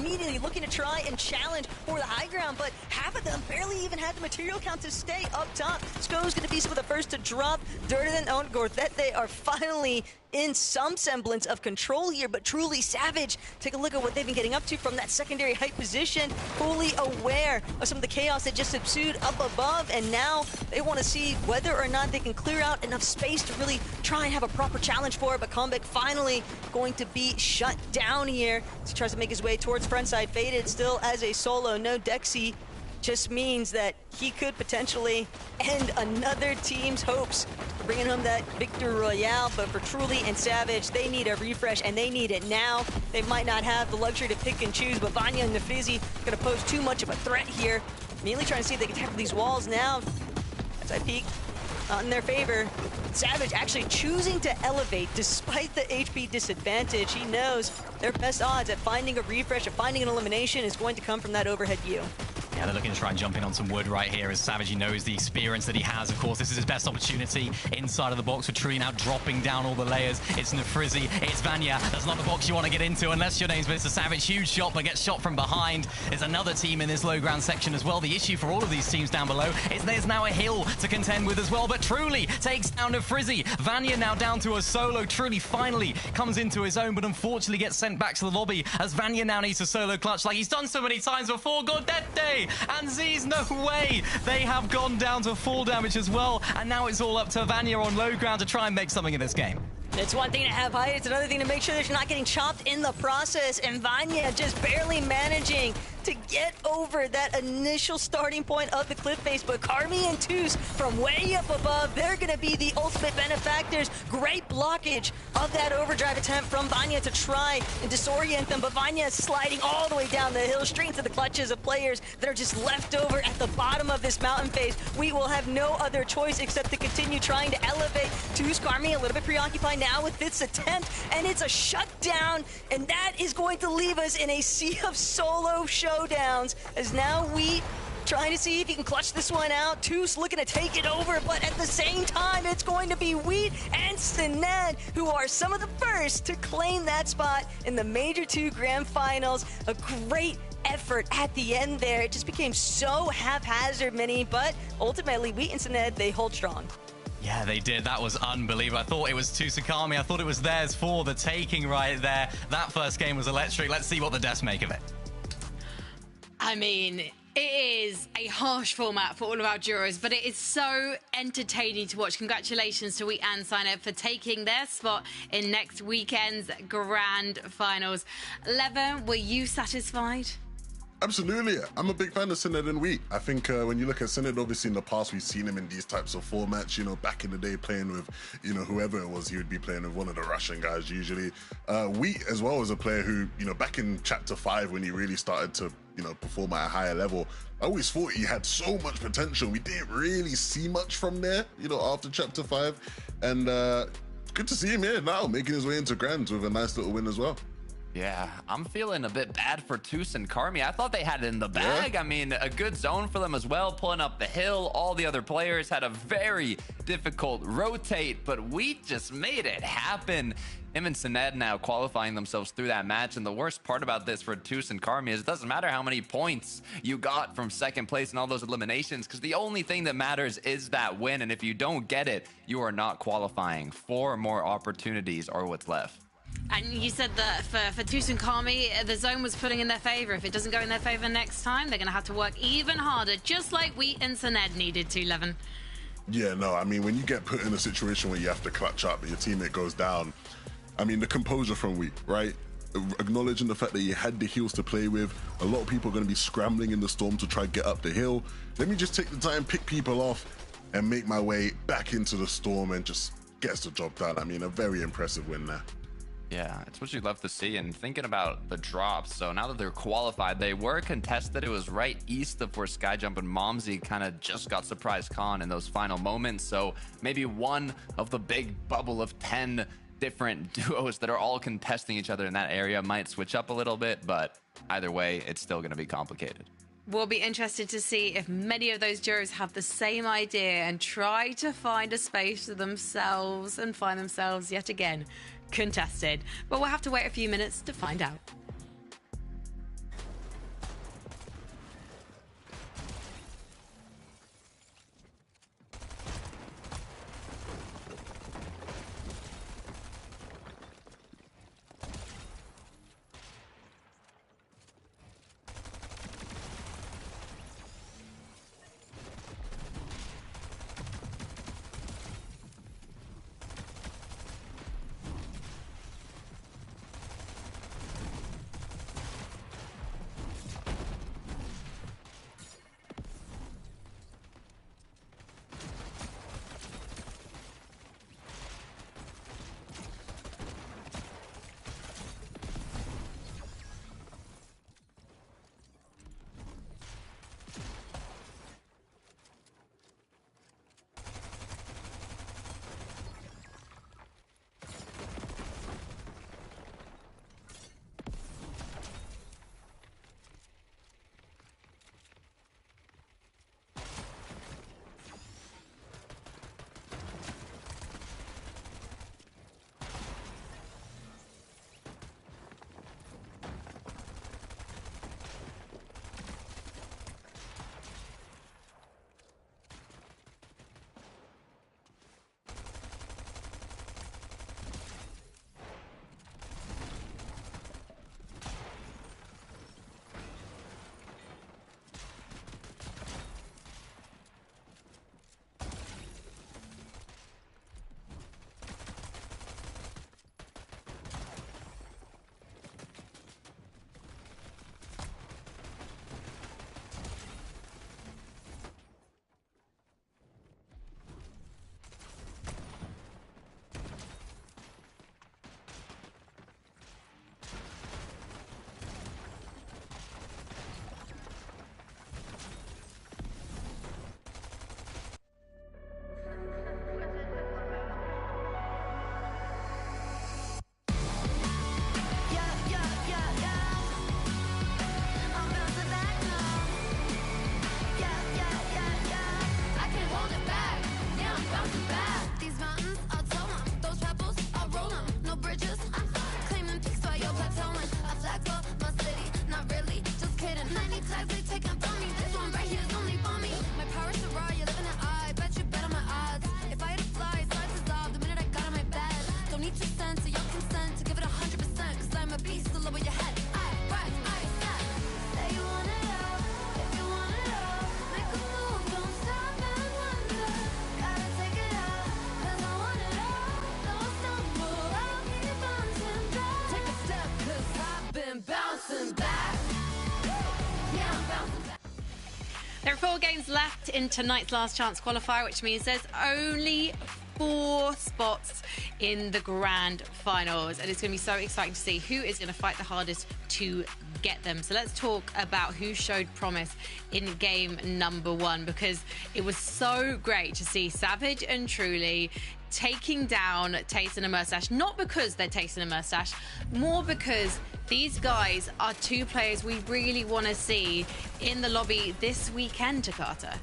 immediately looking to try and challenge for the high ground, but half of them barely even had the material count to stay up top. Sko's going to be some of the first to drop. Durden and Gorthete are finally in some semblance of control here, but truly Savage, take a look at what they've been getting up to from that secondary height position, fully aware of some of the chaos that just subsued up above, and now they want to see whether or not they can clear out enough space to really try and have a proper challenge for it. But Comeback finally going to be shut down here as he tries to make his way towards frontside. Faded still as a solo, no Dexy, just means that he could potentially end another team's hopes for bringing home that victory royale. But for Truly and Savage, they need a refresh, and they need it now. They might not have the luxury to pick and choose, but Vanya and Nafizzi going to pose too much of a threat here. Immediately trying to see if they can tackle these walls now. As I peek, not in their favor. Savage actually choosing to elevate despite the HP disadvantage. He knows their best odds at finding a refresh, at finding an elimination is going to come from that overhead view. Yeah, they're looking to try and jump in on some wood right here as Savage, he knows the experience that he has. Of course, this is his best opportunity inside of the box for Tree now dropping down all the layers. It's Nafrizzi, it's Vanya. That's not the box you want to get into unless your name's Mr. Savage. Huge shot, but gets shot from behind. There's another team in this low ground section as well. The issue for all of these teams down below is there's now a hill to contend with as well, but Truly takes down Nafrizzi. Vanya now down to a solo. Truly finally comes into his own, but unfortunately gets sent back to the lobby as Vanya now needs a solo clutch like he's done so many times before. Godette and Z's, no way. They have gone down to full damage as well, and now it's all up to Vanya on low ground to try and make something in this game. It's one thing to have height, it's another thing to make sure that you're not getting chopped in the process, and Vanya just barely managing to get over that initial starting point of the cliff face. But Carmi and Toos from way up above, they're going to be the ultimate benefactors. Great blockage of that overdrive attempt from Vanya to try and disorient them, but Vanya is sliding all the way down the hill, straight into the clutches of players that are just left over at the bottom of this mountain face. We will have no other choice except to continue trying to elevate. Toos, Carmi a little bit preoccupied now with this attempt, and it's a shutdown, and that is going to leave us in a sea of solo showdowns, as now we trying to see if he can clutch this one out. Toos looking to take it over, but at the same time, it's going to be Wheat and Sined who are some of the first to claim that spot in the Major 2 Grand Finals. A great effort at the end there. It just became so haphazard, Mini, but ultimately, Wheat and Sined, they hold strong. Yeah, they did. That was unbelievable. I thought it was Tusukami. I thought it was theirs for the taking right there. That first game was electric. Let's see what the devs make of it. I mean, it is a harsh format for all of our jurors, but it is so entertaining to watch. Congratulations to Wheat and Sined for taking their spot in next weekend's Grand Finals. Levin, were you satisfied? Absolutely. I'm a big fan of Sined and Wheat. I think when you look at Sined, obviously in the past, we've seen him in these types of formats, you know, back in the day playing with, you know, whoever it was, he would be playing with one of the Russian guys usually. Wheat as well as a player who, you know, back in Chapter 5 when he really started to, you know, perform at a higher level, I always thought he had so much potential. We didn't really see much from there, you know, after Chapter 5. And good to see him here now, making his way into Grands with a nice little win as well. Yeah, I'm feeling a bit bad for Toos and Carmi. I thought they had it in the bag. Yeah. I mean, a good zone for them as well, pulling up the hill. All the other players had a very difficult rotate, but we just made it happen. Him and Sined now qualifying themselves through that match. And the worst part about this for Toos and Carmi is it doesn't matter how many points you got from second place in all those eliminations, because the only thing that matters is that win. And if you don't get it, you are not qualifying. 4 more opportunities are what's left. And you said that for Toos and Carmi, the zone was putting in their favor. If it doesn't go in their favor next time, they're going to have to work even harder, just like Wheat and Sined needed to, Levin. Yeah, no, I mean, when you get put in a situation where you have to clutch up and your teammate goes down, I mean, the composure from Wheat, right? Acknowledging the fact that you had the heals to play with. A lot of people are going to be scrambling in the storm to try and get up the hill. Let me just take the time, pick people off, and make my way back into the storm and just gets the job done. I mean, a very impressive win there. Yeah, it's what you'd love to see. And thinking about the drops, so now that they're qualified, they were contested. It was right east of where Skyjump and Momsy kind of just got surprise con in those final moments. So maybe one of the big bubble of 10 different duos that are all contesting each other in that area might switch up a little bit, but either way, it's still going to be complicated. We'll be interested to see if many of those jurors have the same idea and try to find a space for themselves and find themselves yet again contested. But we'll have to wait a few minutes to find out. There are 4 games left in tonight's last chance qualifier, which means there's only 4 spots in the grand finals, and it's going to be so exciting to see who is going to fight the hardest to get them. So let's talk about who showed promise in game number 1, because it was so great to see Savage and Truly taking down Tayson and Murstache, not because they're Tayson and Murstache, more because these guys are 2 players we really want to see in the lobby this weekend, Takata.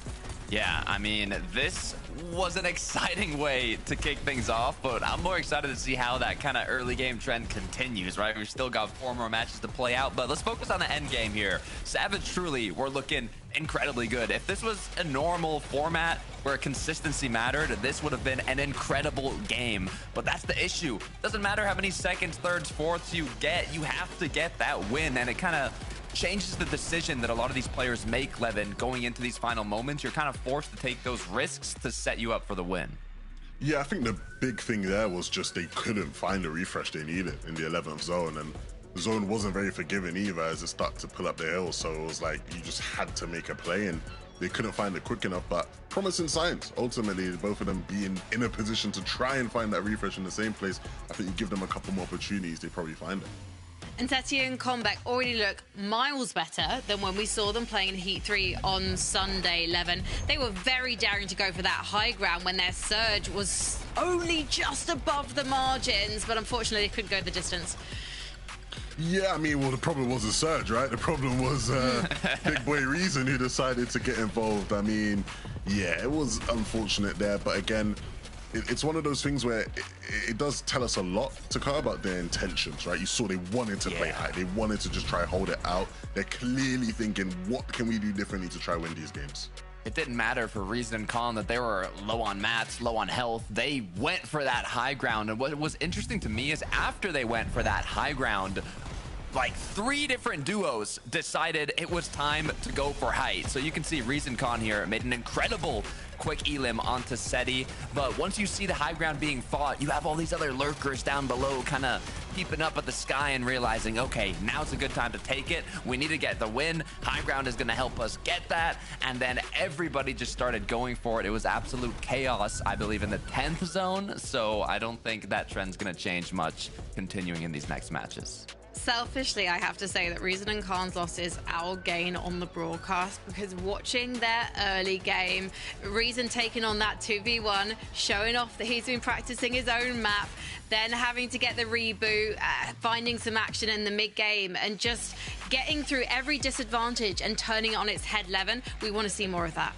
Yeah, I mean, this was an exciting way to kick things off, but I'm more excited to see how that kind of early game trend continues, right? We've still got 4 more matches to play out, but let's focus on the end game here. Savage Truly were looking incredibly good. If this was a normal format where consistency mattered, this would have been an incredible game. But that's the issue. Doesn't matter how many seconds, thirds, fourths you get, you have to get that win, and it kind of changes the decision that a lot of these players make, Levin, going into these final moments. You're kind of forced to take those risks to set you up for the win. Yeah, I think the big thing there was just they couldn't find the refresh they needed in the 11th zone, and the zone wasn't very forgiving either as it started to pull up the hill, so it was like you just had to make a play, and they couldn't find it quick enough. But promising signs, ultimately, both of them being in a position to try and find that refresh in the same place. I think you give them a couple more opportunities, they probably find it. And Tetia and Combeck already look miles better than when we saw them playing in Heat 3 on Sunday, Levin. They were very daring to go for that high ground when their surge was only just above the margins, but unfortunately they couldn't go the distance. Yeah, I mean, well, the problem was the surge, right? The problem was Big Boy Reason who decided to get involved. I mean, yeah, it was unfortunate there, but again, it's one of those things where it does tell us a lot to care about their intentions, right? You saw they wanted to play high. They wanted to just try hold it out. They're clearly thinking, what can we do differently to try win these games? It didn't matter for Reason and Con that they were low on mats, low on health. They went for that high ground. And what was interesting to me is after they went for that high ground, like 3 different duos decided it was time to go for height. So you can see Reason Con here made an incredible quick elim onto Seti, but once you see the high ground being fought, you have all these other lurkers down below kind of peeping up at the sky and realizing, okay, now's a good time to take it. We need to get the win. High ground is going to help us get that. And then everybody just started going for it. It was absolute chaos, I believe, in the 10th zone. So I don't think that trend's going to change much continuing in these next matches. Selfishly, I have to say that Reason and Khan's loss is our gain on the broadcast, because watching their early game, Reason taking on that 2v1, showing off that he's been practicing his own map, then having to get the reboot, finding some action in the mid-game, and just getting through every disadvantage and turning it on its head, Levin. We want to see more of that.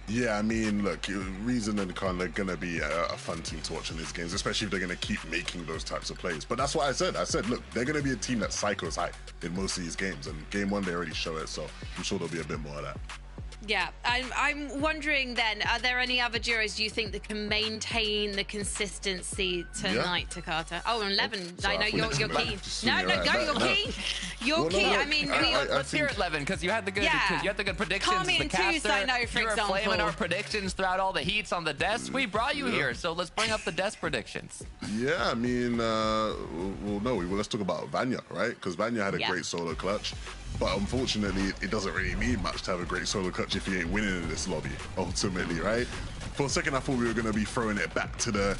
Yeah, I mean, look, Reason and Khan are going to be a fun team to watch in these games, especially if they're going to keep making those types of plays. But that's what I said. I said, look, they're going to be a team that cycles high in most of these games. And game 1, they already show it, so I'm sure there'll be a bit more of that. Yeah, I'm wondering then, are there any other duos you think that can maintain the consistency tonight, Takata? Oh, and Levin, I know you're keen. No, you're keen. You're keen. I mean, let's hear it, Levin, because you had the good, predictions. Kami the and caster, Toos, I know, for you were example. flaming our predictions throughout all the heats on the desk. We brought you here, so let's bring up the desk predictions. Yeah, I mean, let's talk about Vanya, right? Because Vanya had a great solo clutch. But unfortunately, it doesn't really need much to have a great solo clutch if you ain't winning in this lobby, ultimately, right? For a second, I thought we were going to be throwing it back to the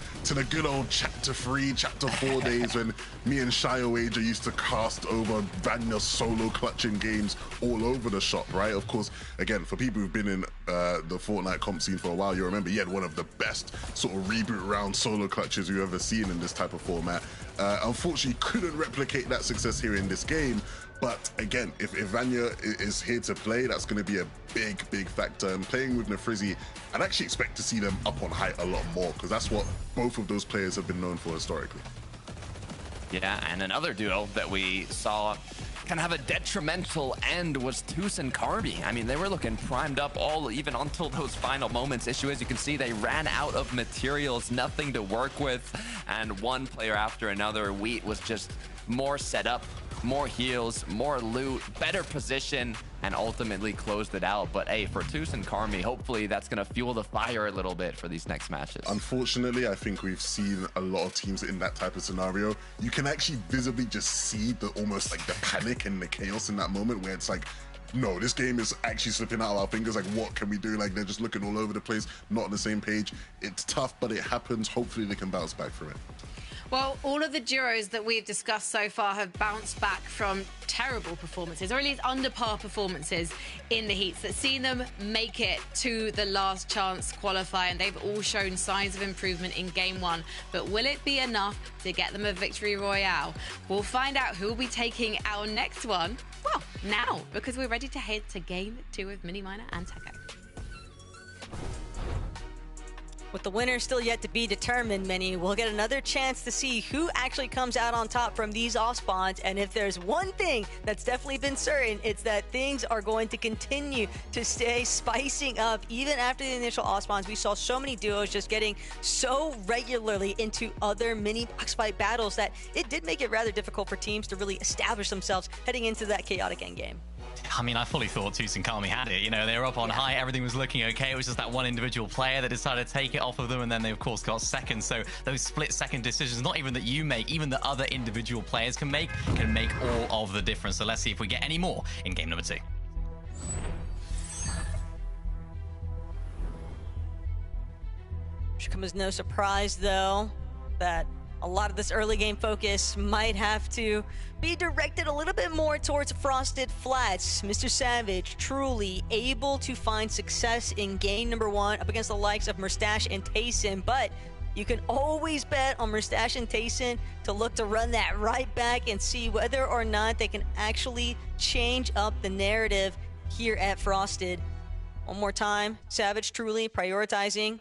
good old Chapter 3, Chapter 4 days when me and Shio Wager used to cast over Vanya's solo clutching games all over the shop, right? Of course, again, for people who've been in the Fortnite comp scene for a while, you remember he had one of the best sort of reboot round solo clutches we've ever seen in this type of format. Unfortunately, couldn't replicate that success here in this game. But again, if Vanya is here to play, that's going to be a big factor. And playing with Nefrizzy, I'd actually expect to see them up on height a lot more, because that's what both of those players have been known for historically. Yeah, and another duo that we saw kind of have a detrimental end was Toos and Karby. I mean, they were looking primed up even until those final moments. Issue, as you can see, they ran out of materials, nothing to work with, and one player after another, Wheat was just more set up more heals, more loot, better position, and ultimately closed it out. But hey, for Tus and Karmi, hopefully that's going to fuel the fire a little bit for these next matches. Unfortunately, I think we've seen a lot of teams in that type of scenario. You can actually visibly just see the almost like the panic and the chaos in that moment where it's like, no, this game is actually slipping out of our fingers. Like, what can we do? Like, they're just looking all over the place, not on the same page. It's tough, but it happens. Hopefully they can bounce back from it. Well, all of the duos that we've discussed so far have bounced back from terrible performances, or at least under par performances in the heats, that's seen them make it to the last chance qualifier, and they've all shown signs of improvement in game one. But will it be enough to get them a victory royale? We'll find out who will be taking our next one, well, now, because we're ready to head to game two with Miniminer and Techo. With the winner still yet to be determined, Mini, we'll get another chance to see who actually comes out on top from these off spawns. And if there's one thing that's definitely been certain, it's that things are going to continue to stay spicing up. Even after the initial off spawns, we saw so many duos just getting so regularly into other mini box fight battles that it did make it rather difficult for teams to really establish themselves heading into that chaotic endgame. I mean, I fully thought Tus and Karmi had it. You know, they were up on high, everything was looking okay. It was just that one individual player that decided to take it off of them, and then they, of course, got second. So those split-second decisions, not even that you make, even the other individual players can make all of the difference. So let's see if we get any more in game number two. Should come as no surprise, though, that a lot of this early game focus might have to be directed a little bit more towards Frosted Flats. Mr. Savage truly able to find success in game number one up against the likes of Mustache and Tayson, but you can always bet on Mustache and Tayson to look to run that right back and see whether or not they can actually change up the narrative here at Frosted. One more time, Savage truly prioritizing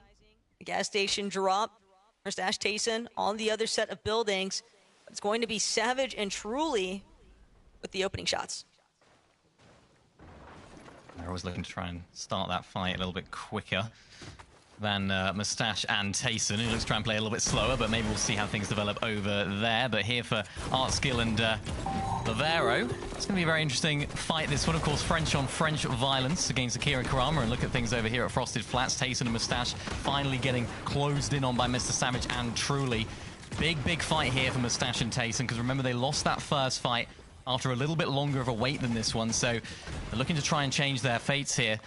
the gas station drop. Mustache Tayson on the other set of buildings. It's going to be Savage and Truly with the opening shots. They're always looking to try and start that fight a little bit quicker than Mustache and Tayson, who looks to try and play a little bit slower, but maybe we'll see how things develop over there. But here for Artskill and Lavero, it's going to be a very interesting fight, this one. Of course, French on French violence against Akira and Karama. And look at things over here at Frosted Flats. Tayson and Mustache finally getting closed in on by Mr. Savage and Truly. Big fight here for Mustache and Tayson, because remember, they lost that first fight after a little bit longer of a wait than this one. So they're looking to try and change their fates here.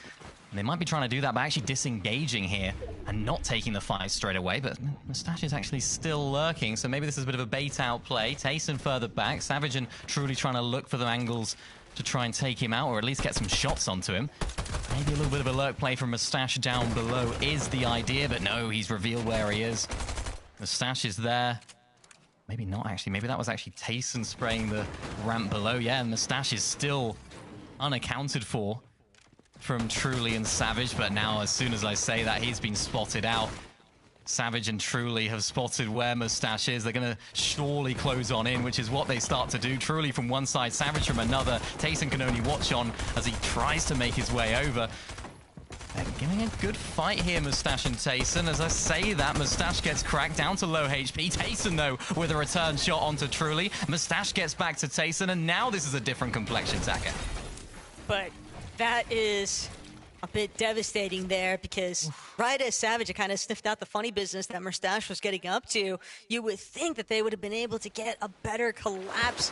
And they might be trying to do that by actually disengaging here and not taking the fight straight away. But Mustache is actually still lurking, so maybe this is a bit of a bait-out play. Tayson further back. Savage and Truly trying to look for the angles to try and take him out, or at least get some shots onto him. Maybe a little bit of a lurk play from Mustache down below is the idea, but no, he's revealed where he is. Mustache is there. Maybe not, actually. Maybe that was actually Tayson spraying the ramp below. Yeah, Mustache is still unaccounted for from Truly and Savage, but now as soon as I say that, he's been spotted out. Savage and Truly have spotted where Mustache is. They're going to surely close on in, which is what they start to do. Truly from one side, Savage from another. Tayson can only watch on as he tries to make his way over. They're giving a good fight here, Mustache and Tayson. As I say that, Mustache gets cracked down to low HP. Tayson, though, with a return shot onto Truly. Mustache gets back to Tayson, and now this is a different complexion, Taka. But that is a bit devastating there, because right as Savage had kind of sniffed out the funny business that Mustache was getting up to, you would think that they would have been able to get a better collapse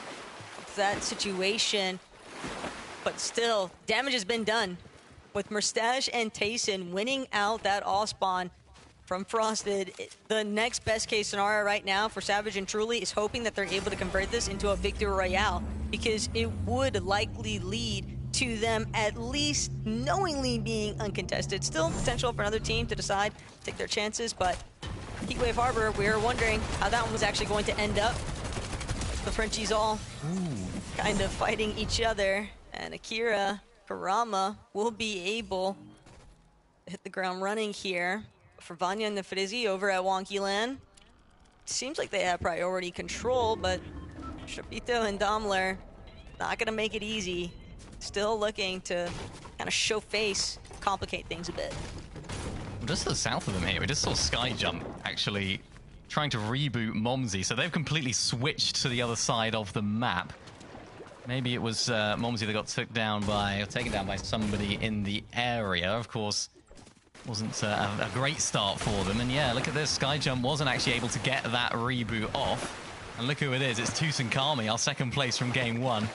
of that situation. But still, damage has been done, with Mustache and Tayson winning out that all spawn from Frosted. The next best case scenario right now for Savage and Truly is hoping that they're able to convert this into a victory royale, because it would likely lead to them at least knowingly being uncontested. Still potential for another team to decide, take their chances, but Heatwave Harbor, we were wondering how that one was actually going to end up. The Frenchies all kind of fighting each other, and Akira Karama will be able to hit the ground running here. For Vanya and the Frizzy over at Wonky Land, seems like they have priority control, but Shapito and Daimler not gonna make it easy. Still looking to kind of show face, complicate things a bit. Just to the south of them here, we just saw Skyjump actually trying to reboot Momsy, so they've completely switched to the other side of the map. Maybe it was Momsy that got taken down by somebody in the area. Of course, wasn't a great start for them. And yeah, look at this. Skyjump wasn't actually able to get that reboot off. And look who it is. It's Tutankhamun, our second place from game 1.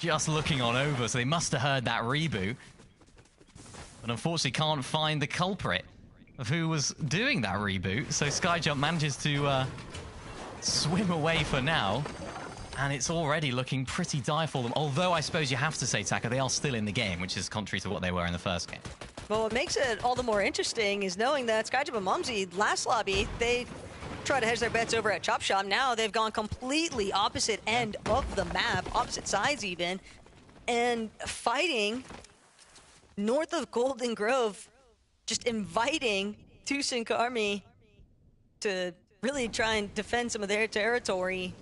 Just looking on over, so they must have heard that reboot. But unfortunately can't find the culprit of who was doing that reboot. So Skyjump manages to swim away for now. And it's already looking pretty dire for them. Although I suppose you have to say, Taka, they are still in the game, which is contrary to what they were in the first game. Well, what makes it all the more interesting is knowing that Skyjump and Momsy, last lobby, they tried to hedge their bets over at Chop Shop. Now they've gone completely opposite end of the map, opposite sides even, and fighting north of Golden Grove, just inviting Tutankhamun to really try and defend some of their territory.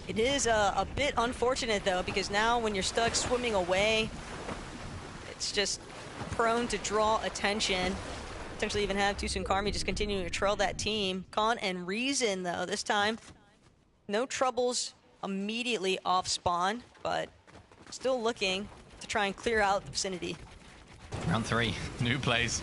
It is a bit unfortunate, though, because now when you're stuck swimming away, it's just prone to draw attention. Potentially even have Tutankhamun just continuing to trail that team. Khan and Reason, though, this time, no troubles immediately off spawn, but still looking to try and clear out the vicinity. Round 3, new plays.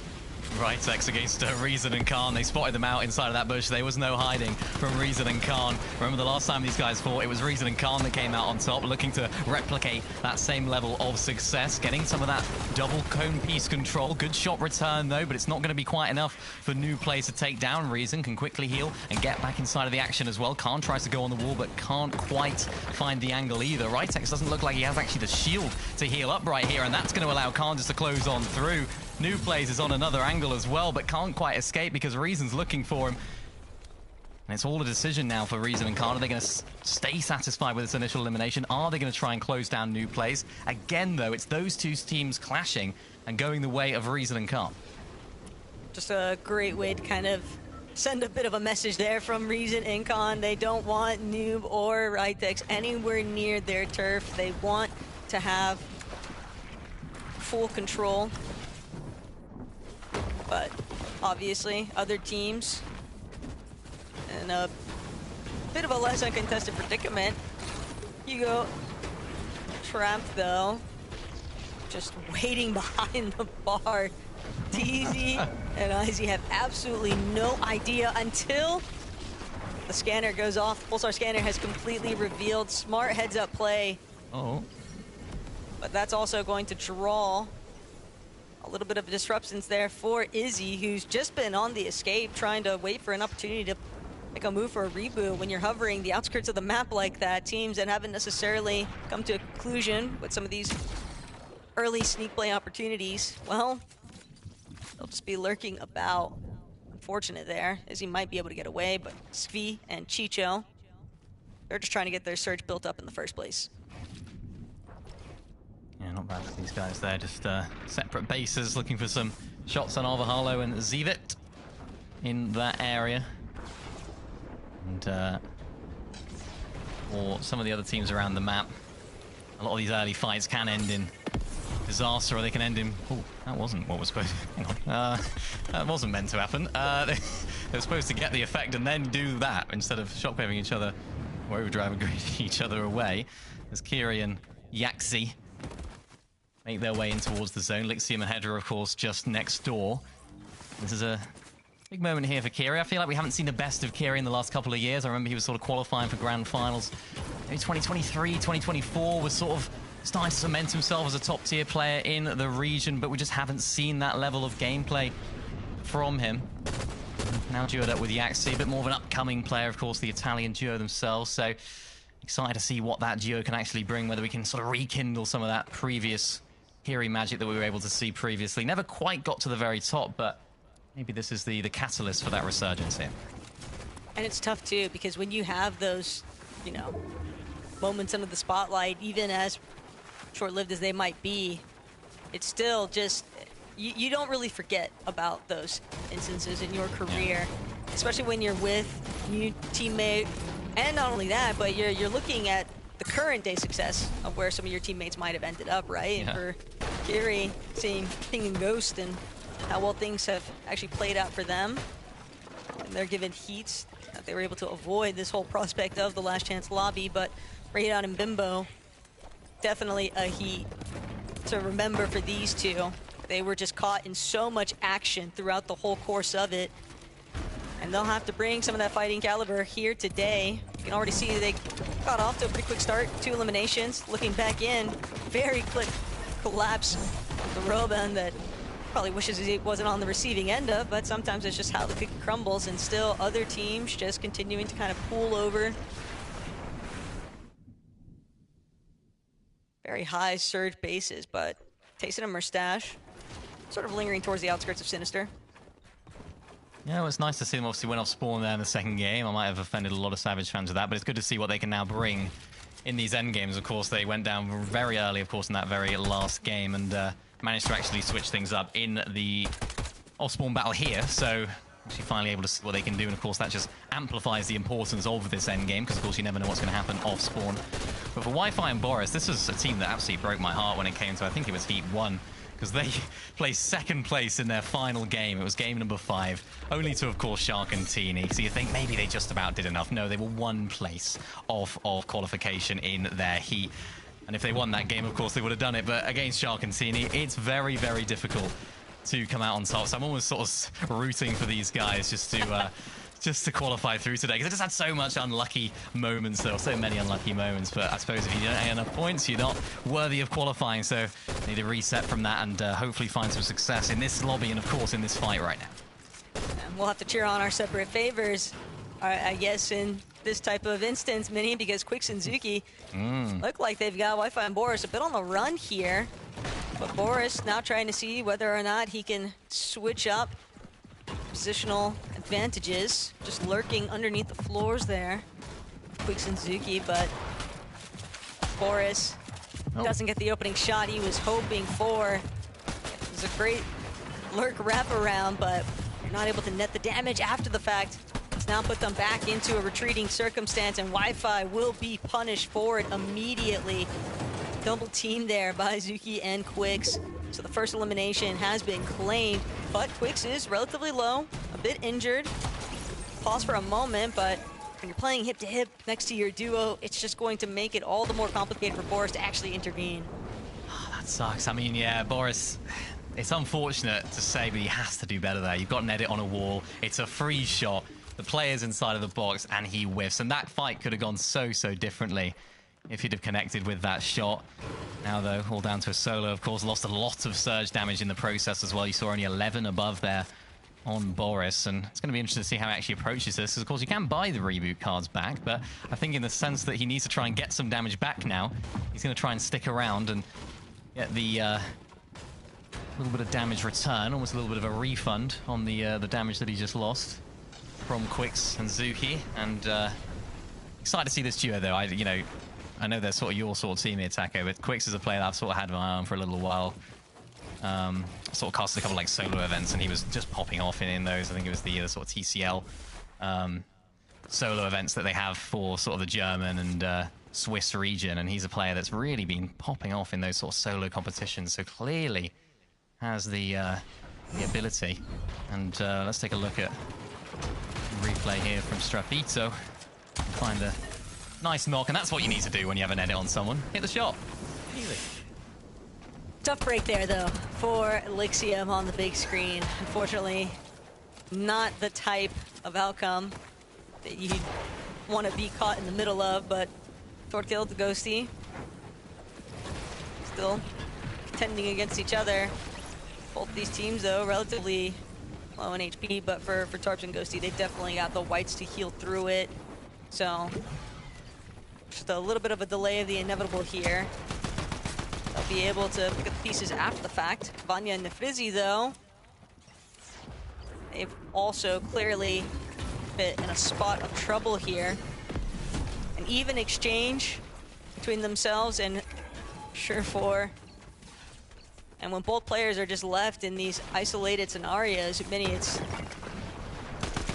Ritex against Reason and Khan. They spotted them out inside of that bush. There was no hiding from Reason and Khan. Remember the last time these guys fought, it was Reason and Khan that came out on top, looking to replicate that same level of success, getting some of that double cone piece control. Good shot return, though, but it's not going to be quite enough for new players to take down. Reason can quickly heal and get back inside of the action as well. Khan tries to go on the wall, but can't quite find the angle either. Ritex doesn't look like he has actually the shield to heal up right here, and that's going to allow Khan just to close on through. New Plays is on another angle as well, but can't quite escape because Reason's looking for him. And it's all a decision now for Reason and Khan. Are they going to stay satisfied with this initial elimination? Are they going to try and close down New Plays? Again, though, it's those two teams clashing and going the way of Reason and Khan. Just a great way to kind of send a bit of a message there from Reason and Khan. They don't want Noob or Ritex anywhere near their turf. They want to have full control. But obviously, other teams in a bit of a less uncontested predicament. Hugo trapped, though, just waiting behind the bar. TZ and IZ have absolutely no idea until the scanner goes off. The Pulsar scanner has completely revealed. Smart heads-up play. Oh. But that's also going to draw a little bit of disruptions there for Izzy, who's just been on the escape, trying to wait for an opportunity to make a move for a reboot. When you're hovering the outskirts of the map like that, teams that haven't necessarily come to a conclusion with some of these early sneak play opportunities, well, they'll just be lurking about. Unfortunate there, Izzy might be able to get away, but Svi and Chicho, they're just trying to get their surge built up in the first place. Yeah, not bad for these guys there. Just separate bases, looking for some shots on Arvahalo and Zivit in that area. And for some of the other teams around the map, a lot of these early fights can end in disaster, or they can end in... Oh, that wasn't what was supposed to... Hang on. That wasn't meant to happen. They were supposed to get the effect and then do that instead of shockwaving each other or overdriving each other away. As Kiri and Yaxi make their way in towards the zone. Lixium and Hedra, of course, just next door. This is a big moment here for Kiri. I feel like we haven't seen the best of Kiri in the last couple of years. I remember he was sort of qualifying for grand finals. Maybe 2023, 2024 was sort of starting to cement himself as a top-tier player in the region, but we just haven't seen that level of gameplay from him. Now duoed up with Yaxi, a bit more of an upcoming player, of course, the Italian duo themselves. So excited to see what that duo can actually bring, whether we can sort of rekindle some of that previous Kiri magic that we were able to see previously. Never quite got to the very top, but maybe this is the catalyst for that resurgence here. And it's tough, too, because when you have those, you know, moments under the spotlight, even as short-lived as they might be, it's still just, you don't really forget about those instances in your career, especially when you're with new teammate. And not only that, but you're looking at the current day success of where some of your teammates might have ended up, right? Yeah. And for Kiri, seeing King and Ghost and how well things have actually played out for them, and they're given heats that they were able to avoid this whole prospect of the last chance lobby. But Raydon and Bimbo definitely a heat to remember for these two. They were just caught in so much action throughout the whole course of it. And they'll have to bring some of that fighting caliber here today. You can already see they got off to a pretty quick start. 2 eliminations. Looking back in, very quick collapse of the Roban that probably wishes he wasn't on the receiving end of, but sometimes it's just how the cookie crumbles, and still other teams just continuing to kind of pull over. Very high surge bases, but Tayson and Mustache sort of lingering towards the outskirts of Sinister. Yeah, well, it's nice to see them obviously went off spawn there in the second game. I might have offended a lot of Savage fans with that, but it's good to see what they can now bring in these end games. Of course, they went down very early, of course, in that very last game, and managed to actually switch things up in the off-spawn battle here. So actually finally able to see what they can do, and of course that just amplifies the importance of this end game, because of course you never know what's going to happen off-spawn. But for Wi-Fi and Boris, this was a team that absolutely broke my heart when it came to, I think it was Heat 1, because they placed second place in their final game. It was game number 5, only to, of course, Shark and Teeny. So you think maybe they just about did enough. No, they were 1 place off of qualification in their heat. And if they won that game, of course, they would have done it. But against Shark and Teeny, it's very, very difficult to come out on top. So I'm almost sort of rooting for these guys just to qualify through today, because they just had so much unlucky moments, though, so many unlucky moments. But I suppose if you don't get enough points, you're not worthy of qualifying. So need to reset from that and hopefully find some success in this lobby and, of course, in this fight right now. And we'll have to cheer on our separate favors, I guess, in this type of instance, Mini, because Quicks and Zuki look like they've got Wi-Fi and Boris a bit on the run here. But Boris now trying to see whether or not he can switch up positional advantages, just lurking underneath the floors there. Quicks and Zuki, but Boris doesn't get the opening shot he was hoping for. It was a great lurk wraparound, but you're not able to net the damage after the fact. It's now put them back into a retreating circumstance, and Wi-Fi will be punished for it immediately. Double team there by Zuki and Quicks. So the first elimination has been claimed, but Quicks is relatively low, a bit injured. Pause for a moment, but when you're playing hip to hip next to your duo, it's just going to make it all the more complicated for Boris to actually intervene. Oh, that sucks. I mean, yeah, Boris, it's unfortunate to say, but he has to do better there. You've got an edit on a wall. It's a free shot. The player's inside of the box, and he whiffs. And that fight could have gone so differently if he'd have connected with that shot. Now, though, all down to a solo, of course. Lost a lot of surge damage in the process as well. You saw only 11 above there on Boris, and it's going to be interesting to see how he actually approaches this, because, of course, you can buy the reboot cards back, but I think in the sense that he needs to try and get some damage back now, he's going to try and stick around and get the little bit of damage return, almost a little bit of a refund on the damage that he just lost from Quicks and Zuki. And excited to see this duo, though. I know they're sort of your sort of team here, Taco, but Quicks is a player that I've sort of had my eye on for a little while. Sort of casted a couple like solo events, and he was just popping off in those. I think it was the sort of TCL solo events that they have for sort of the German and Swiss region, and he's a player that's really been popping off in those sort of solo competitions, so clearly has the ability. And let's take a look at the replay here from Strapito. Find a nice knock, and that's what you need to do when you have an edit on someone. Hit the shot. Easy. Tough break there, though, for Elixium on the big screen. Unfortunately, not the type of outcome that you'd want to be caught in the middle of, but Tortil to Ghosty still contending against each other. Both these teams, though, relatively low in HP, but for Tarps and Ghosty, they've definitely got the whites to heal through it. So, just a little bit of a delay of the inevitable here. They'll be able to pick up the pieces after the fact. Vanya and Nefrizi, though, they've also clearly been in a spot of trouble here. An even exchange between themselves and Surefour. And when both players are just left in these isolated scenarios, it's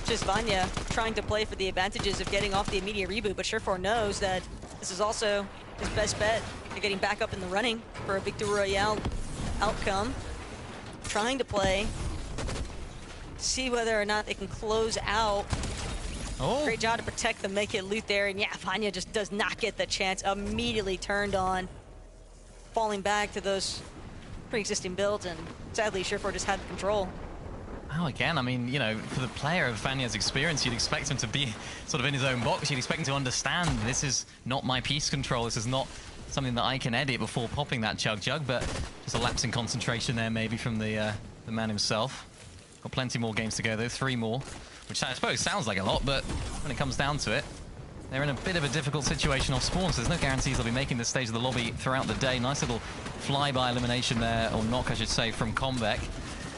just Vanya trying to play for the advantages of getting off the immediate reboot, but Surefour knows that this is also his best bet at getting back up in the running for a Victory Royale outcome. Trying to play, see whether or not they can close out. Oh. Great job to protect the make it loot there, and yeah, Vanya just does not get the chance. Immediately turned on falling back to those pre-existing builds, and sadly, Surefour just had the control. Oh, again, I mean, you know, for the player of Vanya's experience, you'd expect him to be sort of in his own box. You'd expect him to understand this is not my piece control. This is not something that I can edit before popping that Chug Jug, but just a lapse in concentration there maybe from the man himself. Got plenty more games to go, though. 3 more, which I suppose sounds like a lot, but when it comes down to it, they're in a bit of a difficult situation off spawn, so there's no guarantees they'll be making this stage of the lobby throughout the day. Nice little flyby elimination there, or knock, I should say, from Combeck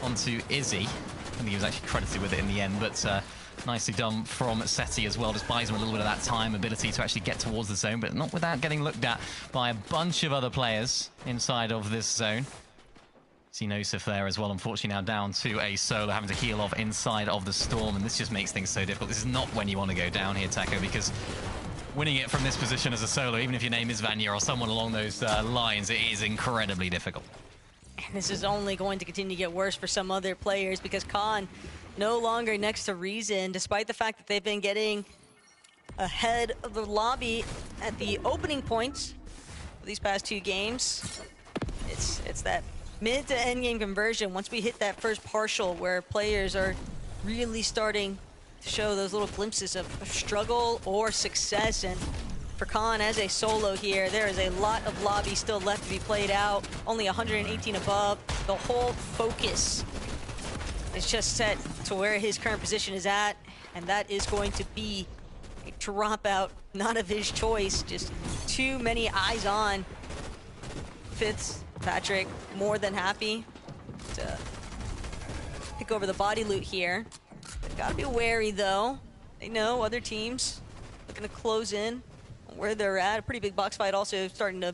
onto Izzy. I think he was actually credited with it in the end, but nicely done from Seti as well. Just buys him a little bit of that time, ability to actually get towards the zone, but not without getting looked at by a bunch of other players inside of this zone. See Nosif there as well, unfortunately now down to a solo, having to heal off inside of the storm, and this just makes things so difficult. This is not when you want to go down here, Taco, because winning it from this position as a solo, even if your name is Vanya or someone along those lines, it is incredibly difficult. And this is only going to continue to get worse for some other players, because Khan no longer next to Reason, despite the fact that they've been getting ahead of the lobby at the opening points of these past 2 games. It's that mid to end game conversion. Once we hit that first partial where players are really starting to show those little glimpses of struggle or success, and for Khan as a solo here, there is a lot of lobby still left to be played out. Only 118 above. The whole focus is just set to where his current position is at, and that is going to be a dropout, not of his choice. Just too many eyes on. Fitzpatrick more than happy to pick over the body loot here. They've got to be wary though. They know other teams looking to close in where they're at. A pretty big box fight also starting to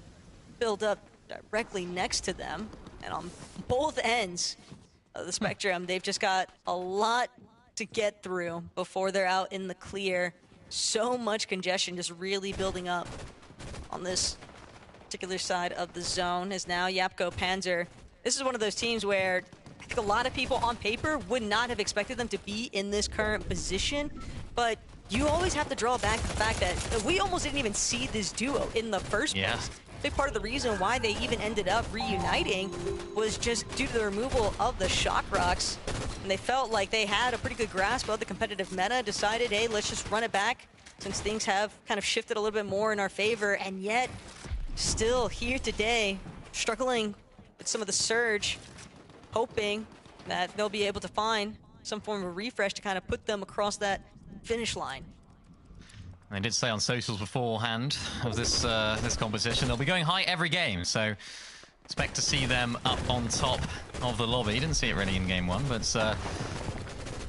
build up directly next to them. And on both ends of the spectrum, they've just got a lot to get through before they're out in the clear. So much congestion just really building up on this particular side of the zone. Is now Yapko Panzer. This is one of those teams where I think a lot of people on paper would not have expected them to be in this current position, but you always have to draw back the fact that we almost didn't even see this duo in the first place. Big part of the reason why they even ended up reuniting was just due to the removal of the shock rocks. And they felt like they had a pretty good grasp of the competitive meta, decided, hey, let's just run it back since things have kind of shifted a little bit more in our favor. And yet, still here today, struggling with some of the surge, hoping that they'll be able to find some form of a refresh to kind of put them across that finish line. They did say on socials beforehand of this this competition they'll be going high every game, so expect to see them up on top of the lobby. Didn't see it really in game 1, but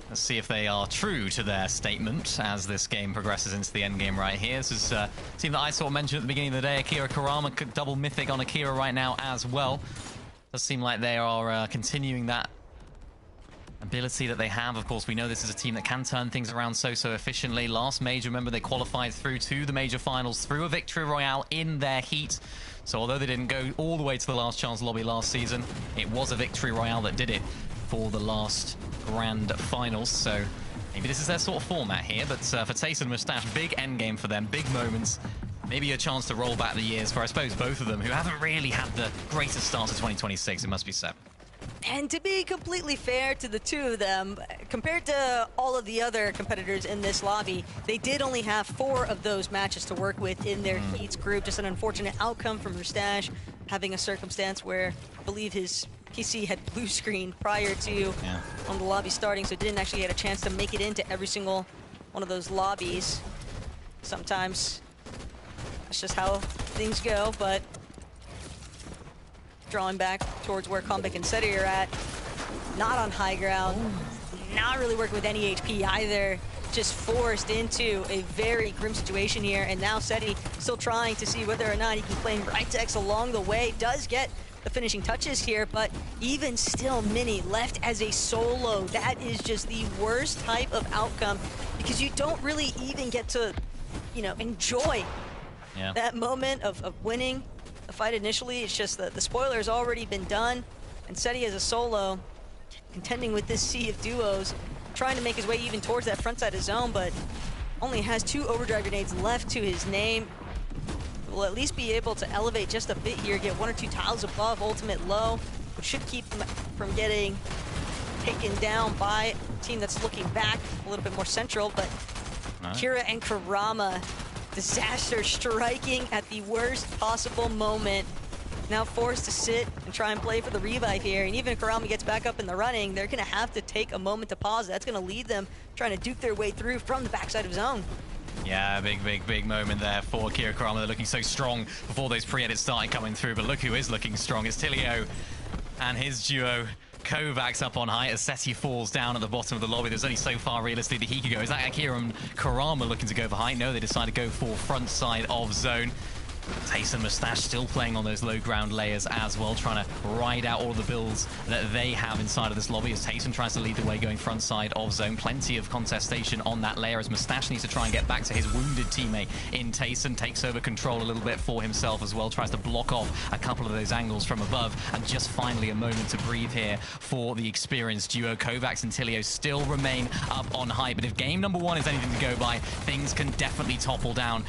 let's see if they are true to their statement as this game progresses into the end game right here. This is a team that I sort of mentioned at the beginning of the day. Akira Karama, double mythic on Akira right now as well. Does seem like they are continuing that ability that they have. Of course, we know this is a team that can turn things around so efficiently. Last major, remember, they qualified through to the major finals through a victory royale in their heat. So although they didn't go all the way to the last chance lobby last season, it was a victory royale that did it for the last grand finals. So maybe this is their sort of format here, but for Taste and Mustache, big end game for them, big moments. Maybe a chance to roll back the years for, I suppose, both of them, who haven't really had the greatest start of 2026, it must be said. And to be completely fair to the two of them, compared to all of the other competitors in this lobby, they did only have 4 of those matches to work with in their heats group. Just an unfortunate outcome from Mustache, having a circumstance where I believe his PC had blue screen prior to on the lobby starting, so didn't actually get a chance to make it into every single one of those lobbies. Sometimes that's just how things go, but drawing back towards where Combeck and Seti are at. Not on high ground. Not really working with any HP either. Just forced into a very grim situation here. And now Seti still trying to see whether or not he can claim Britex along the way. Does get the finishing touches here, but even still, Mini left as a solo. That is just the worst type of outcome, because you don't really even get to, you know, enjoy that moment of winning the fight initially. It's just that the spoiler has already been done, and Seti as a solo, contending with this sea of duos, trying to make his way even towards that front side of zone, but only has 2 overdrive grenades left to his name. will at least be able to elevate just a bit here, get 1 or 2 tiles above ultimate low, which should keep them from getting taken down by a team that's looking back a little bit more central. But Kira and Karama, disaster striking at the worst possible moment. Now forced to sit and try and play for the revive here. And even if Karama gets back up in the running, they're going to have to take a moment to pause. That's going to lead them trying to duke their way through from the backside of zone. Yeah, big moment there for Kira Karama. They're looking so strong before those pre-edits started coming through. But look who is looking strong. It's Tilio and his duo. Kovacs up on height as Seti falls down at the bottom of the lobby. There's only so far realistically that he could go. Is that Akira and Karama looking to go for height? No, they decide to go for front side of zone. Tace and Mustache still playing on those low ground layers as well, trying to ride out all of the builds that they have inside of this lobby as Tayson tries to lead the way going front side of zone. Plenty of contestation on that layer as Mustache needs to try and get back to his wounded teammate in Tayson. Takes over control a little bit for himself as well, tries to block off a couple of those angles from above, and just finally a moment to breathe here for the experienced duo. Kovacs and Tilio still remain up on height, but if game number 1 is anything to go by, things can definitely topple down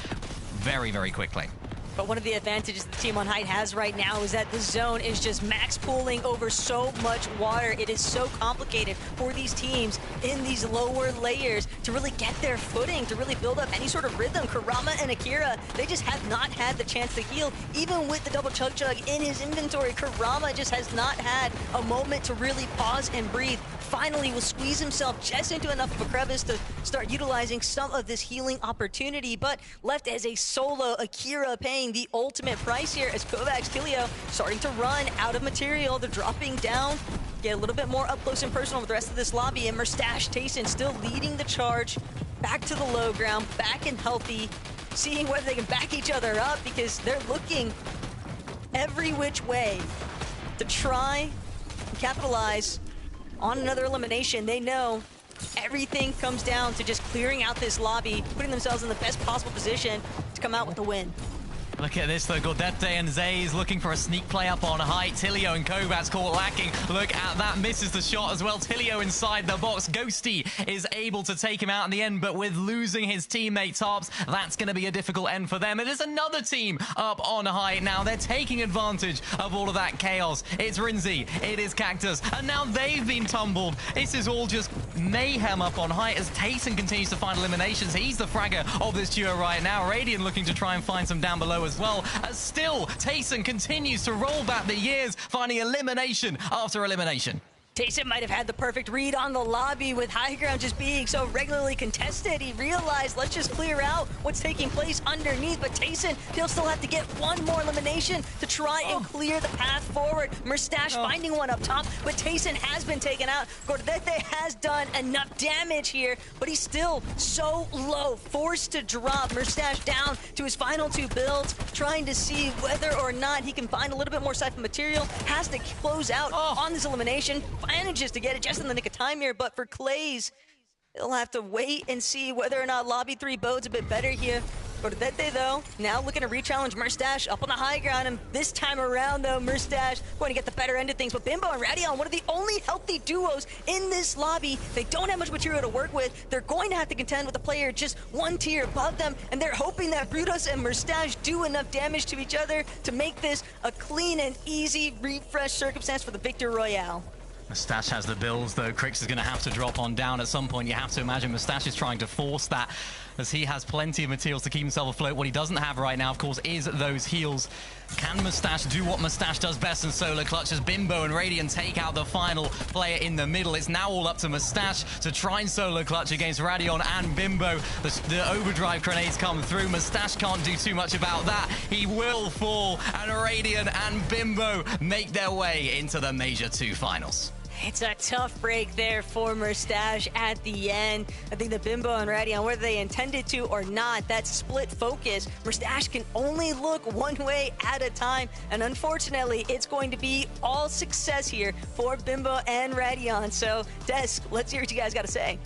very quickly. But one of the advantages the team on height has right now is that the zone is just max pooling over so much water. It is so complicated for these teams in these lower layers to really get their footing, to really build up any sort of rhythm. Karama and Akira, they just have not had the chance to heal. Even with the double chug in his inventory, Karama just has not had a moment to really pause and breathe. Finally will squeeze himself just into enough of a crevice to start utilizing some of this healing opportunity, but left as a solo, Akira paying the ultimate price here as Kovacs, Tilio starting to run out of material. They're dropping down, get a little bit more up close and personal with the rest of this lobby, and Mustache Tayson still leading the charge back to the low ground, back and healthy, seeing whether they can back each other up because they're looking every which way to try and capitalize on another elimination. They know everything comes down to just clearing out this lobby, putting themselves in the best possible position to come out with a win. Look at this though, Gordete and Zays looking for a sneak play up on height. Tilio and Kovacs caught lacking. Look at that, misses the shot as well. Tilio inside the box. Ghosty is able to take him out in the end, but with losing his teammate Tarps, that's going to be a difficult end for them. And there's another team up on height now. They're taking advantage of all of that chaos. It's Rinzi, it is Cactus, and now they've been tumbled. This is all just mayhem up on height as Tayson continues to find eliminations. He's the fragger of this duo right now. Radiant looking to try and find some down below as well, as still Tayson continues to roll back the years, finding elimination after elimination. Tayson might have had the perfect read on the lobby with high ground just being so regularly contested. He realized, let's just clear out what's taking place underneath. But Tayson, he'll still have to get one more elimination to try and clear the path forward. Mustache finding one up top, but Tayson has been taken out. Gordete has done enough damage here, but he's still so low, forced to drop. Mustache down to his final 2 builds, trying to see whether or not he can find a little bit more siphon material. Has to close out on this elimination. Manages to get it just in the nick of time here, but for Clays, he'll have to wait and see whether or not Lobby 3 bodes a bit better here. Gordete, though, now looking to re-challenge Mustache up on the high ground, and this time around, though, Mustache going to get the better end of things. But Bimbo and Radion, one of the only healthy duos in this lobby. They don't have much material to work with. They're going to have to contend with a player just 1 tier above them, and they're hoping that Brutus and Mustache do enough damage to each other to make this a clean and easy refresh circumstance for the Victor Royale. Mustache has the builds, though. Crix is going to have to drop on down at some point. You have to imagine Mustache is trying to force that, as he has plenty of materials to keep himself afloat. What he doesn't have right now, of course, is those heals. Can Mustache do what Mustache does best in solo clutch as Bimbo and Radiant take out the final player in the middle? It's now all up to Mustache to try and solo clutch against Radion and Bimbo. The overdrive grenades come through. Mustache can't do too much about that. He will fall, and Radiant and Bimbo make their way into the Major 2 finals. It's a tough break there for Mustache at the end. I think the Bimbo and Radion, whether they intended to or not, that split focus, Mustache can only look one way at a time. And unfortunately, it's going to be all success here for Bimbo and Radion. So, Des, let's hear what you guys got to say.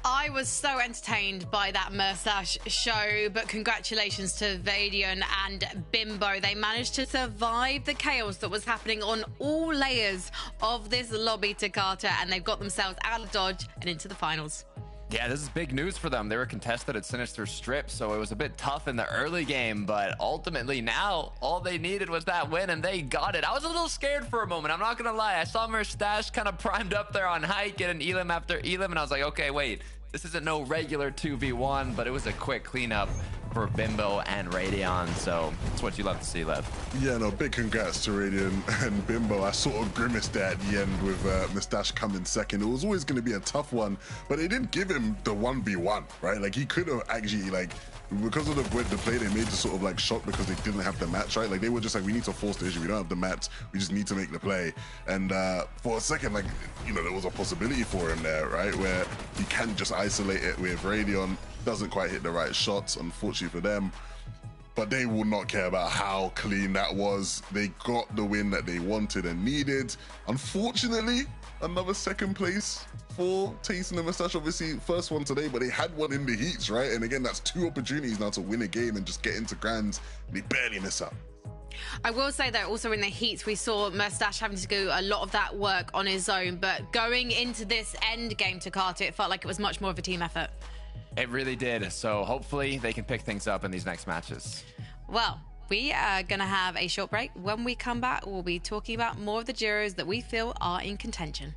I was so entertained by that Mustache show, but congratulations to Vadian and Bimbo. They managed to survive the chaos that was happening on all layers of this lobby, Takata, and they've got themselves out of dodge and into the finals. Yeah, this is big news for them. They were contested at Sinister Strip, so it was a bit tough in the early game, but ultimately now all they needed was that win, and they got it. I was a little scared for a moment, I'm not gonna lie. I saw Merstash kind of primed up there on height, getting Elim after Elim, and I was like, okay, wait, this isn't no regular 2v1, but it was a quick cleanup for Bimbo and Radion, so it's what you love to see, Lev. Yeah, no, big congrats to Radion and Bimbo. I sort of grimaced there at the end with Mustache coming second. It was always going to be a tough one, but they didn't give him the 1v1, right? Like, he could have actually, like, because of the play they made, to sort of like shock because they didn't have the match, right? Like, they were just like, we need to force the issue. We don't have the match. We just need to make the play. And for a second, like, you know, there was a possibility for him there, right? Where he can just isolate it with Radion. Doesn't quite hit the right shots, unfortunately for them. But they will not care about how clean that was. They got the win that they wanted and needed. Unfortunately, another second place for Tayson and Mustache. Obviously, first one today, but they had one in the heats, right? And again, that's 2 opportunities now to win a game and just get into grands. They barely miss out. I will say that also in the heats, we saw Mustache having to do a lot of that work on his own. But going into this end game to Carter, it felt like it was much more of a team effort. It really did. So hopefully they can pick things up in these next matches. Well, we are going to have a short break. When we come back, we'll be talking about more of the duos that we feel are in contention.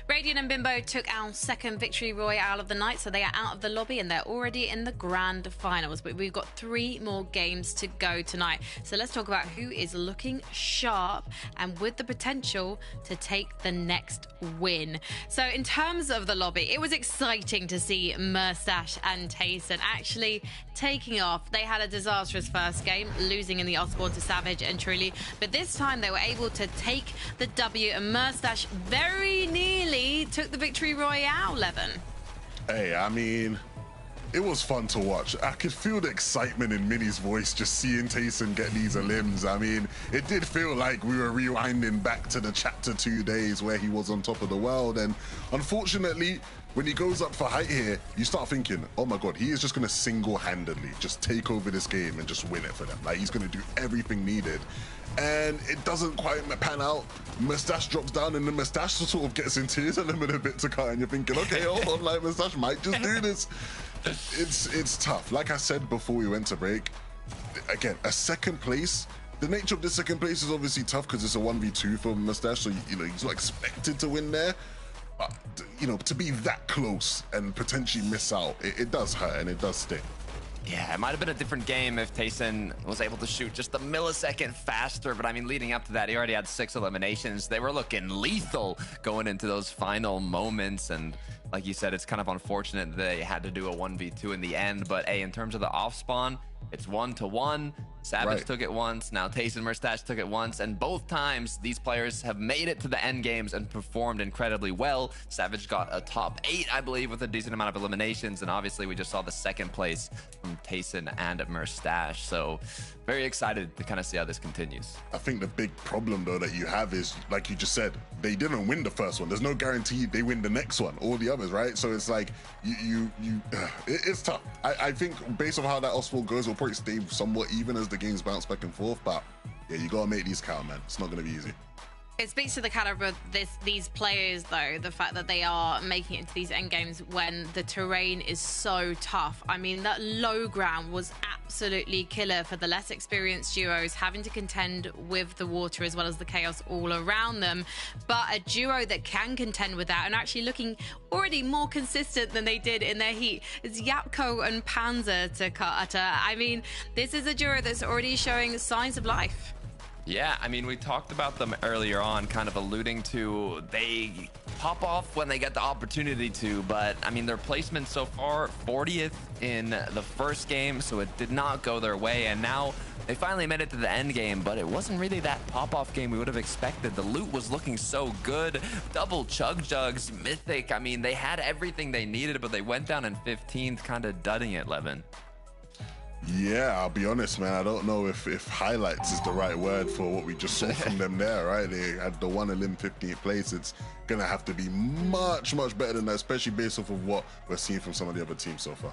Radiant and Bimbo took our second victory royale of the night, so they are out of the lobby and they're already in the grand finals. But we've got 3 more games to go tonight. So let's talk about who is looking sharp and with the potential to take the next win. So in terms of the lobby, it was exciting to see Merstash and Tayson actually taking off. They had a disastrous first game, losing in the Osborne to Savage and Truly, but this time they were able to take the W, and Merstash very nearly took the victory royale, Levin. Hey, I mean, it was fun to watch. I could feel the excitement in Minnie's voice just seeing Tayson get these limbs. I mean, it did feel like we were rewinding back to the chapter 2 days where he was on top of the world. And unfortunately, when he goes up for height here, you start thinking, oh my God, he is just going to single-handedly just take over this game and just win it for them. Like, he's going to do everything needed. And it doesn't quite pan out. Merstash drops down and the Merstash sort of gets into his element a bit to cut, and you're thinking, okay, hold on, like Merstash might just do this. It's tough. Like I said before we went to break, again, a second place. The nature of the second place is obviously tough because it's a 1v2 for Merstash, so you know he's not expected to win there. But you know, to be that close and potentially miss out, it does hurt and it does sting. Yeah, it might have been a different game if Tayson was able to shoot just a millisecond faster, but I mean, leading up to that, he already had 6 eliminations. They were looking lethal going into those final moments, and like you said, it's kind of unfortunate they had to do a 1v2 in the end, but hey, in terms of the off spawn, it's 1-1. Savage took it once, now Tayson Merstash took it once, and both times these players have made it to the end games and performed incredibly well. Savage got a top 8, I believe, with a decent amount of eliminations, and obviously we just saw the second place from Tayson and Merstash, so very excited to kind of see how this continues. I think the big problem though that you have is, like you just said, they didn't win the first one. There's no guarantee they win the next one or the others, right? So it's like it's tough. I think based on how that Oswald goes, it'll probably stay somewhat even as the games bounce back and forth, but yeah, you gotta make these count, man. It's not gonna be easy. It speaks to the caliber of these players, though, the fact that they are making it into these end games when the terrain is so tough. I mean, that low ground was absolutely killer for the less experienced duos, having to contend with the water as well as the chaos all around them. But a duo that can contend with that and actually looking already more consistent than they did in their heat is Yapko and Panzer to Carter. I mean, this is a duo that's already showing signs of life. Yeah, I mean, we talked about them earlier on, kind of alluding to they pop off when they get the opportunity to, but I mean, their placement so far, 40th in the first game, so it did not go their way, and now they finally made it to the end game, but it wasn't really that pop-off game we would have expected. The loot was looking so good. Double chug jugs, mythic. I mean, they had everything they needed, but they went down in 15th, kind of dudding it, Levin. Yeah, I'll be honest, man. I don't know if highlights is the right word for what we just saw from them there, right? They had the one elim 15th place. It's gonna have to be much, much better than that, especially based off of what we're seeing from some of the other teams so far.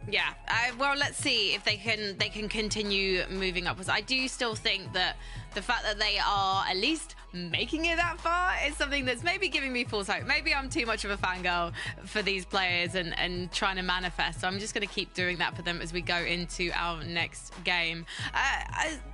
Yeah, well, let's see if they can continue moving upwards. I do still think that the fact that they are at least making it that far is something that's maybe giving me false hope. Maybe I'm too much of a fangirl for these players and trying to manifest. So I'm just going to keep doing that for them as we go into our next game.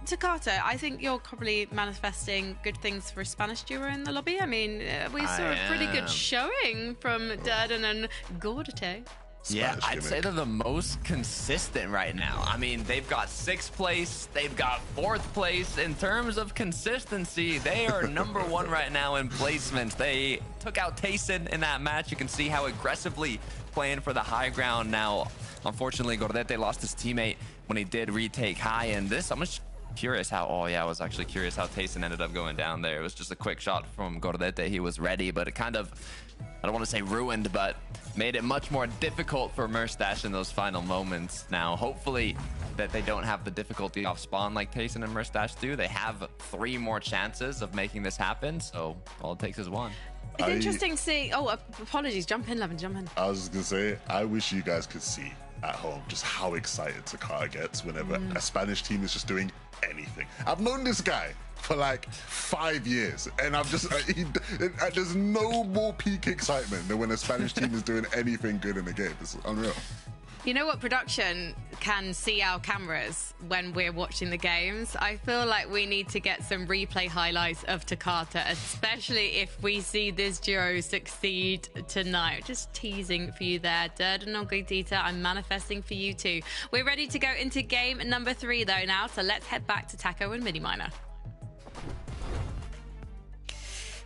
Takata, I think you're probably manifesting good things for a Spanish duo in the lobby. I mean, we saw a pretty good showing from Durden and Gordate. Yeah, I'd say they're the most consistent right now. I mean, they've got 6th place, they've got 4th place. In terms of consistency, they are #1 right now in placements. They took out Tayson in that match. You can see how aggressively playing for the high ground now. Unfortunately, Gordete lost his teammate when he did retake high, and this, I'm just curious how, I was actually curious how Tayson ended up going down there. It was just a quick shot from Gordete. He was ready, but it kind of, I don't want to say ruined, but made it much more difficult for Merstash in those final moments. Now, hopefully that they don't have the difficulty off spawn like Tayson and Merstash do. They have 3 more chances of making this happen, so all it takes is 1. It's interesting seeing... Oh, apologies. Jump in, Levin, jump in. I was just going to say, I wish you guys could see at home just how excited Takata gets whenever a Spanish team is just doing anything. I've known this guy for like 5 years, and I've just there's no more peak excitement than when a Spanish team is doing anything good in the game. It's unreal. You know what, production can see our cameras when we're watching the games. I feel like we need to get some replay highlights of Takata, especially if we see this duo succeed tonight. Just teasing for you there. Durden and Gogita, I'm manifesting for you too. We're ready to go into game number 3 though now, so let's head back to Taco and Miniminer.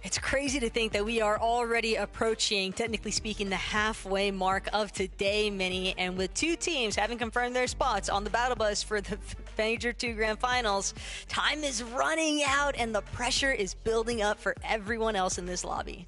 It's crazy to think that we are already approaching, technically speaking, the halfway mark of today, Mini, and with 2 teams having confirmed their spots on the battle bus for the Major 2 Grand Finals, time is running out and the pressure is building up for everyone else in this lobby.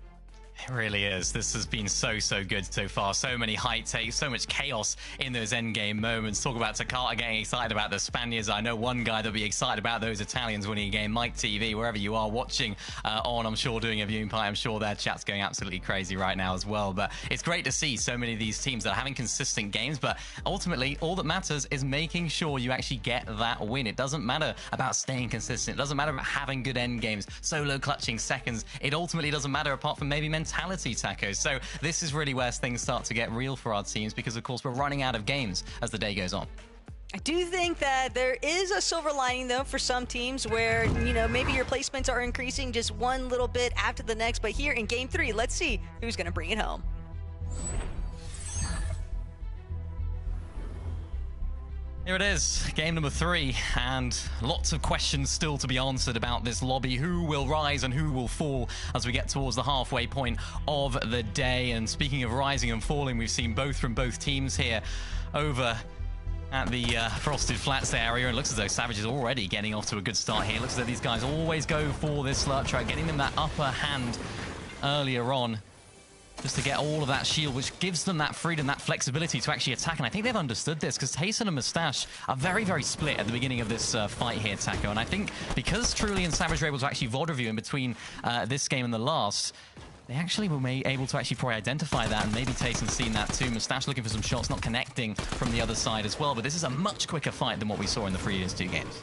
It really is. This has been so good so far. So many high takes, so much chaos in those endgame moments. Talk about Takata getting excited about the Spaniards. I know one guy that'll be excited about those Italians winning a game. Mike TV, wherever you are watching on, I'm sure doing a viewing party. I'm sure their chat's going absolutely crazy right now as well. But it's great to see so many of these teams that are having consistent games. But ultimately, all that matters is making sure you actually get that win. It doesn't matter about staying consistent. It doesn't matter about having good end games, solo clutching seconds. It ultimately doesn't matter apart from maybe mentality, Taco. So this is really where things start to get real for our teams, because of course we're running out of games as the day goes on. I do think that there is a silver lining, though, for some teams where, you know, maybe your placements are increasing just one little bit after the next. But here in game 3, let's see who's going to bring it home. Here it is, game number 3, and lots of questions still to be answered about this lobby. Who will rise and who will fall as we get towards the halfway point of the day? And speaking of rising and falling, we've seen both from both teams here over at the Frosted Flats area. And it looks as though Savage is already getting off to a good start here. It looks as though these guys always go for this slurp track, getting them that upper hand earlier on, just to get all of that shield, which gives them that freedom, that flexibility to actually attack. And I think they've understood this, because Tayson and Mustache are very split at the beginning of this fight here, Taco. And I think because Truly and Savage were able to actually VOD review in between this game and the last, they actually were able to actually probably identify that, and maybe Tayson's seen that too. Mustache looking for some shots, not connecting from the other side as well. But this is a much quicker fight than what we saw in the previous 2 games.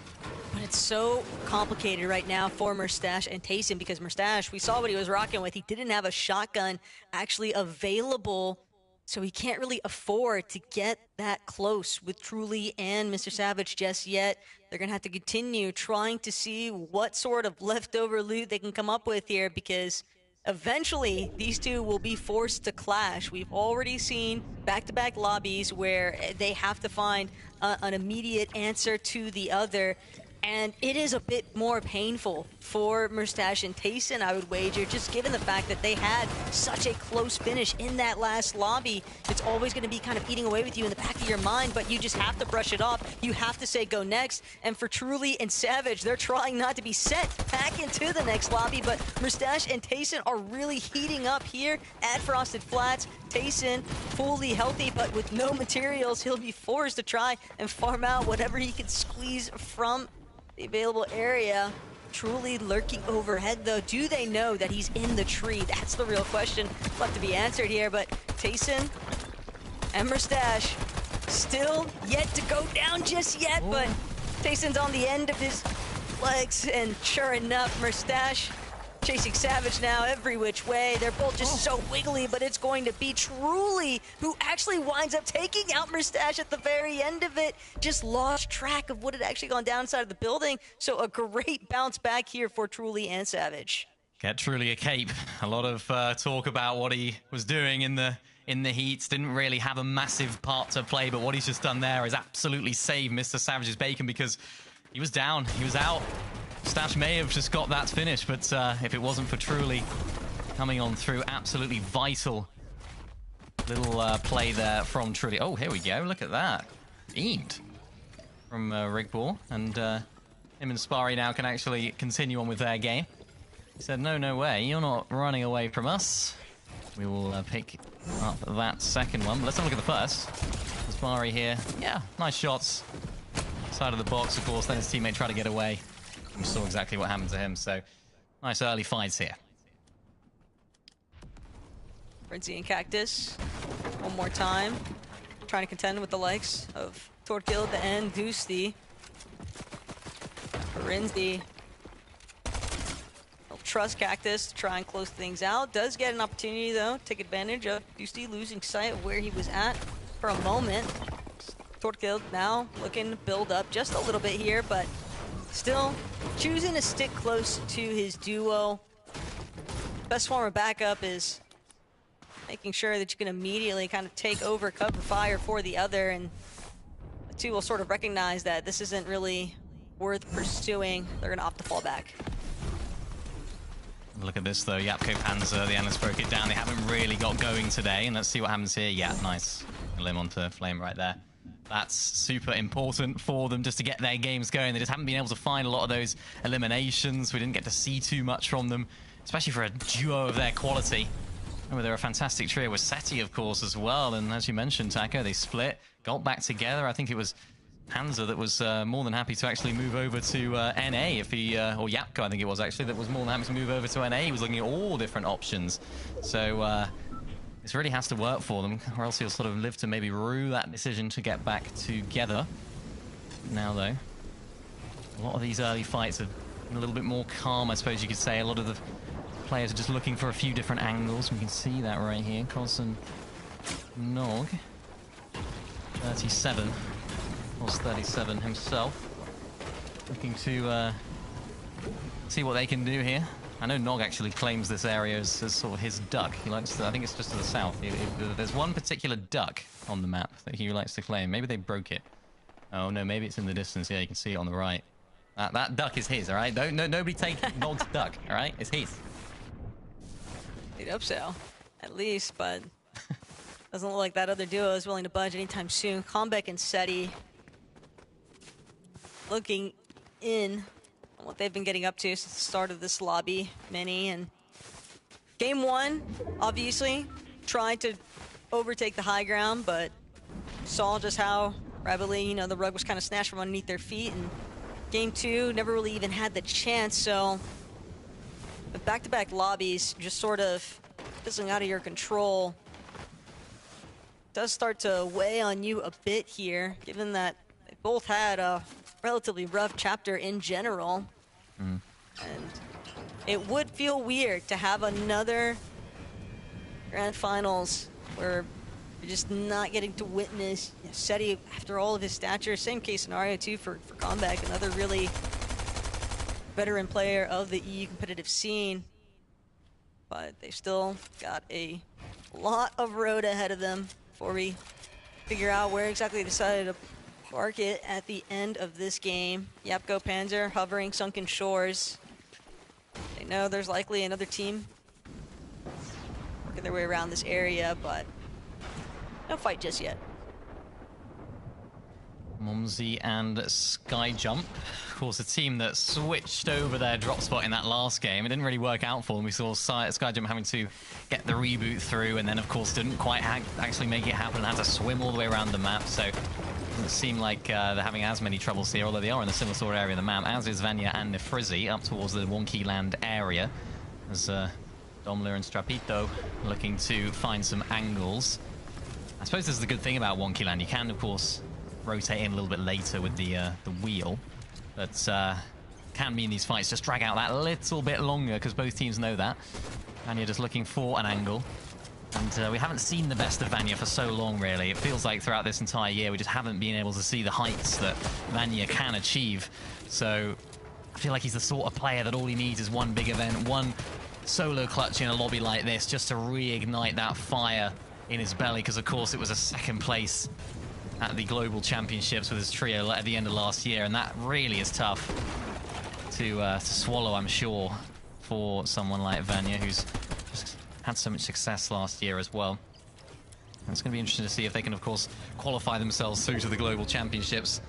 But it's so complicated right now for Mustache and Tayson, because Mustache, we saw what he was rocking with. He didn't have a shotgun actually available, so he can't really afford to get that close with Truly and Mr. Savage just yet. They're going to have to continue trying to see what sort of leftover loot they can come up with here, because eventually these two will be forced to clash. We've already seen back-to-back lobbies where they have to find an immediate answer to the other. And it is a bit more painful for Mustache and Tayson, I would wager, just given the fact that they had such a close finish in that last lobby. It's always going to be kind of eating away with you in the back of your mind, but you just have to brush it off. You have to say go next. And for Truly and Savage, they're trying not to be sent back into the next lobby, but Mustache and Tayson are really heating up here at Frosted Flats. Tayson fully healthy, but with no materials, he'll be forced to try and farm out whatever he can squeeze from the available area. Truly lurking overhead, though. Do they know that he's in the tree? That's the real question left to be answered here. But Tayson and Mustache still yet to go down just yet. Ooh. But Tayson's on the end of his legs, and sure enough, Mustache chasing Savage now every which way. They're both just so wiggly, but it's going to be Truly who actually winds up taking out Mustache at the very end of it. Just lost track of what had actually gone down inside of the building. So a great bounce back here for Truly and Savage. Get Truly a cape. A lot of talk about what he was doing in the heats. Didn't really have a massive part to play, but what he's just done there is absolutely save Mr. Savage's bacon, because he was down, he was out. Stash may have just got that finish, but if it wasn't for Truly coming on through, absolutely vital little play there from Truly. Oh, here we go. Look at that. Aimed from Rigball. And him and Spari now can actually continue on with their game. He said, no way. You're not running away from us. We will pick up that second one. But let's have a look at the first. Spari here. Yeah, nice shots. Side of the box, of course. Then his teammate tried to get away. We saw exactly what happened to him, so nice early fights here. Frenzy and Cactus, one more time. Trying to contend with the likes of Torquilda and Dusty. Frenzy will trust Cactus to try and close things out. Does get an opportunity, though, take advantage of Dusty losing sight of where he was at for a moment. Torquil now looking to build up just a little bit here, but still choosing to stick close to his duo. Best form of backup is making sure that you can immediately kind of take over cover fire for the other, and the two will sort of recognize that this isn't really worth pursuing. They're going to opt to fall back. Look at this though, Yapko Panzer, the analyst broke it down. They haven't really got going today, and let's see what happens here. Yeah, nice. Limb onto Flame right there. That's super important for them just to get their games going. They just haven't been able to find a lot of those eliminations. We didn't get to see too much from them, especially for a duo of their quality. Oh, they're a fantastic trio with Seti, of course, as well. And as you mentioned, Taco, they split, got back together. I think it was Panzer that was more than happy to actually move over to NA if he, or Yapko, I think it was actually, that was more than happy to move over to NA. He was looking at all different options. So this really has to work for them, or else he'll sort of live to maybe rue that decision to get back together. Now, though, a lot of these early fights are a little bit more calm, I suppose you could say. A lot of the players are just looking for a few different angles. We can see that right here. Cos and Nog. 37. Was 37 himself. Looking to see what they can do here. I know Nog actually claims this area as sort of his duck. He likes to, I think it's just to the south. There's one particular duck on the map that he likes to claim. Maybe they broke it. Oh no, maybe it's in the distance. Yeah, you can see it on the right. That duck is his, all right? Nobody take Nog's duck, all right? It's his. You'd hope so, at least, but doesn't look like that other duo is willing to budge anytime soon. Comeback and Seti looking in on what they've been getting up to since the start of this lobby mini. And game one, obviously, tried to overtake the high ground, but saw just how rapidly, you know, the rug was kind of snatched from underneath their feet. And game two, never really even had the chance, so the back-to-back lobbies just sort of fizzling out of your control does start to weigh on you a bit here, given that they both had a relatively rough chapter in general. And it would feel weird to have another grand finals where you're just not getting to witness Seti after all of his stature. Same case scenario too for Comeback, another really veteran player of the EU competitive scene. But they've still got a lot of road ahead of them before we figure out where exactly they decided to park it at the end of this game. Yapko Panzer hovering Sunken Shores. They know there's likely another team working their way around this area, but no fight just yet. Momsy and Skyjump, of course, a team that switched over their drop spot in that last game. It didn't really work out for them. We saw Skyjump having to get the reboot through, and then, of course, didn't quite actually make it happen and had to swim all the way around the map. So it doesn't seem like they're having as many troubles here, although they are in a similar sort of area of the map, as is Vanya and Nefrizi up towards the Wonky Land area, as Domler and Strapito looking to find some angles. I suppose this is the good thing about Wonky Land. You can, of course, rotate in a little bit later with the wheel, but can mean these fights just drag out that little bit longer because both teams know that. Vanya just looking for an angle, and we haven't seen the best of Vanya for so long, really. It feels like throughout this entire year we just haven't been able to see the heights that Vanya can achieve. So I feel like he's the sort of player that all he needs is one big event, one solo clutch in a lobby like this just to reignite that fire in his belly, because of course it was a second place at the Global Championships with his trio at the end of last year, and that really is tough to swallow, I'm sure, for someone like Vanya, who's just had so much success last year as well. And it's going to be interesting to see if they can, of course, qualify themselves through to the Global Championships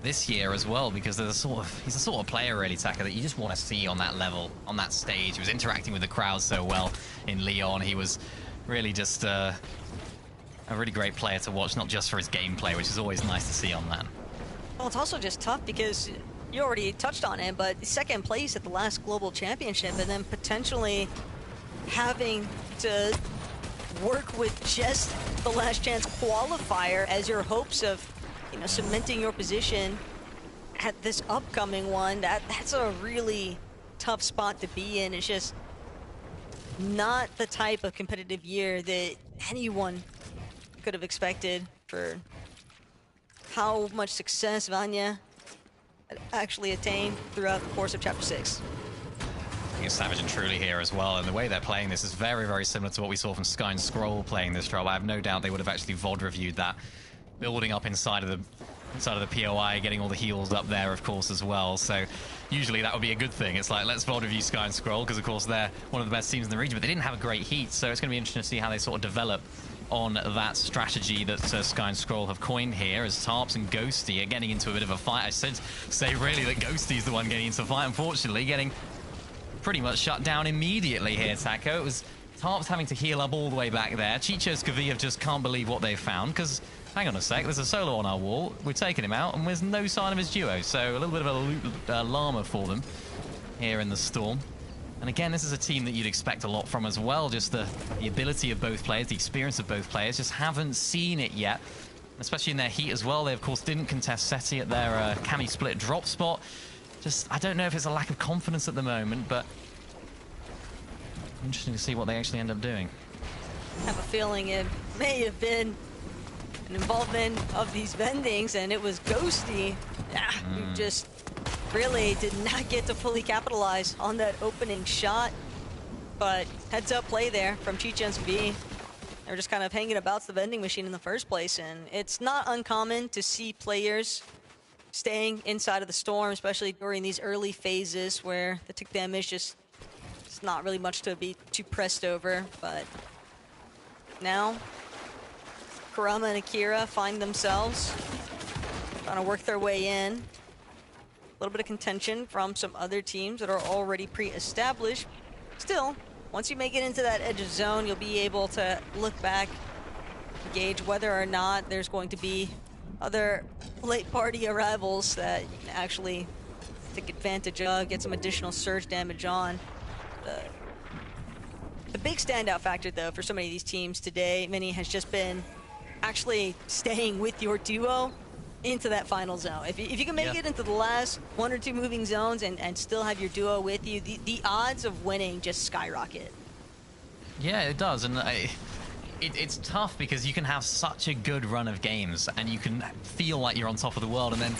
this year as well, because he's the sort of player, really, Taka, that you just want to see on that level, on that stage. He was interacting with the crowd so well in Lyon. He was really just a really great player to watch, not just for his gameplay, which is always nice to see on that. Well, it's also just tough because you already touched on it, but second place at the last Global Championship and then potentially having to work with just the last chance qualifier as your hopes of, you know, cementing your position at this upcoming one. That's a really tough spot to be in. It's just not the type of competitive year that anyone could have expected for how much success Vanya actually attained throughout the course of Chapter 6. I think it's Savage and Truly here as well, and the way they're playing this is very, very similar to what we saw from Sky and Scroll playing this drop. I have no doubt they would have actually VOD reviewed that, building up inside of the POI, getting all the heals up there, of course, as well. So usually that would be a good thing. It's like, let's VOD review Sky and Scroll, because of course they're one of the best teams in the region, but they didn't have a great heat, so it's going to be interesting to see how they sort of develop on that strategy that Sky and Scroll have coined here, as Tarps and Ghosty are getting into a bit of a fight. I should say really that Ghosty's the one getting into a fight, unfortunately, getting pretty much shut down immediately here, Taco. It was Tarps having to heal up all the way back there. Chicho's Kaviev just can't believe what they've found, because, hang on a sec, there's a solo on our wall. We're taking him out, and there's no sign of his duo. So a little bit of a llama for them here in the Storm. And again, this is a team that you'd expect a lot from as well. Just the ability of both players, the experience of both players. Just haven't seen it yet, especially in their heat as well. They, of course, didn't contest SETI at their Cami split drop spot. Just, I don't know if it's a lack of confidence at the moment, but interesting to see what they actually end up doing. I have a feeling it may have been an involvement of these vendings, and it was Ghosty who just really did not get to fully capitalize on that opening shot. But heads up play there from Chichens B. They were just kind of hanging about the vending machine in the first place, and it's not uncommon to see players staying inside of the Storm, especially during these early phases where the tick damage just it's not really much to be too pressed over. But now Kurama and Akira find themselves trying to work their way in. A little bit of contention from some other teams that are already pre-established. Still, once you make it into that edge of zone, you'll be able to look back, gauge whether or not there's going to be other late party arrivals that you can actually take advantage of, get some additional surge damage on. The big standout factor, though, for so many of these teams today, Mini, has just been actually staying with your duo into that final zone. If you can make it into the last 1 or 2 moving zones and still have your duo with you, the odds of winning just skyrocket. Yeah, it does, and it's tough because you can have such a good run of games and you can feel like you're on top of the world, and then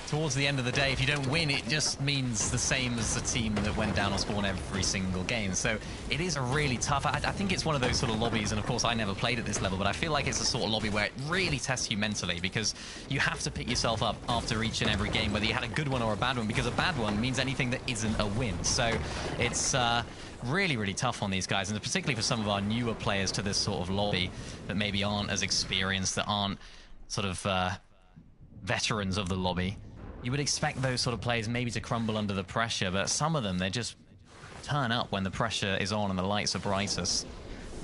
towards the end of the day, if you don't win, it just means the same as the team that went down on spawn every single game. So it is a really tough, I think it's one of those sort of lobbies, and of course I never played at this level, but I feel like it's a sort of lobby where it really tests you mentally, because you have to pick yourself up after each and every game, whether you had a good one or a bad one, because a bad one means anything that isn't a win. So it's really, really tough on these guys, and particularly for some of our newer players to this sort of lobby that maybe aren't as experienced, that aren't sort of veterans of the lobby. You would expect those sort of players maybe to crumble under the pressure, but some of them, they just turn up when the pressure is on and the lights are brightest.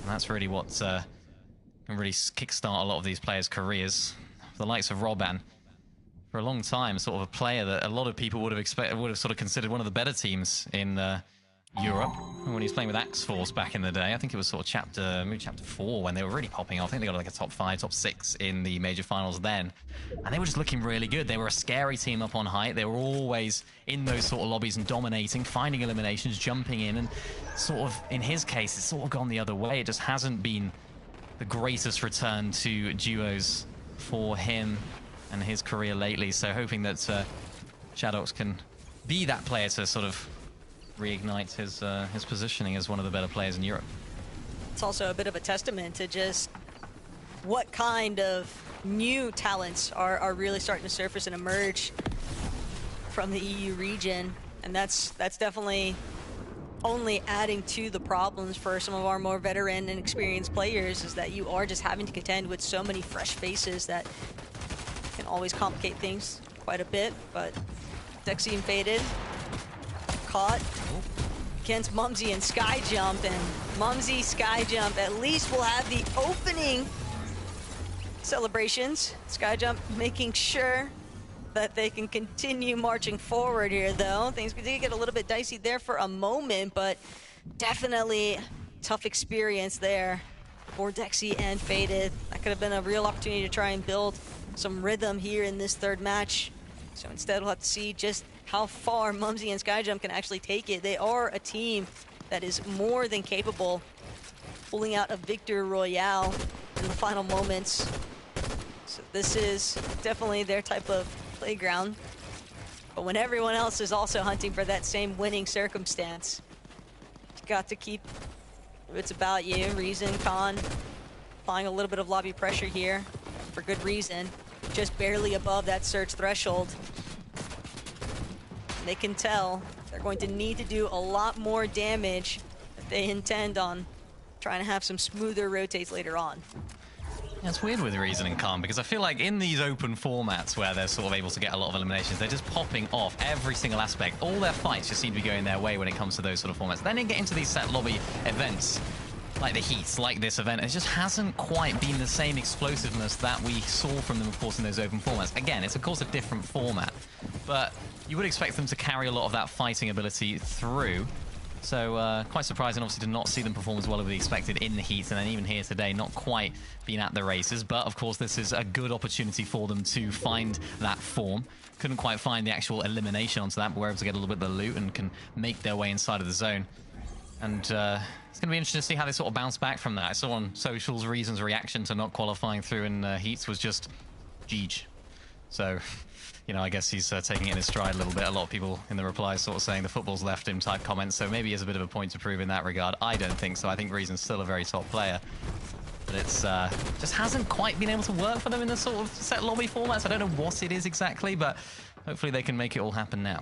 And that's really what can really kickstart a lot of these players' careers. The likes of Roban, for a long time, sort of a player that a lot of people would have sort of considered one of the better teams in Europe. When he was playing with X-Force back in the day, I think it was sort of chapter 4 when they were really popping off. I think they got like a top 5, top 6 in the major finals then. And they were just looking really good. They were a scary team up on height. They were always in those sort of lobbies and dominating, finding eliminations, jumping in, and sort of, in his case, it's sort of gone the other way. It just hasn't been the greatest return to duos for him and his career lately. So hoping that Shadox can be that player to sort of reignite his positioning as one of the better players in Europe. It's also a bit of a testament to just what kind of new talents are really starting to surface and emerge from the EU region, and that's definitely only adding to the problems for some of our more veteran and experienced players, is that you are just having to contend with so many fresh faces that can always complicate things quite a bit. But Dexy and Faded caught against Mumsy and Skyjump, and Mumsy, Skyjump at least will have the opening celebrations. Skyjump making sure that they can continue marching forward here, though. Things did get a little bit dicey there for a moment, but definitely tough experience there for Dexy and Faded. That could have been a real opportunity to try and build some rhythm here in this third match. So instead we'll have to see just how far Mumsy and Skyjump can actually take it. They are a team that is more than capable of pulling out a victory royale in the final moments. So This is definitely their type of playground. But when everyone else is also hunting for that same winning circumstance, you got to keep what's about you. Reason, Khan, applying a little bit of lobby pressure here for good reason. Just barely above that surge threshold. They can tell they're going to need to do a lot more damage if they intend on trying to have some smoother rotates later on. Yeah, it's weird with Reason and Khan because I feel like in these open formats where they're sort of able to get a lot of eliminations, they're just popping off every single aspect. All their fights just seem to be going their way when it comes to those sort of formats. Then they get into these set lobby events, like the Heats, like this event. It just hasn't quite been the same explosiveness that we saw from them, of course, in those open formats. Again, it's of course a different format, but you would expect them to carry a lot of that fighting ability through. So quite surprising, obviously, to not see them perform as well as we expected in the Heat, and then even here today, not quite been at the races. But of course, this is a good opportunity for them to find that form. Couldn't quite find the actual elimination onto that, but were able to get a little bit of the loot and can make their way inside of the zone. And it's going to be interesting to see how they sort of bounce back from that. I saw on socials, Reason's reaction to not qualifying through in Heats was just Jeej. So, you know, I guess he's taking it in his stride a little bit. A lot of people in the replies sort of saying the football's left him type comments, so maybe he has a bit of a point to prove in that regard. I don't think so. I think Reason's still a very top player. But it's just hasn't quite been able to work for them in the sort of set lobby formats. I don't know what it is exactly, but hopefully they can make it all happen now.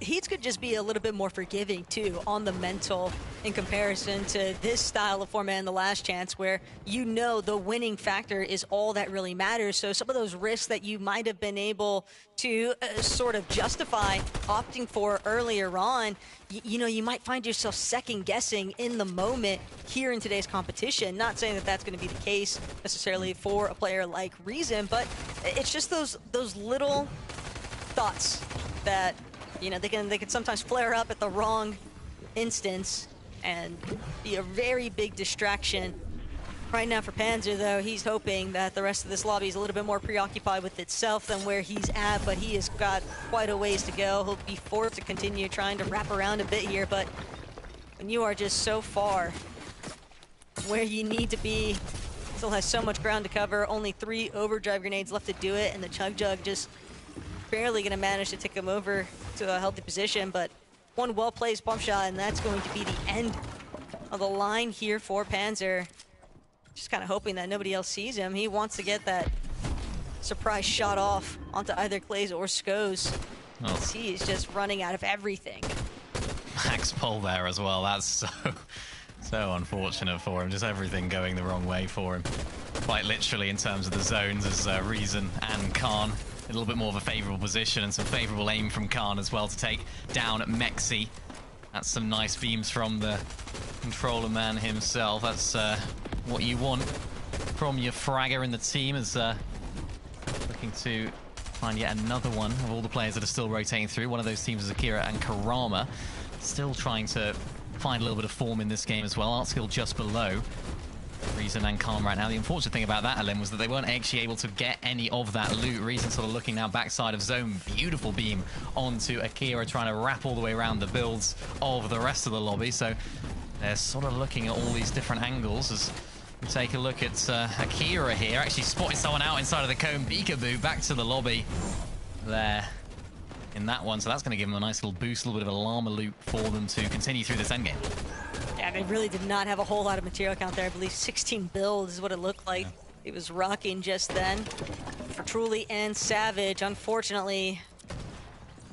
Heats could just be a little bit more forgiving, too, on the mental in comparison to this style of format in the Last Chance, where you know the winning factor is all that really matters. So some of those risks that you might have been able to sort of justify opting for earlier on, you know, you might find yourself second-guessing in the moment here in today's competition. Not saying that that's going to be the case necessarily for a player like Reason, but it's just those little thoughts that, you know, they can sometimes flare up at the wrong instance and be a very big distraction. Right now for Panzer, though, he's hoping that the rest of this lobby is a little bit more preoccupied with itself than where he's at, but he has got quite a ways to go. He'll be forced to continue trying to wrap around a bit here, but when you are just so far where you need to be, still has so much ground to cover, only 3 overdrive grenades left to do it, and the Chug Jug just barely going to manage to take him over to a healthy position, but one well-placed bump shot, and that's going to be the end of the line here for Panzer. Just kind of hoping that nobody else sees him. He wants to get that surprise shot off onto either Clays or Skos. Oh. He is just running out of everything. Max pull there as well. That's so unfortunate for him. Just everything going the wrong way for him. Quite literally in terms of the zones as Reason and Khan. A little bit more of a favourable position and some favourable aim from Khan as well to take down Mexi. That's some nice beams from the controller man himself. That's what you want from your fragger in the team, as looking to find yet another one of all the players that are still rotating through. One of those teams is Akira and Karama. Still trying to find a little bit of form in this game as well. Artskill just below Reason and Khan right now. The unfortunate thing about that, Ellen, was that they weren't actually able to get any of that loot. Reason sort of looking now backside of zone. Beautiful beam onto Akira, trying to wrap all the way around the builds of the rest of the lobby. So they're sort of looking at all these different angles as we take a look at Akira here. Actually spotted someone out inside of the cone. Beakaboo back to the lobby there in that one. So that's going to give them a nice little boost, a little bit of a llama loop for them to continue through this endgame. Yeah, they really did not have a whole lot of material count there. I believe 16 builds is what it looked like. Yeah. It was rocking just then for Truly and Savage. Unfortunately,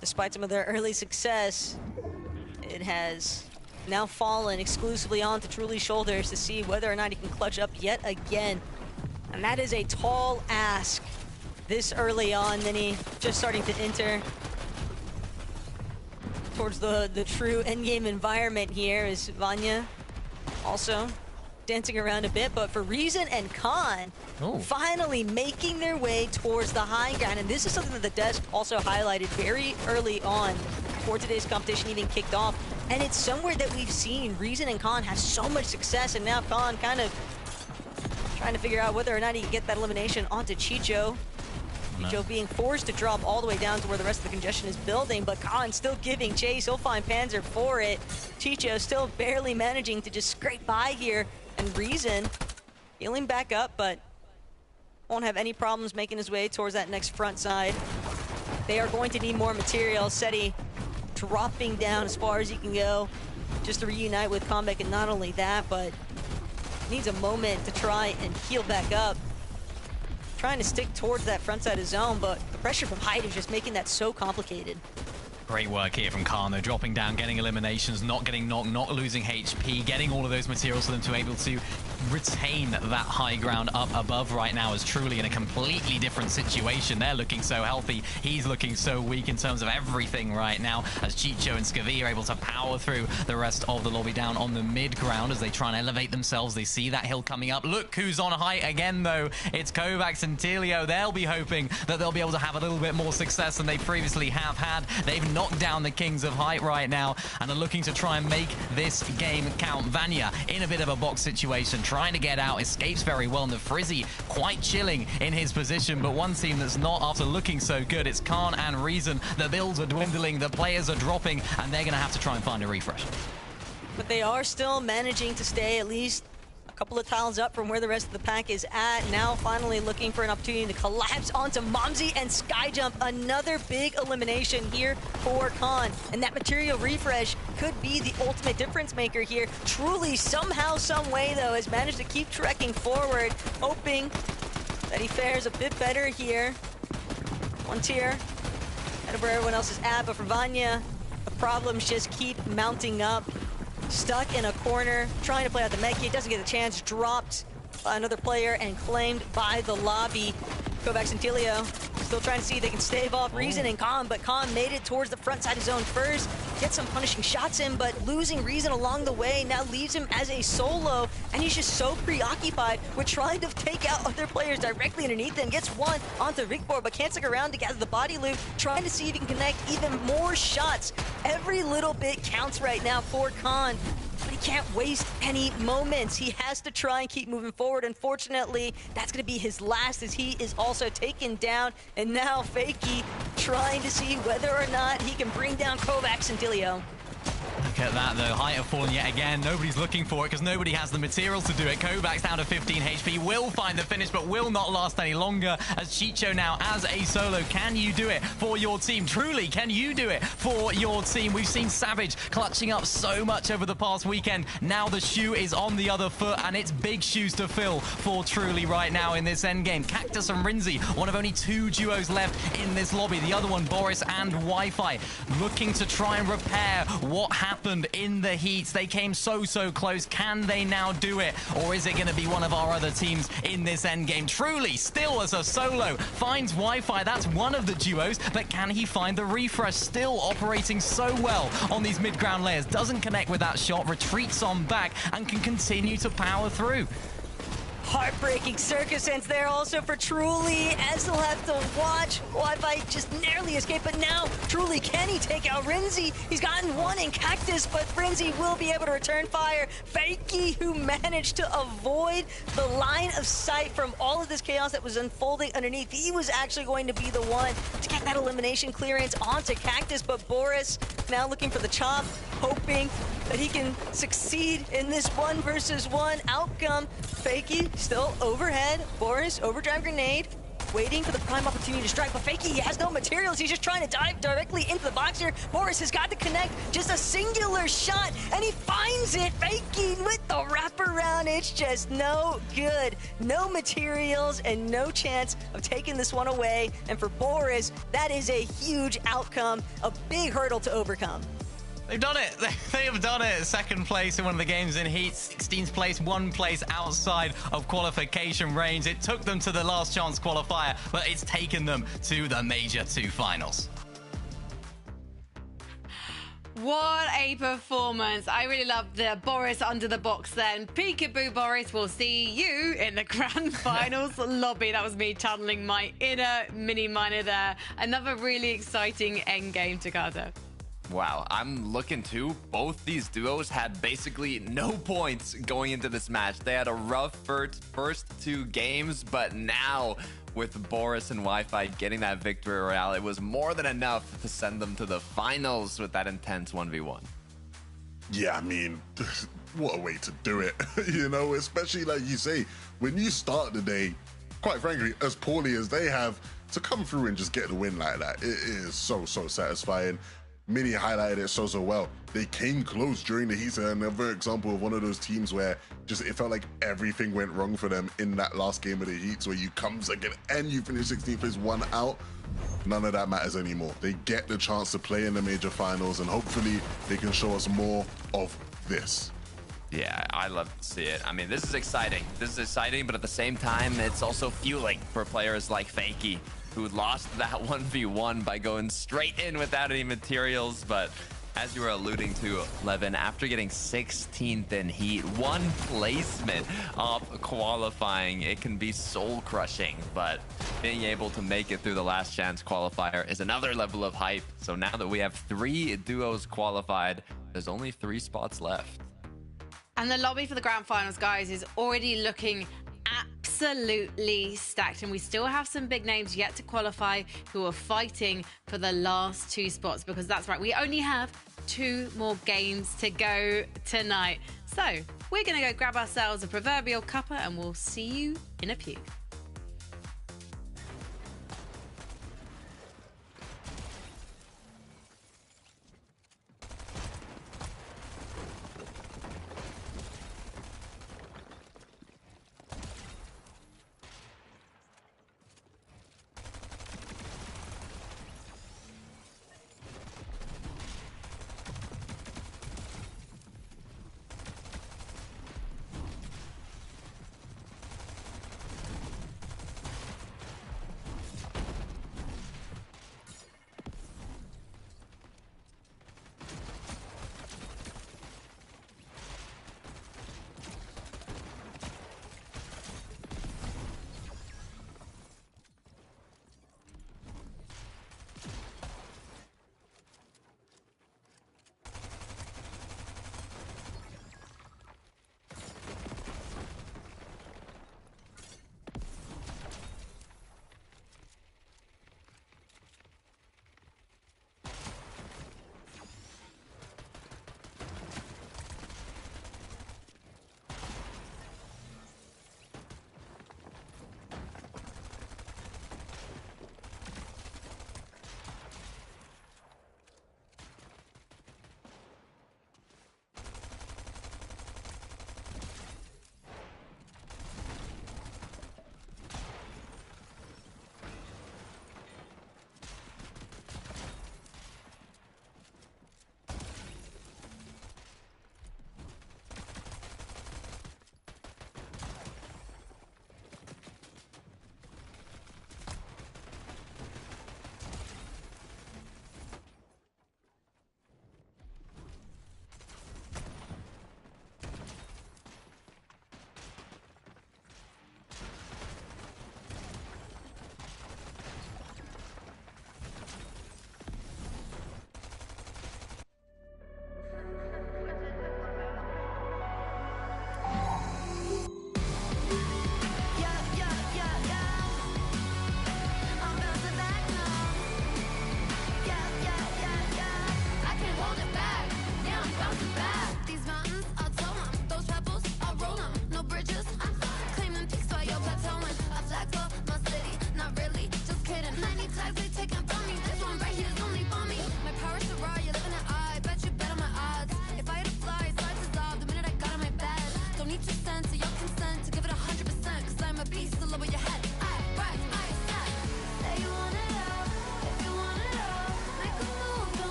despite some of their early success, it has now fallen exclusively onto Truly's shoulders to see whether or not he can clutch up yet again. And that is a tall ask this early on. Then he just starting to enter towards the true endgame environment here is Vanya also dancing around a bit, but for Reason and Khan finally making their way towards the high ground. And this is something that the desk also highlighted very early on before today's competition even kicked off. And it's somewhere that we've seen Reason and Khan have so much success, and now Khan kind of trying to figure out whether or not he can get that elimination onto Chicho. Chicho being forced to drop all the way down to where the rest of the congestion is building, but Khan still giving chase. He'll find Panzer for it. Chicho still barely managing to just scrape by here, and Reason healing back up, but won't have any problems making his way towards that next front side. They are going to need more material. Seti dropping down as far as he can go just to reunite with Combat, and not only that, but needs a moment to try and heal back up. Trying to stick towards that front side of zone, but the pressure from height is just making that so complicated. Great work here from Khan, though, dropping down, getting eliminations, not getting knocked, not losing HP, getting all of those materials for them to be able to retain that high ground up above right now is truly in a completely different situation. They're looking so healthy. He's looking so weak in terms of everything right now, as Chicho and Skavi are able to power through the rest of the lobby down on the mid ground as they try and elevate themselves. They see that hill coming up. Look who's on height again, though. It's Kovacs and Telio. They'll be hoping that they'll be able to have a little bit more success than they previously have had. They've knocked down the Kings of Height right now and are looking to try and make this game count. Vanya in a bit of a box situation, trying to get out, escapes very well. Nefrizi quite chilling in his position, but one team that's not after looking so good, it's Khan and Reason. The builds are dwindling, the players are dropping, and they're going to have to try and find a refresh. But they are still managing to stay at least a couple of tiles up from where the rest of the pack is at. Now finally looking for an opportunity to collapse onto Momsy and Skyjump. Another big elimination here for Khan. And that material refresh could be the ultimate difference maker here. Truly, somehow, some way, though, has managed to keep trekking forward, hoping that he fares a bit better here. One tier out of where everyone else is at, but for Vanya, the problems just keep mounting up. Stuck in a corner, trying to play out the med kit, doesn't get a chance, dropped by another player and claimed by the lobby. Kovacs and Telio still trying to see if they can stave off Reason and Khan, but Khan made it towards the front side of zone first, gets some punishing shots in, but losing Reason along the way now leaves him as a solo, and he's just so preoccupied with trying to take out other players directly underneath him. Gets one onto Victor, but can't stick around to gather the body loot, trying to see if he can connect even more shots. Every little bit counts right now for Khan, but he can't waste any moments. He has to try and keep moving forward. Unfortunately, that's going to be his last, as he is also taken down. And now Fakey trying to see whether or not he can bring down Kovacs and Telio. Look at that, though. Height have fallen yet again. Nobody's looking for it because nobody has the materials to do it. Kovacs down to 15 HP. Will find the finish, but will not last any longer. As Chicho now as a solo. Can you do it for your team? Truly, can you do it for your team? We've seen Savage clutching up so much over the past weekend. Now the shoe is on the other foot, and it's big shoes to fill for Truly right now in this endgame. Cactus and Rinzi, one of only 2 duos left in this lobby. The other one, Boris and Wi-Fi, looking to try and repair what happened in the heats. They came so close. Can they now do it, or is it going to be one of our other teams in this endgame? Truly still as a solo finds Wi-Fi. That's one of the duos, but can he find the refresh? Still operating so well on these mid-ground layers. Doesn't connect with that shot, retreats on back, and can continue to power through. Heartbreaking circumstance there also for Truly, as he'll have to watch Wi-Fi just narrowly escape, but now Truly, can he take out Rinzi? He's gotten one in Cactus, but Rinzi will be able to return fire. Fakey, who managed to avoid the line of sight from all of this chaos that was unfolding underneath. He was actually going to be the one to get that elimination clearance onto Cactus, but Boris now looking for the chop, hoping that he can succeed in this 1 versus 1 outcome. Fakey still overhead. Boris, overdrive grenade, waiting for the prime opportunity to strike, but Fakey, he has no materials. He's just trying to dive directly into the box here. Boris has got to connect just a singular shot, and he finds it. Fakey with the wraparound. It's just no good. No materials and no chance of taking this one away. And for Boris, that is a huge outcome, a big hurdle to overcome. They've done it. They have done it. 2nd place in one of the games in Heat, 16th place, 1 place outside of qualification range. It took them to the last chance qualifier, but it's taken them to the Major 2 finals. What a performance. I really love the Boris under the box then. Peekaboo Boris, we'll see you in the grand finals lobby. That was me channeling my inner mini miner there. Another really exciting end game to gather. Wow, I'm looking too. Both these duos had basically no points going into this match. They had a rough first 2 games, but now with Boris and Wi-Fi getting that victory royale, it was more than enough to send them to the finals with that intense 1v1. Yeah, I mean, what a way to do it, you know, especially like you say, when you start the day quite frankly, as poorly as they have, to come through and just get the win like that, it is so satisfying. Mini highlighted it so well. They came close during the heat, another example of one of those teams where just it felt like everything went wrong for them in that last game of the heats, where you come second and you finish 16th place, 1 out. None of that matters anymore. They get the chance to play in the major finals, and hopefully they can show us more of this. Yeah, I love to see it. I mean, this is exciting. This is exciting, but at the same time, it's also fueling for players like Fakey, who lost that 1v1 by going straight in without any materials. But as you were alluding to, Levin, after getting 16th in heat, 1 placement off qualifying, it can be soul-crushing. But being able to make it through the last chance qualifier is another level of hype. So now that we have 3 duos qualified, there's only 3 spots left. And the lobby for the grand finals, guys, is already looking absolutely stacked, and we still have some big names yet to qualify who are fighting for the last 2 spots, because that's right, we only have 2 more games to go tonight. So we're gonna go grab ourselves a proverbial cuppa, and we'll see you in a few.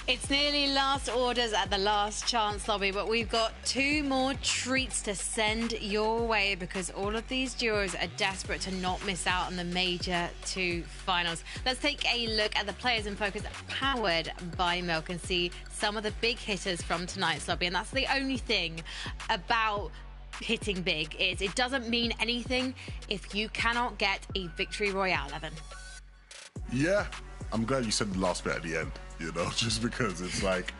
It's nearly last orders at the last chance lobby, but we've got 2 more treats to send your way, because all of these duos are desperate to not miss out on the major 2 finals. Let's take a look at the players in focus powered by Milk and see some of the big hitters from tonight's lobby. And that's the only thing about hitting big, is it doesn't mean anything if you cannot get a victory royale, Evan. Yeah, I'm glad you said the last bit at the end, you know, just because it's like,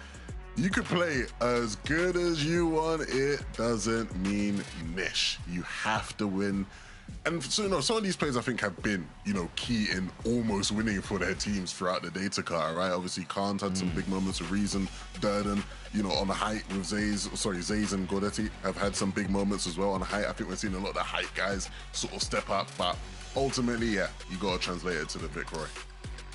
you could play as good as you want, it doesn't mean niche. You have to win And so, you know, some of these players I think have been, you know, key in almost winning for their teams throughout the data card, right? Obviously, Khan's had some big moments of reason. Durden, you know, on the height with Zays and Gordetti have had some big moments as well on the height. I think we're seeing a lot of the height guys sort of step up, but ultimately, yeah, you got to translate it to the Vic Roy.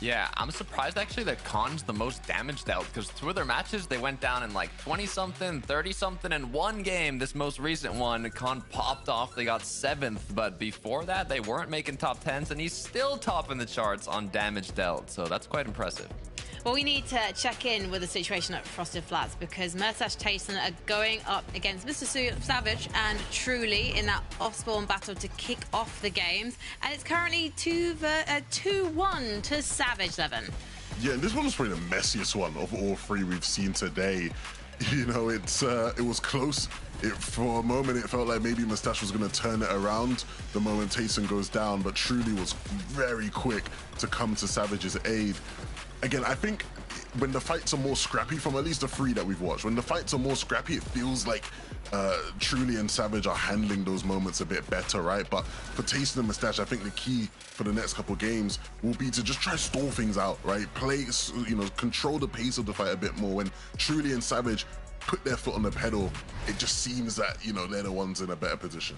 Yeah, I'm surprised actually that Khan's the most damage dealt, because 2 of their matches, they went down in like 20-something, 30-something, and 1 game, this most recent one, Khan popped off, they got 7th, but before that, they weren't making top 10s, and he's still topping the charts on damage dealt, so that's quite impressive. Well, we need to check in with the situation at Frosted Flats because Murtash Tayson are going up against Mr. Savage and Truly in that off-spawn battle to kick off the games. And it's currently 2-1 to Savage, Levin. Yeah, and this one was probably the messiest one of all 3 we've seen today. You know, it was close. For a moment, it felt like maybe Mustache was going to turn it around the moment Tayson goes down, but Truly was very quick to come to Savage's aid. Again, I think when the fights are more scrappy, from at least the 3 that we've watched, when the fights are more scrappy, it feels like Truly and Savage are handling those moments a bit better, right? But for Tayson and Mustache, I think the key for the next couple games will be to just try to stall things out, right? Play, you know, control the pace of the fight a bit more. When Truly and Savage put their foot on the pedal, it just seems that, you know, they're the ones in a better position.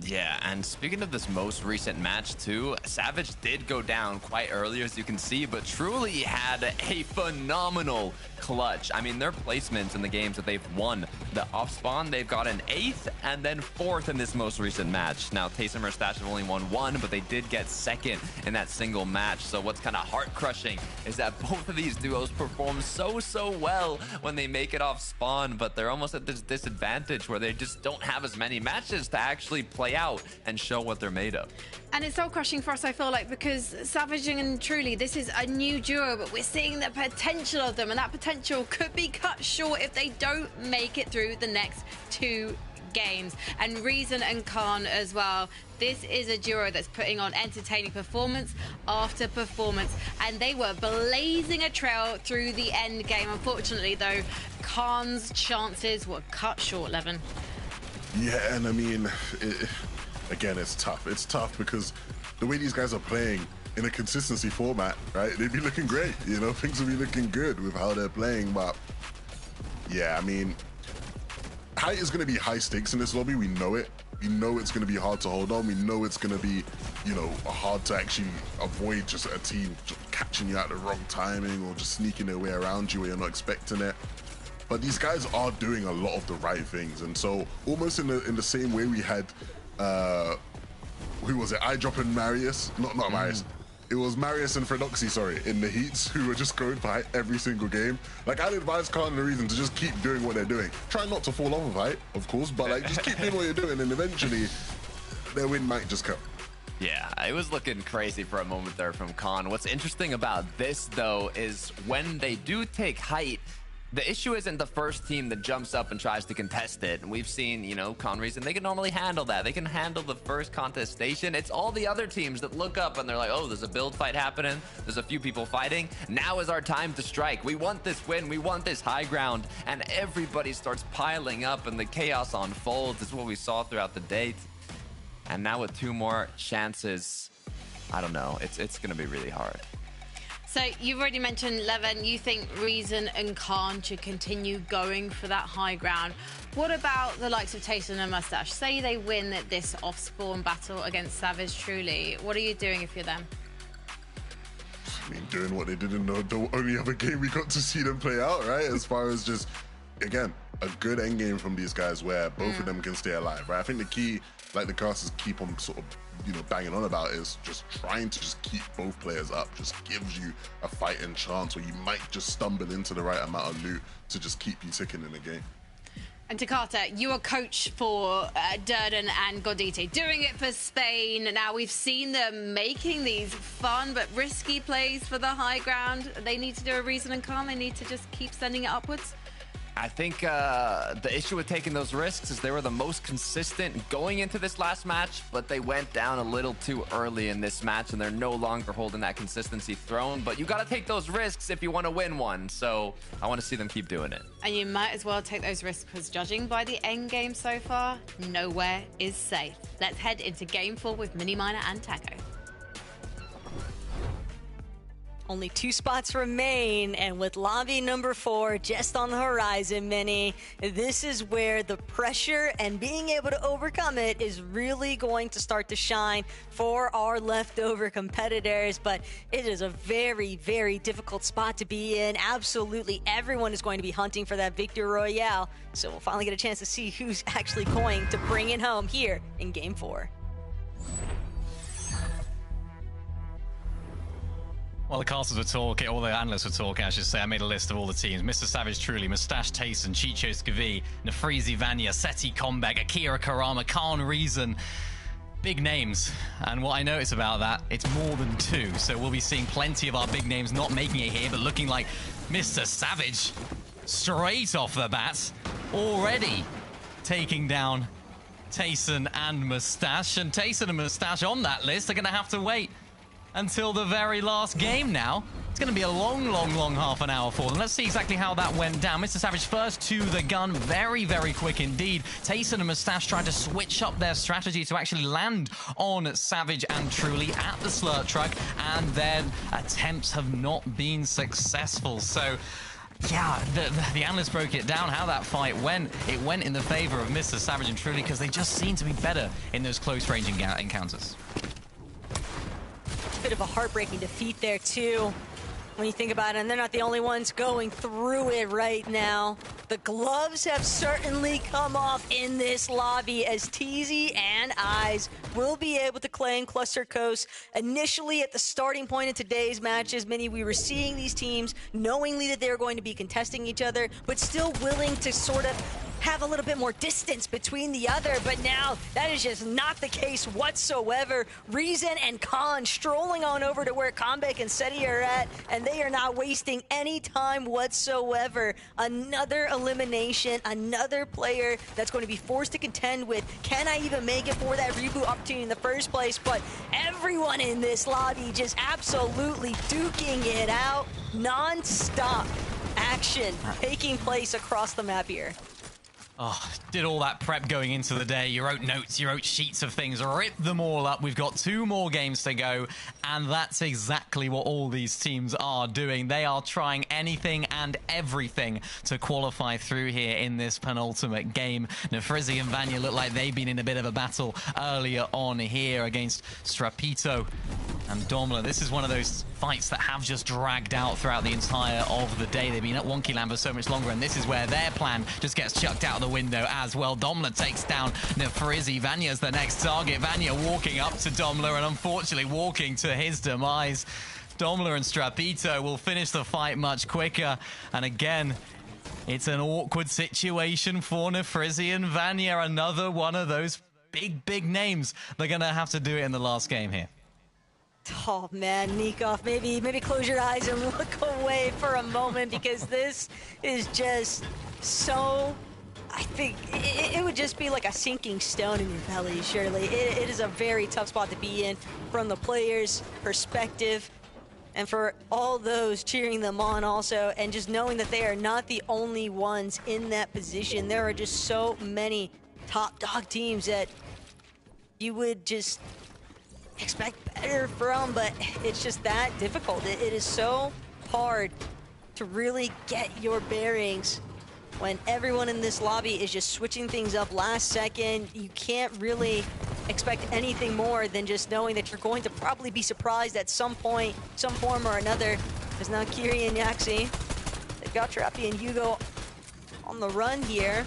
Yeah, and speaking of this most recent match too, Savage did go down quite early, as you can see, but Truly had a phenomenal clutch. I mean, their placements in the games that they've won, the off spawn, they've got an 8th and then 4th in this most recent match. Now, Tayson and Mustache have only won 1, but they did get 2nd in that single match. So what's kind of heart-crushing is that both of these duos perform so well when they make it off spawn, but they're almost at this disadvantage where they just don't have as many matches to actually play out and show what they're made of. And it's soul-crushing for us, I feel like, because Savage and Truly, this is a new duo, but we're seeing the potential of them, and that potential could be cut short if they don't make it through the next 2 games. And Reason and Khan as well. This is a duo that's putting on entertaining performance after performance, and they were blazing a trail through the end game. Unfortunately, though, Khan's chances were cut short, Levin. Yeah, and I mean, again, it's tough. It's tough because the way these guys are playing in a consistency format, right? They'd be looking great, you know? Things will be looking good with how they're playing, but yeah, I mean, height is going to be high stakes in this lobby. We know it. We know it's going to be hard to hold on. We know it's going to be, you know, hard to actually avoid just a team catching you at the wrong timing or just sneaking their way around you where you're not expecting it. But these guys are doing a lot of the right things, and so almost in the same way we had, who was it? iDrop and Marius, not Marius. It was Marius and Fredoxy, sorry, in the heats, who were just going for height every single game. Like, I'd advise Khan and the Reason to just keep doing what they're doing. Try not to fall off of height, of course, but like just keep doing what you're doing, and eventually their win might just come. Yeah, it was looking crazy for a moment there from Khan. What's interesting about this, though, is when they do take height, the issue isn't the first team that jumps up and tries to contest it. And we've seen, you know, Khan Reason, they can normally handle that. They can handle the first contestation. It's all the other teams that look up and they're like, oh, there's a build fight happening. There's a few people fighting. Now is our time to strike. We want this win. We want this high ground. And everybody starts piling up and the chaos unfolds. It's what we saw throughout the day. And now with 2 more chances, I don't know. It's going to be really hard. So you've already mentioned, Levin, you think Reason and Khan should continue going for that high ground. What about the likes of Tayson and Mustache? Say they win this off-spawn battle against Savage Truly. What are you doing if you're them? I mean, doing what they did in the only other game we got to see them play out, right? As far as just, again, a good end game from these guys where both of them can stay alive, right? I think the key, like the casters keep on sort of, you know, banging on about, is just trying to just keep both players up. Just gives you a fighting chance where you might just stumble into the right amount of loot to just keep you ticking in the game. And Takata, you are coach for Durden and Godite, doing it for Spain. Now, we've seen them making these fun but risky plays for the high ground. They need to do a Reason and Khan. They need to just keep sending it upwards. I think the issue with taking those risks is they were the most consistent going into this last match, but they went down a little too early in this match, and they're no longer holding that consistency throne. But you got to take those risks if you want to win one. So I want to see them keep doing it. And you might as well take those risks because judging by the end game so far, nowhere is safe. Let's head into game 4 with Miniminer and Taco. Only 2 spots remain, and with lobby number 4 just on the horizon, Mini, this is where the pressure and being able to overcome it is really going to start to shine for our leftover competitors. But it is a very, very difficult spot to be in. Absolutely everyone is going to be hunting for that Victory Royale, so we'll finally get a chance to see who's actually going to bring it home here in Game 4. Well, the casters were talking, all the analysts were talking, I should say. I made a list of all the teams. Mr. Savage Truly, Mustache Tayson, Chicho Skavi, Nefrizi Vanya, Seti Kombek, Akira Karama, Khan Reason. Big names. And what I notice about that, it's more than 2. So we'll be seeing plenty of our big names not making it here, but looking like Mr. Savage straight off the bat already taking down Tayson and Mustache. And Tayson and Mustache on that list are going to have to wait until the very last game now. It's going to be a long, long, long half an hour for them. Let's see exactly how that went down. Mr. Savage first to the gun. Very, very quick indeed. Tayson and Mustache trying to switch up their strategy to actually land on Savage and Truly at the slurp truck, and their attempts have not been successful. So yeah, the analysts broke it down, how that fight went. It went in the favor of Mr. Savage and Truly because they just seem to be better in those close range encounters. Bit of a heartbreaking defeat there too, when you think about it, and they're not the only ones going through it right now. The gloves have certainly come off in this lobby as TZ and Eyes will be able to claim Cluster Coast. Initially at the starting point of today's matches, we were seeing these teams knowingly that they were going to be contesting each other, but still willing to sort of have a little bit more distance between the other, but now that is just not the case whatsoever. Reason and Khan strolling on over to where Kombek and Seti are at, and they are not wasting any time whatsoever. Another elimination, another player that's going to be forced to contend with, can I even make it for that reboot opportunity in the first place? But everyone in this lobby just absolutely duking it out. Non-stop action taking place across the map here. Oh, did all that prep going into the day. You wrote notes, you wrote sheets of things, ripped them all up. We've got 2 more games to go, and that's exactly what all these teams are doing. They are trying anything and everything to qualify through here in this penultimate game. Nefrizi and Vanya look like they've been in a bit of a battle earlier on here against Strapito and Domla. This is one of those fights that have just dragged out throughout the entire of the day. They've been at Wonky Land for so much longer, and this is where their plan just gets chucked out of the window as well. Domla takes down Nefrizi. Vanya's the next target. Vanya walking up to Domla and unfortunately walking to his demise. Domla and Strapito will finish the fight much quicker. And again, it's an awkward situation for Nefrizi and Vanya. Another one of those big, big names. They're going to have to do it in the last game here. Oh man, Nikov, maybe close your eyes and look away for a moment, because this is just so, I think it would just be like a sinking stone in your belly, surely. It is a very tough spot to be in from the players' perspective, and for all those cheering them on also, and just knowing that they are not the only ones in that position. There are just so many top dog teams that you would just expect better from, but it's just that difficult. It is so hard to really get your bearings when everyone in this lobby is just switching things up last second. You can't really expect anything more than just knowing that you're going to probably be surprised at some point, some form or another. There's now Kiri and Yaxi. They've got Trappy and Hugo on the run here,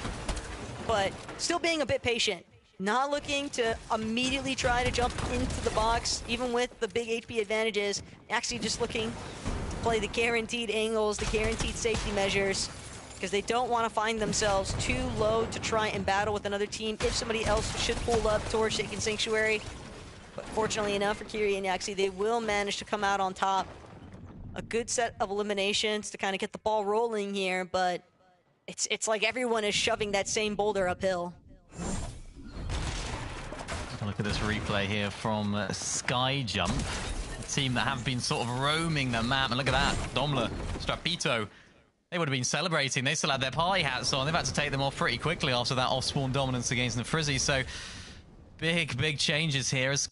but still being a bit patient. Not looking to immediately try to jump into the box, even with the big HP advantages. Actually just looking to play the guaranteed angles, the guaranteed safety measures, because they don't want to find themselves too low to try and battle with another team if somebody else should pull up towards Shaken Sanctuary. But fortunately enough for Kiri and Yaxi, they will manage to come out on top. A good set of eliminations to kind of get the ball rolling here, but It's like everyone is shoving that same boulder uphill. Look at this replay here from Sky Jump, a team that have been sort of roaming the map. And look at that, Domler, Strapito. They would have been celebrating. They still had their party hats on. They've had to take them off pretty quickly after that off-spawn dominance against Nefrizzy. So big changes here. As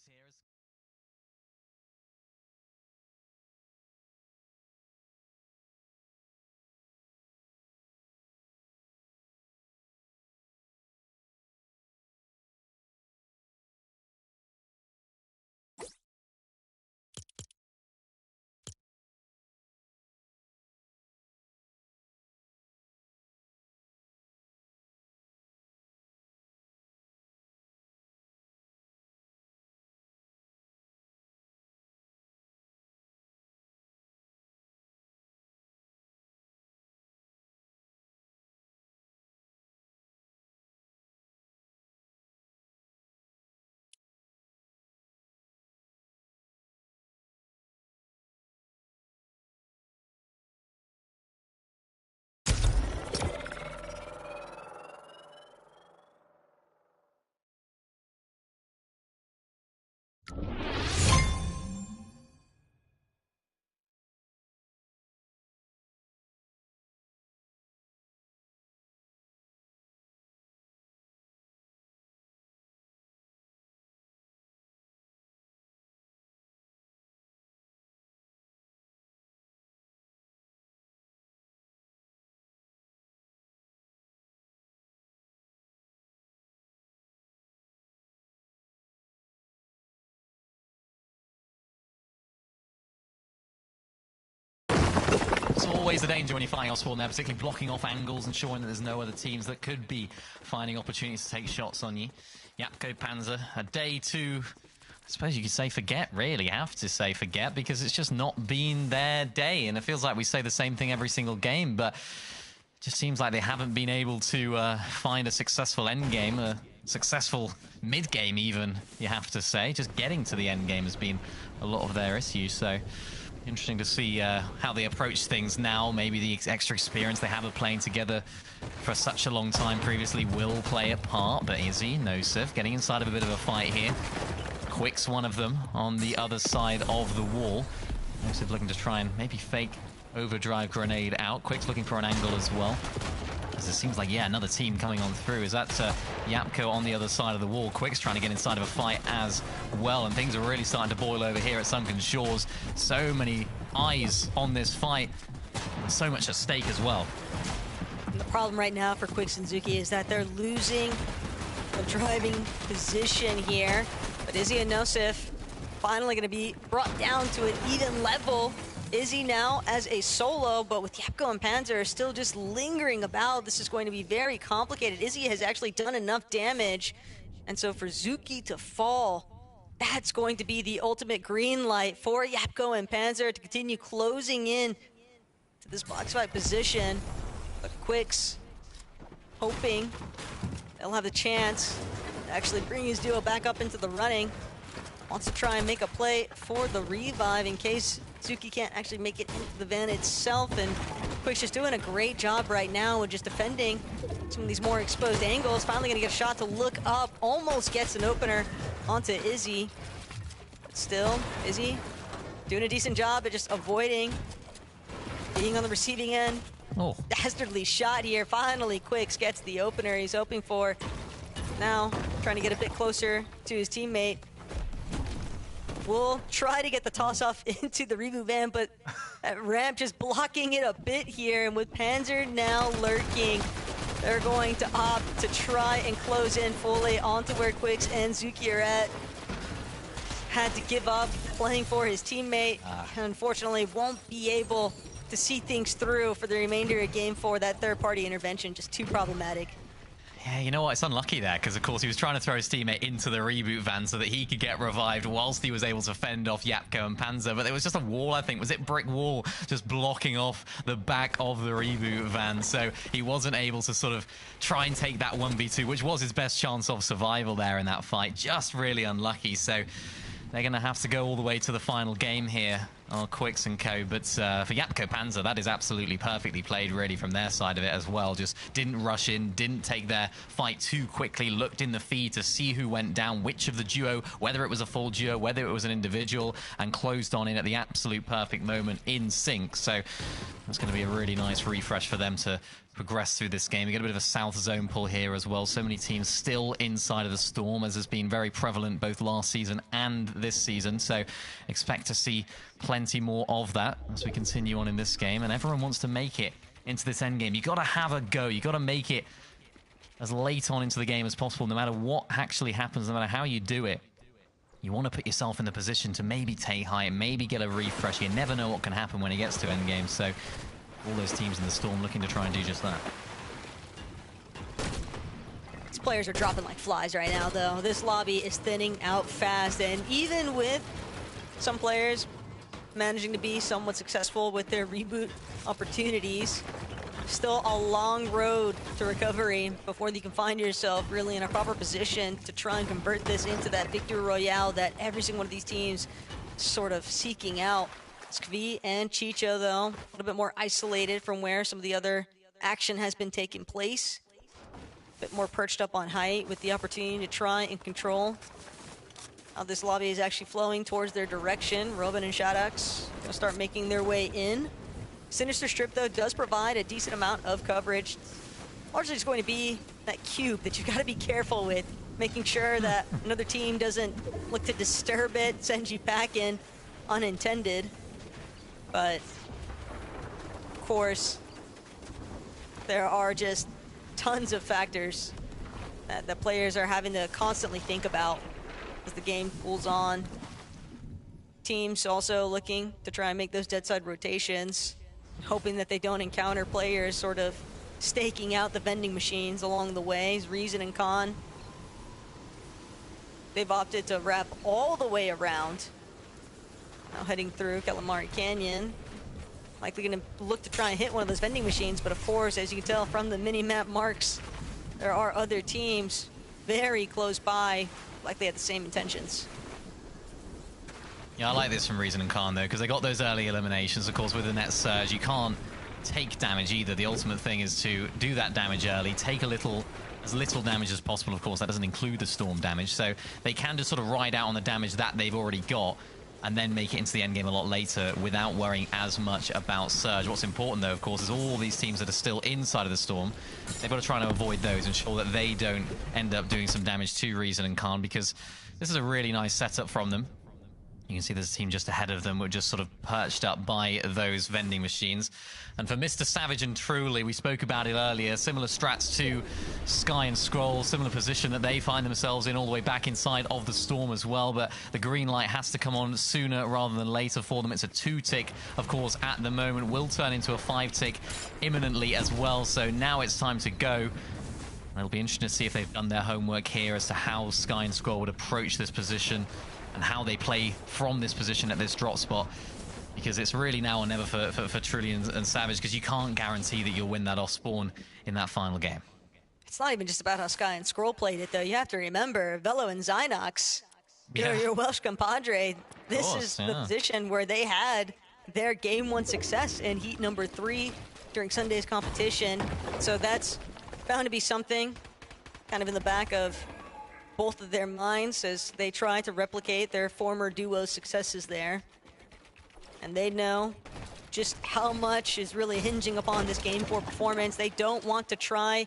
it's always a danger when you're flying off-spawn there, particularly blocking off angles and showing that there's no other teams that could be finding opportunities to take shots on you. Yapko Panzer, a day to, I suppose you could say forget, really. Have to say forget, because it's just not been their day. And it feels like we say the same thing every single game, but it just seems like they haven't been able to find a successful end game, a successful mid-game even, you have to say. Just getting to the end game has been a lot of their issue, so interesting to see how they approach things now. Maybe the extra experience they have of playing together for such a long time previously will play a part, but Izzy, Nosif, getting inside of a bit of a fight here. Quick's one of them on the other side of the wall. Nosif looking to try and maybe fake overdrive grenade out. Quick's looking for an angle as well. As it seems like, yeah, another team coming on through. Is that Yapko on the other side of the wall? Quick's trying to get inside of a fight as well, and things are really starting to boil over here at Sunken Shores. So many eyes on this fight, and so much at stake as well. And the problem right now for Quicks and Zuki is that they're losing the driving position here. But Izzy and Nosif finally going to be brought down to an even level. Izzy now as a solo, but with Yapko and Panzer still just lingering about, this is going to be very complicated. Izzy has actually done enough damage, and so for Zuki to fall, that's going to be the ultimate green light for Yapko and Panzer to continue closing in to this box fight position. But Quicks hoping they'll have the chance to actually bring his duo back up into the running. Wants to try and make a play for the revive in case Zuki can't actually make it into the van itself, and Quick's just doing a great job right now with just defending some of these more exposed angles. Finally gonna get a shot to look up, almost gets an opener onto Izzy. But still, Izzy doing a decent job at just avoiding being on the receiving end. Oh. Dastardly shot here. Finally, Quicks gets the opener he's hoping for. Now, trying to get a bit closer to his teammate. We'll try to get the toss-off into the reboot van, but that ramp just blocking it a bit here. And with Panzer now lurking, they're going to opt to try and close in fully onto where Quicks and Zuki are at. Had to give up playing for his teammate. Unfortunately, won't be able to see things through for the remainder of Game 4. That third-party intervention, just too problematic. Yeah, you know what? It's unlucky there, because of course he was trying to throw his teammate into the reboot van so that he could get revived whilst he was able to fend off Yapko and Panzer. But there was just a wall, I think. Was it brick wall just blocking off the back of the reboot van? So he wasn't able to sort of try and take that 1v2, which was his best chance of survival there in that fight. Just really unlucky. So they're going to have to go all the way to the final game here. Oh, Quicks and Co. But for Yapko Panzer, that is absolutely perfectly played, really, from their side of it as well. Just didn't rush in, didn't take their fight too quickly, looked in the feed to see who went down, which of the duo, whether it was a full duo, whether it was an individual, and closed on in at the absolute perfect moment in sync. So that's going to be a really nice refresh for them to progress through this game. We get a bit of a south zone pull here as well. So many teams still inside of the Storm, as has been very prevalent both last season and this season. So expect to see plenty more of that as we continue on in this game. And everyone wants to make it into this end game. You got to have a go. You got to make it as late on into the game as possible, no matter what actually happens, no matter how you do it. You want to put yourself in the position to maybe take high, maybe get a refresh. You never know what can happen when it gets to end game. So all those teams in the Storm looking to try and do just that. These players are dropping like flies right now, though. This lobby is thinning out fast, and even with some players managing to be somewhat successful with their reboot opportunities, still a long road to recovery before you can find yourself really in a proper position to try and convert this into that victory royale that every single one of these teams sort of seeking out. Skvi and Chicho, though, a little bit more isolated from where some of the other action has been taking place. A bit more perched up on height with the opportunity to try and control how this lobby is actually flowing towards their direction. Robin and Shadox going to start making their way in. Sinister Strip, though, does provide a decent amount of coverage. Largely just going to be that cube that you've got to be careful with, making sure that another team doesn't look to disturb it, send you back in unintended. But, of course, there are just tons of factors that the players are having to constantly think about as the game cools on. Teams also looking to try and make those dead side rotations, hoping that they don't encounter players sort of staking out the vending machines along the way. Reason and Khan, they've opted to wrap all the way around. Now heading through Calamari Canyon. Likely going to look to try and hit one of those vending machines, but of course, as you can tell from the mini-map marks, there are other teams very close by, likely had the same intentions. Yeah, I like this from Reason and Khan, though, because they got those early eliminations. Of course, with the net surge, you can't take damage either. The ultimate thing is to do that damage early, take as little damage as possible. Of course, that doesn't include the Storm damage, so they can just sort of ride out on the damage that they've already got and then make it into the end game a lot later without worrying as much about surge. What's important, though, of course, is all these teams that are still inside of the Storm, they've got to try to avoid those, ensure that they don't end up doing some damage to Reason and Khan, because this is a really nice setup from them. You can see there's a team just ahead of them. We're just sort of perched up by those vending machines. And for Mr. Savage and Truly, we spoke about it earlier, similar strats to Sky and Scroll, similar position that they find themselves in all the way back inside of the Storm as well. But the green light has to come on sooner rather than later for them. It's a 2-tick, of course, at the moment. Will turn into a 5-tick imminently as well. So now it's time to go. It'll be interesting to see if they've done their homework here as to how Sky and Scroll would approach this position and how they play from this position at this drop spot, because it's really now or never for Truly and Savage, because you can't guarantee that you'll win that off spawn in that final game. It's not even just about how Sky and Scroll played it, though. You have to remember, Velo and Zynox, your Welsh compadre, this is the position where they had their game 1 success in heat number 3 during Sunday's competition. So that's bound to be something kind of in the back of both of their minds as they try to replicate their former duo successes there. And they know just how much is really hinging upon this game 4 performance. They don't want to try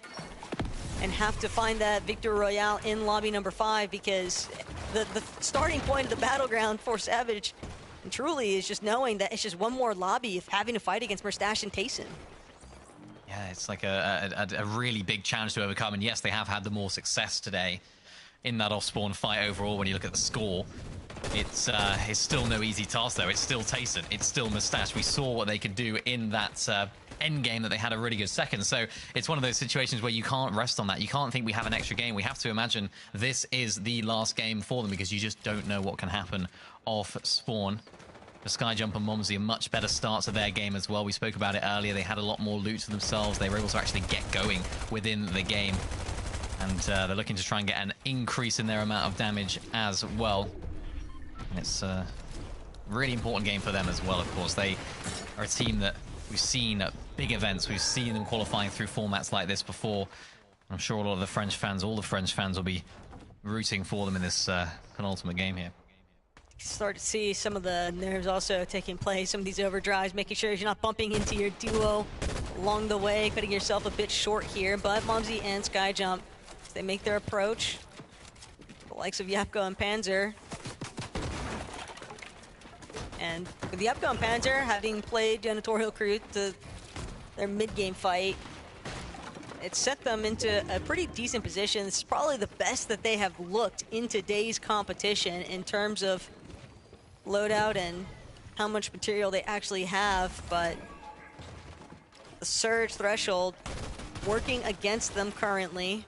and have to find that victory royale in lobby number 5, because the starting point of the battleground for Savage and Truly is just knowing that it's just one more lobby of having to fight against Mustache and Tayson. Yeah, it's like a really big challenge to overcome, and yes, they have had the more success today in that off-spawn fight overall. When you look at the score, it's still no easy task, though. It's still Tayson, it's still Mustache. We saw what they could do in that end game, that they had a really good second. So it's one of those situations where you can't rest on that. You can't think we have an extra game. We have to imagine this is the last game for them, because you just don't know what can happen off spawn. The Skyjump and Momsy a much better start to their game as well. We spoke about it earlier. They had a lot more loot to themselves. They were able to actually get going within the game. And they're looking to try and get an increase in their amount of damage as well. And it's Really important game for them as well, of course. They are a team that we've seen at big events. We've seen them qualifying through formats like this before. I'm sure a lot of the French fans, all the French fans, will be rooting for them in this penultimate game here. Start to see some of the nerves also taking place, some of these overdrives, making sure you're not bumping into your duo along the way, cutting yourself a bit short here. But Mumsy and Skyjump, they make their approach. The likes of Yapko and Panzer. And with Yapko and Panzer having played Janitor Hill Crew to their mid-game fight, it set them into a pretty decent position. This is probably the best that they have looked in today's competition in terms of loadout and how much material they actually have, but the surge threshold working against them currently.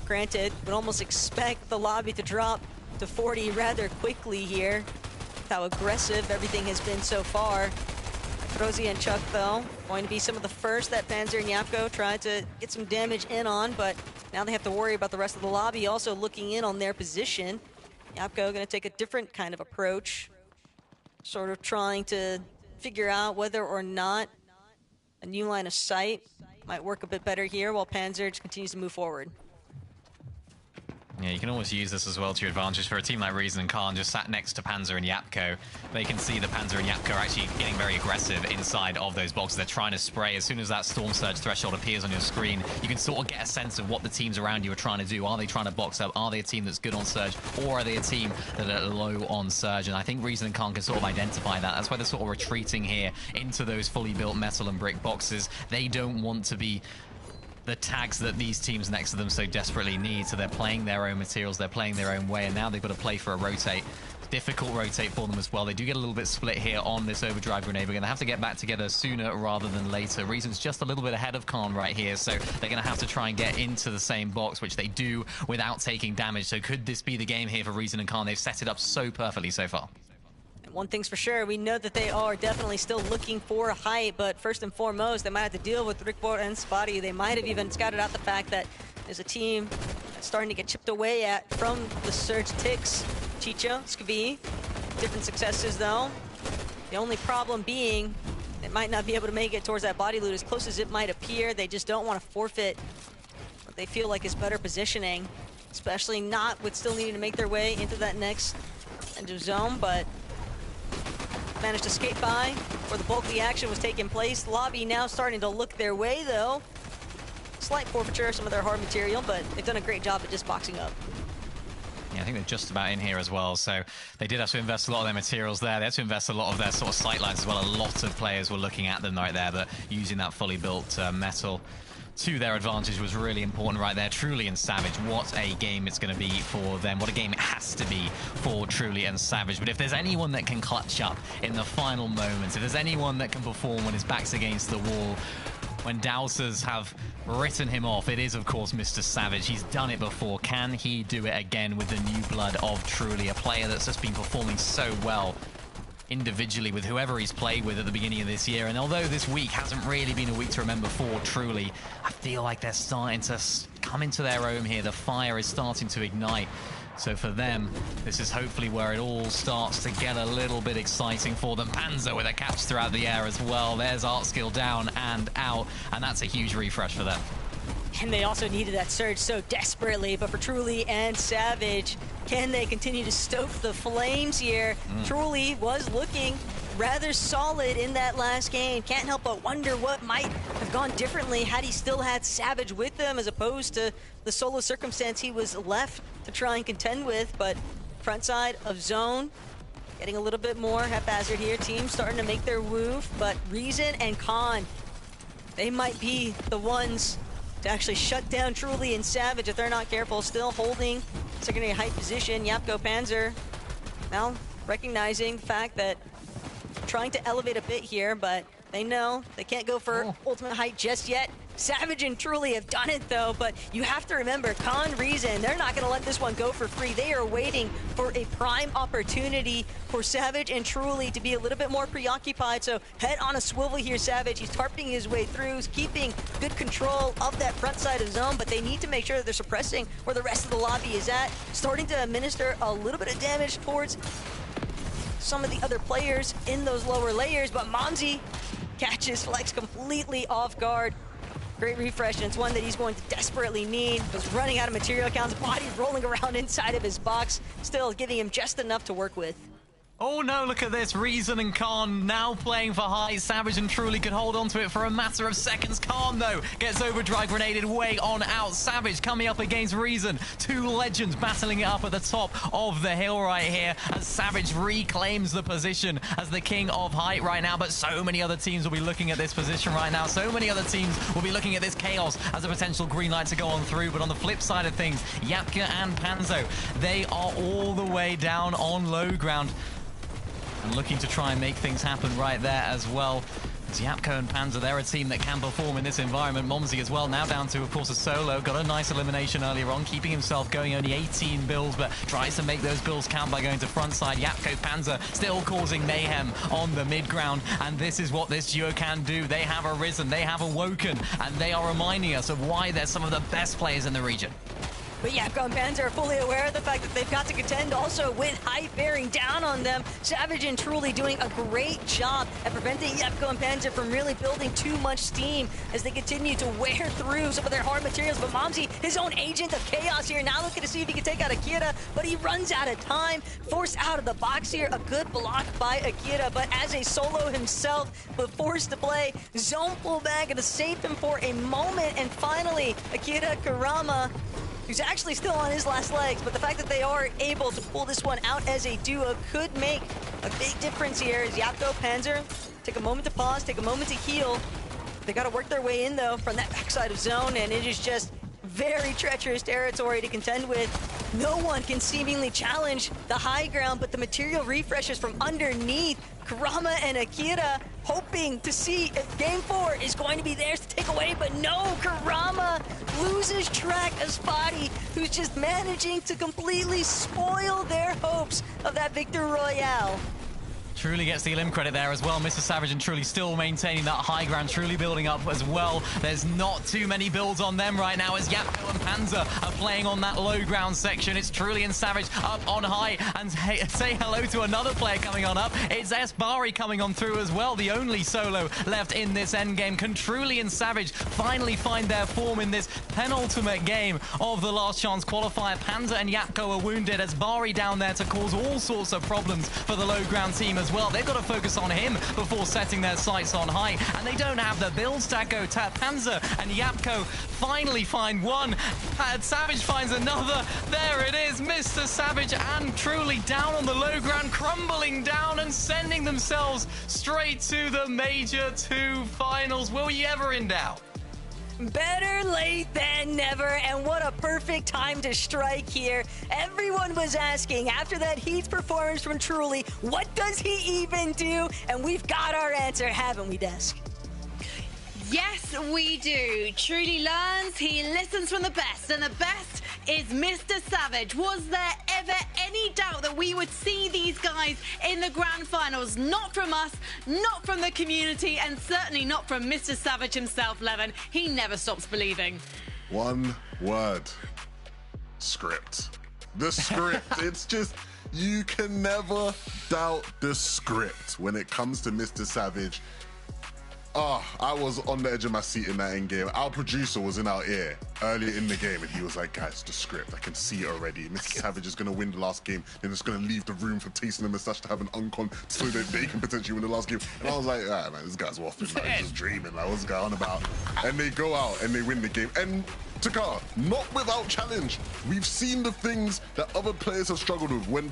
Granted, would almost expect the lobby to drop to 40 rather quickly here. How aggressive everything has been so far. Rosie and Chuck, though, going to be some of the first that Panzer and Yapko tried to get some damage in on, but now they have to worry about the rest of the lobby also looking in on their position. Yapko going to take a different kind of approach, sort of trying to figure out whether or not a new line of sight might work a bit better here, while Panzer just continues to move forward. Yeah, you can always use this as well to your advantage. For a team like Reason and Khan just sat next to Panzer and Yapko, they can see the Panzer and Yapko are actually getting very aggressive inside of those boxes. They're trying to spray. As soon as that Storm Surge threshold appears on your screen, you can sort of get a sense of what the teams around you are trying to do. Are they trying to box up? Are they a team that's good on Surge? Or are they a team that are low on Surge? And I think Reason and Khan can sort of identify that. That's why they're sort of retreating here into those fully built metal and brick boxes. They don't want to be the tags that these teams next to them so desperately need, so they're playing their own materials, they're playing their own way, and now they've got to play for a rotate. Difficult rotate for them as well. They do get a little bit split here on this overdrive grenade. We're going to have to get back together sooner rather than later. Reason's just a little bit ahead of Khan right here, so they're going to have to try and get into the same box, which they do without taking damage. So could this be the game here for Reason and Khan? They've set it up so perfectly so far. One thing's for sure, we know that they are definitely still looking for height, but first and foremost, they might have to deal with Rickboard and Spotty. They might have even scouted out the fact that there's a team that's starting to get chipped away at from the Surge Ticks. Chicho, Skavi, different successes though. The only problem being, it might not be able to make it towards that body loot as close as it might appear. They just don't want to forfeit what they feel like is better positioning, especially not with still needing to make their way into that next end of zone, but managed to skate by where the bulk of the action was taking place. Lobby now starting to look their way, though. Slight forfeiture of some of their hard material, but they've done a great job at just boxing up. Yeah, I think they're just about in here as well, so they did have to invest a lot of their materials there. They had to invest a lot of their sort of sight lines as well. A lot of players were looking at them right there, but using that fully built metal to their advantage was really important right there. Truly and Savage, what a game it's going to be for them. What a game it has to be for Truly and Savage. But if there's anyone that can clutch up in the final moments, if there's anyone that can perform when his back's against the wall, when Dowsers have written him off, it is, of course, Mr. Savage. He's done it before. Can he do it again with the new blood of Truly, a player that's just been performing so well individually with whoever he's played with at the beginning of this year? And although this week hasn't really been a week to remember for Truly, I feel like they're starting to come into their own here. The fire is starting to ignite. So for them, this is hopefully where it all starts to get a little bit exciting for them. Panzer with a catch throughout the air as well. There's Art Skill down and out, and that's a huge refresh for them. And they also needed that surge so desperately, but for Truly and Savage, can they continue to stoke the flames here? Truly was looking rather solid in that last game. Can't help but wonder what might have gone differently had he still had Savage with him, as opposed to the solo circumstance he was left to try and contend with. But front side of zone, getting a little bit more haphazard here. Team starting to make their move, but Reason and Khan, they might be the ones to actually shut down Truly and Savage if they're not careful. Still holding secondary height position. Yapko Panzer now recognizing the fact that trying to elevate a bit here, but they know they can't go for ultimate height just yet. Savage and Truly have done it though, but you have to remember, Khan, Reason, they're not gonna let this one go for free. They are waiting for a prime opportunity for Savage and Truly to be a little bit more preoccupied. So head on a swivel here, Savage. He's tarping his way through, he's keeping good control of that front side of zone, but they need to make sure that they're suppressing where the rest of the lobby is at. Starting to administer a little bit of damage towards some of the other players in those lower layers, but Momsy catches Flex completely off guard. Great refresh, and it's one that he's going to desperately need. Was running out of material counts, body rolling around inside of his box, still giving him just enough to work with. Oh no, look at this. Reason and Khan now playing for high. Savage and Truly could hold on to it for a matter of seconds. Khan, though, gets overdrive grenaded way on out. Savage coming up against Reason. Two legends battling it up at the top of the hill right here as Savage reclaims the position as the king of height right now. But so many other teams will be looking at this position right now. So many other teams will be looking at this chaos as a potential green light to go on through. But on the flip side of things, Yapka and Panzo, they are all the way down on low ground. And looking to try and make things happen right there as well. Yapko and Panzer, they're a team that can perform in this environment. Momsy as well, now down to, of course, a solo. Got a nice elimination earlier on, keeping himself going, only 18 builds, but tries to make those builds count by going to front side. Yapko, Panzer still causing mayhem on the mid ground, and this is what this duo can do. They have arisen, they have awoken, and they are reminding us of why they're some of the best players in the region. But Yapko and Panzer are fully aware of the fact that they've got to contend also with height bearing down on them. Savage and Truly doing a great job at preventing Yapko and Panzer from really building too much steam as they continue to wear through some of their hard materials. But Momsy, his own agent of chaos here, now looking to see if he can take out Akira, but he runs out of time. Forced out of the box here, a good block by Akira, but as a solo himself, but forced to play. Zone pullback, gonna save him for a moment, and finally, Akira Kurama, who's actually still on his last legs, but the fact that they are able to pull this one out as a duo could make a big difference here as Yapko, Panzer take a moment to pause, take a moment to heal. They got to work their way in, though, from that backside of zone, and it is just very treacherous territory to contend with. No one can seemingly challenge the high ground, but the material refreshes from underneath. Kurama and Akira hoping to see if Game 4 is going to be theirs to take away, but no, Kurama loses track of Spotty, who's just managing to completely spoil their hopes of that Victor Royale. Truly gets the elim credit there as well. Mr. Savage and Truly still maintaining that high ground. Truly building up as well. There's not too many builds on them right now as Yapko and Panzer are playing on that low ground section. It's Truly and Savage up on high. And say hello to another player coming on up. It's Bari coming on through as well. The only solo left in this endgame. Can Truly and Savage finally find their form in this penultimate game of the last chance qualifier? Panzer and Yapko are wounded as Bari down there to cause all sorts of problems for the low ground team as well. They've got to focus on him before setting their sights on high, and they don't have the build stack. Panzer and Yapko finally find one. Savage finds another. There it is. Mr. Savage and Truly down on the low ground, crumbling down and sending themselves straight to the Major 2 finals. Will you ever in doubt? Better late than never, and what a perfect time to strike here. Everyone was asking after that Heat performance from Truly, what does he even do? And we've got our answer, haven't we, Desk? Yes, we do. Truly learns, he listens from the best, and the best is Mr. Savage. Was there ever any doubt that we would see these guys in the grand finals? Not from us, not from the community, and certainly not from Mr. Savage himself, Levin. He never stops believing. One word. Script. The script. It's just, you can never doubt the script when it comes to Mr. Savage. Oh, I was on the edge of my seat in that end game. Our producer was in our ear earlier in the game, and he was like, guys, the script, I can see it already. Mr. Savage is going to win the last game, and it's going to leave the room for Tayson and Mustache to have an uncon so that they can potentially win the last game. And I was like, ah, man, this guy's waffling, like, he's just dreaming, like, what's going on about? And they go out, and they win the game. And Takara, not without challenge. We've seen the things that other players have struggled with. When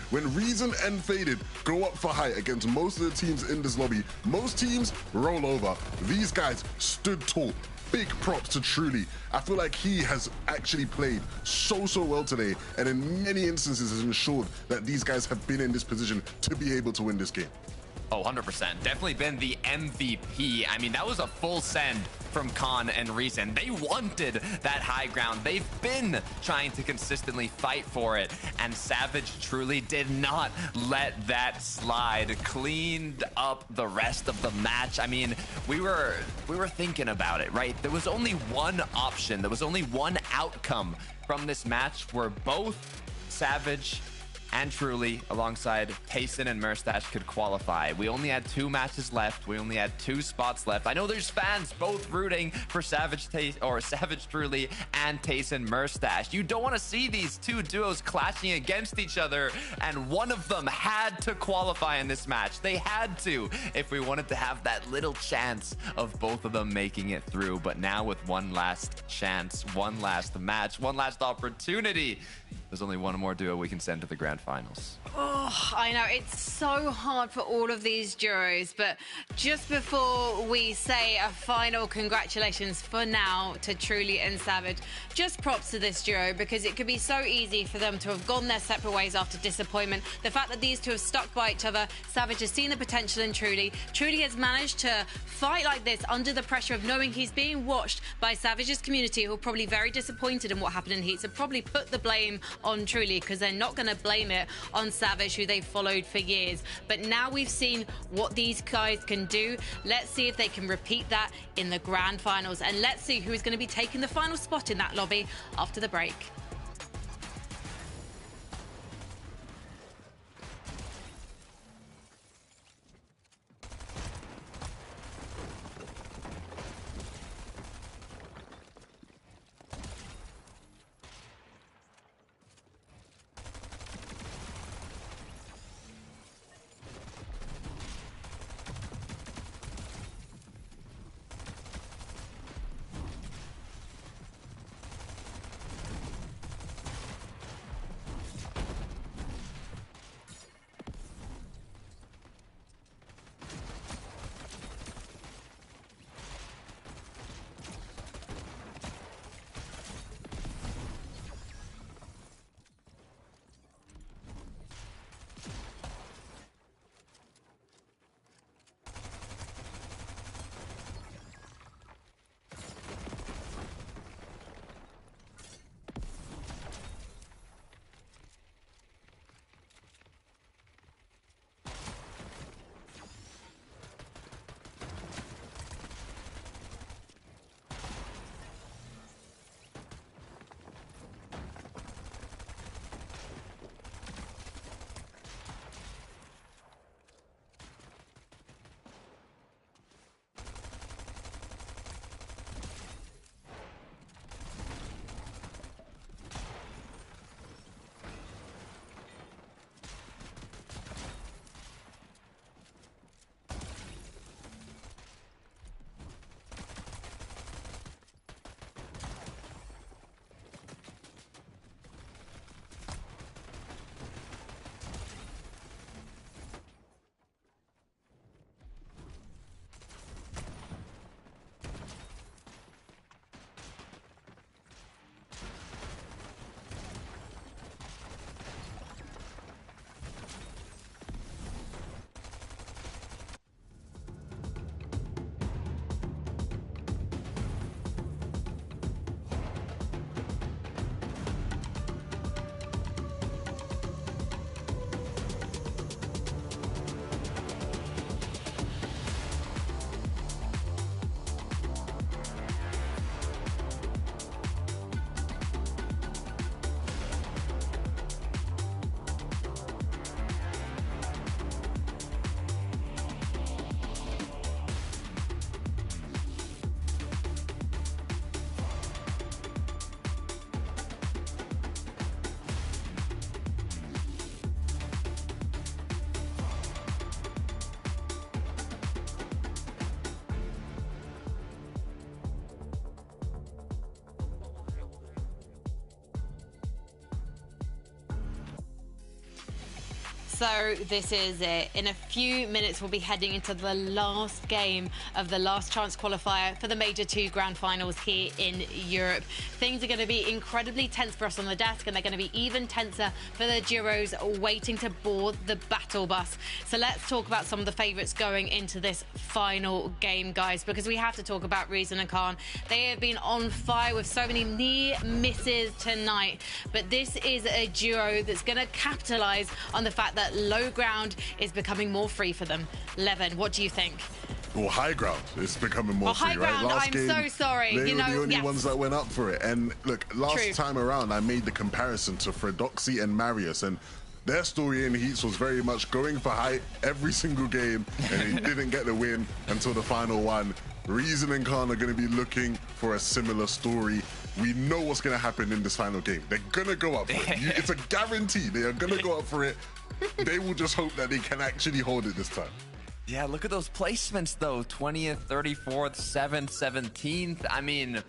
when Reason and Faded go up for height against most of the teams in this lobby, most teams roll over. These guys stood tall. Big props to Truly. I feel like he has actually played so well today, and in many instances has ensured that these guys have been in this position to be able to win this game. Oh, 100%. Definitely been the MVP. I mean, that was a full send from Khan and Reason. They wanted that high ground. They've been trying to consistently fight for it, and Savage Truly did not let that slide. Cleaned up the rest of the match. I mean, we were thinking about it, right? There was only one option. There was only one outcome from this match where both Savage and Truly, alongside Payson and Merstash, could qualify. We only had 2 matches left. We only had 2 spots left. I know there's fans both rooting for Savage Truly and Payson Merstash. You don't want to see these 2 duos clashing against each other, and one of them had to qualify in this match. They had to, if we wanted to have that little chance of both of them making it through. But now with one last chance, one last match, one last opportunity, there's only one more duo we can send to the grand finals. Oh, I know. It's so hard for all of these duos. But just before we say a final congratulations for now to Truly and Savage, just props to this duo, because it could be so easy for them to have gone their separate ways after disappointment. The fact that these 2 have stuck by each other, Savage has seen the potential in Truly. Truly has managed to fight like this under the pressure of knowing he's being watched by Savage's community, who are probably very disappointed in what happened in Heat, so probably put the blame on Truly, because they're not going to blame it on Savage, who they've followed for years. But now we've seen what these guys can do. Let's see if they can repeat that in the grand finals, and let's see who is going to be taking the final spot in that lobby after the break. So this is it. In a few minutes, we'll be heading into the last game of the last chance qualifier for the Major 2 Grand Finals here in Europe. Things are going to be incredibly tense for us on the desk, and they're going to be even tenser for the duos waiting to board the battle bus. So let's talk about some of the favourites going into this final game, guys, because we have to talk about Reason and Khan. They have been on fire with so many near misses tonight, but this is a duo that's going to capitalise on the fact that low ground is becoming more free for them. Levin, what do you think? Well, high ground is becoming more free, high ground, right? Last I'm game, so sorry. They you were know, the only yes. ones that went up for it. And look, last True. time around, I made the comparison to Fredoxy and Marius, and their story in Heats was very much going for height every single game, and he didn't get the win until the final one. Reason and Khan are going to be looking for a similar story. We know what's going to happen in this final game. They're going to go up for it. It's a guarantee. They are going to go up for it. They will just hope that they can actually hold it this time. Yeah, look at those placements, though. 20th, 34th, 7th, 17th. I mean,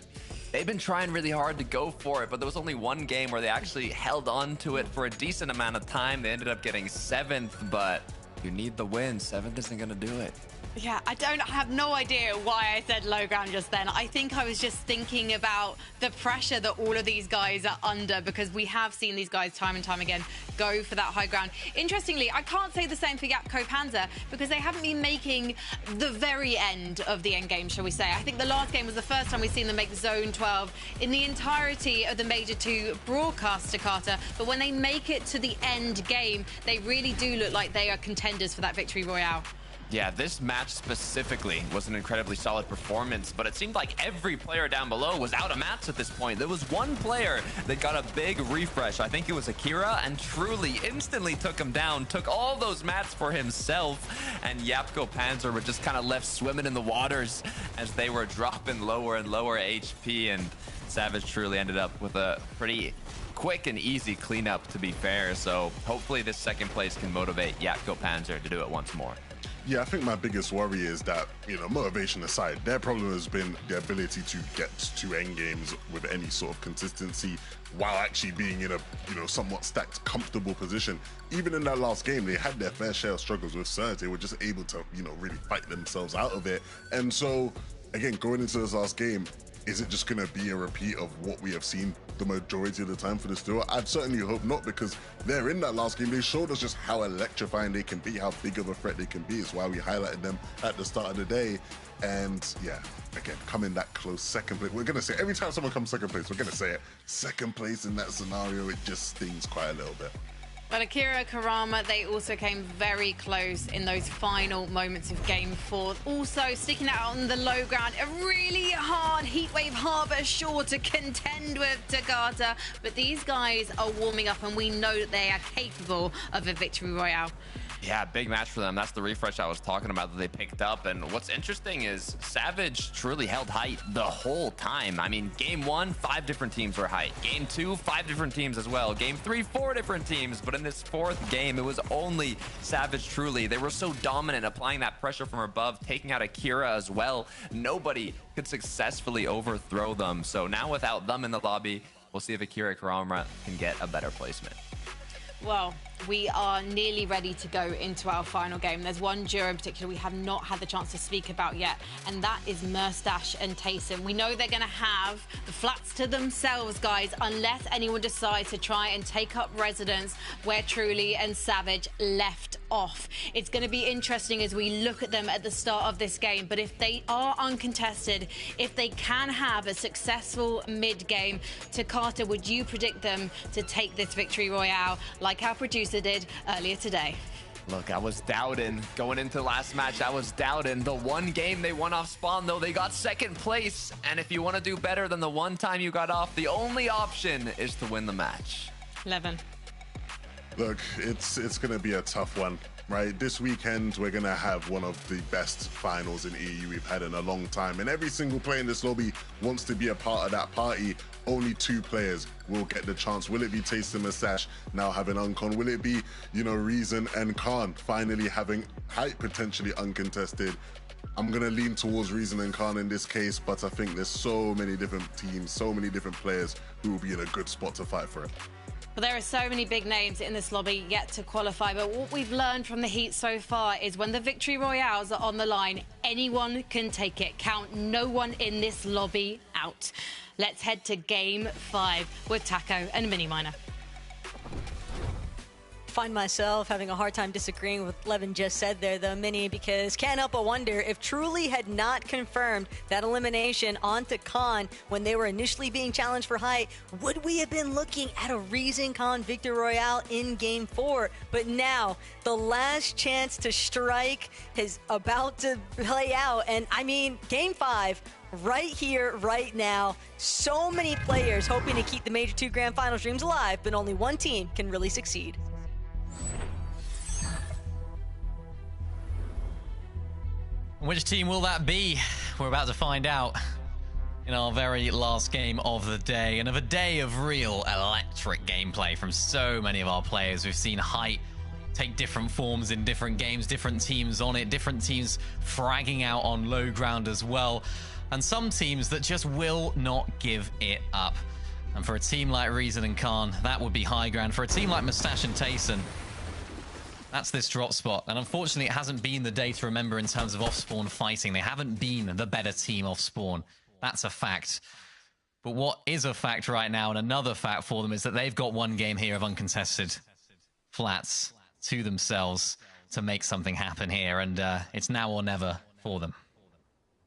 they've been trying really hard to go for it, but there was only one game where they actually held on to it for a decent amount of time. They ended up getting 7th, but you need the win. 7th isn't going to do it. Yeah, I have no idea why I said low ground just then. I think I was just thinking about the pressure that all of these guys are under, because we have seen these guys time and time again go for that high ground. Interestingly, I can't say the same for Yapko Panzer, because they haven't been making the very end of the end game, shall we say. I think the last game was the first time we've seen them make Zone 12 in the entirety of the Major 2 broadcast to Carter. But when they make it to the end game, they really do look like they are contenders for that victory royale. Yeah, this match specifically was an incredibly solid performance, but it seemed like every player down below was out of mats at this point. There was one player that got a big refresh. I think it was Akira, and truly instantly took him down, took all those mats for himself, and Yapko Panzer were just kind of left swimming in the waters as they were dropping lower and lower HP, and Savage truly ended up with a pretty quick and easy cleanup, to be fair. So hopefully this second place can motivate Yapko Panzer to do it once more. Yeah, I think my biggest worry is that, motivation aside, their problem has been the ability to get to end games with any sort of consistency while actually being in a, somewhat stacked, comfortable position. Even in that last game, they had their fair share of struggles with Surge. They were just able to, really fight themselves out of it. And so, again, going into this last game, is it just going to be a repeat of what we have seen the majority of the time for this duo? I'd certainly hope not, because they're in that last game. They showed us just how electrifying they can be, how big of a threat they can be. It's why we highlighted them at the start of the day. And yeah, again, coming that close, second place. We're going to say, every time someone comes second place, we're going to say it. Second place in that scenario, it just stings quite a little bit. Well, Akira, Karama, they also came very close in those final moments of Game 4. Also sticking out on the low ground, a really hard Heatwave Harbour shore to contend with Takata. But these guys are warming up, and we know that they are capable of a victory royale. Yeah, big match for them. That's the refresh I was talking about that they picked up. And what's interesting is Savage truly held height the whole time. I mean, Game 1, 5 different teams were height. Game 2, 5 different teams as well. Game 3, 4 different teams. But in this 4th game, it was only Savage truly. They were so dominant, applying that pressure from above, taking out Akira as well. Nobody could successfully overthrow them. So now without them in the lobby, we'll see if Akira Karama can get a better placement. Well, we are nearly ready to go into our final game. There's one duo in particular we have not had the chance to speak about yet, and that is Merstash and Taysom. We know they're going to have the flats to themselves, guys, unless anyone decides to try and take up residence where Truly and Savage left off. It's going to be interesting as we look at them at the start of this game, but if they are uncontested, if they can have a successful mid-game, Takata, would you predict them to take this victory royale like our producer did earlier today? Look, I was doubting going into last match. I was doubting the one game they won off spawn, though. They got second place, and if you want to do better than the one time you got off, the only option is to win the match. 11. Look, it's going to be a tough one, right? This weekend, we're going to have one of the best finals in EU we've had in a long time. And every single player in this lobby wants to be a part of that party. Only 2 players will get the chance. Will it be Taysom and Sash now having Uncon? Will it be, Reason and Khan finally having height potentially uncontested? I'm going to lean towards Reason and Khan in this case, but I think there's so many different teams, so many different players who will be in a good spot to fight for it. Well, there are so many big names in this lobby yet to qualify, but what we've learned from the Heat so far is when the victory royales are on the line, anyone can take it. Count no one in this lobby out. Let's head to Game 5 with Taco and Miniminer. Find myself having a hard time disagreeing with what Levin just said there, though, Mini, because can't help but wonder if Truly had not confirmed that elimination onto Khan when they were initially being challenged for height, would we have been looking at a Reason Khan Victor Royale in Game 4? But now, the last chance to strike is about to play out, and I mean, Game 5, right here, right now. So many players hoping to keep the Major 2 Grand Finals dreams alive, but only one team can really succeed. Which team will that be? We're about to find out in our very last game of the day, and of a day of real electric gameplay from so many of our players. We've seen height take different forms in different games, different teams on it, different teams fragging out on low ground as well, and some teams that just will not give it up. And for a team like Reason and Khan, that would be high ground. For a team like Mustache and Tayson, that's this drop spot. And unfortunately, it hasn't been the day to remember in terms of off-spawn fighting. They haven't been the better team off-spawn. That's a fact. But what is a fact right now, and another fact for them, is that they've got one game here of uncontested flats to themselves to make something happen here. And it's now or never for them.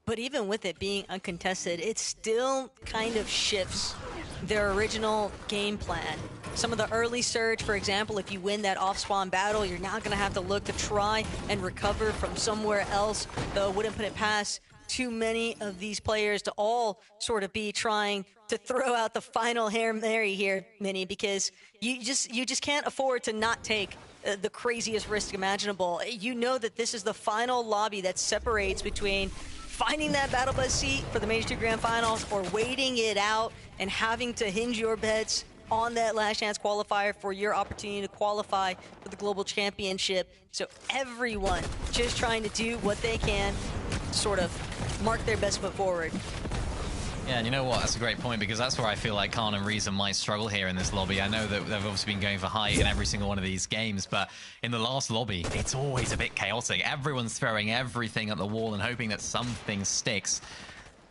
But even with it being uncontested, it still kind of shifts their original game plan. Some of the early surge, for example, if you win that off-spawn battle, you're now going to have to look to try and recover from somewhere else, though wouldn't put it past too many of these players to all sort of be trying to throw out the final Hail Mary here, Minnie, because you just can't afford to not take the craziest risk imaginable. You know that this is the final lobby that separates between finding that Battle Bus seat for the Major 2 Grand Finals or waiting it out and having to hinge your bets on that last chance qualifier for your opportunity to qualify for the Global Championship. So everyone just trying to do what they can, sort of mark their best foot forward. Yeah, and you know what? That's a great point, because that's where I feel like Khan and Reason might struggle here in this lobby. I know that they've obviously been going for height in every single one of these games, but in the last lobby, it's always a bit chaotic. Everyone's throwing everything at the wall and hoping that something sticks.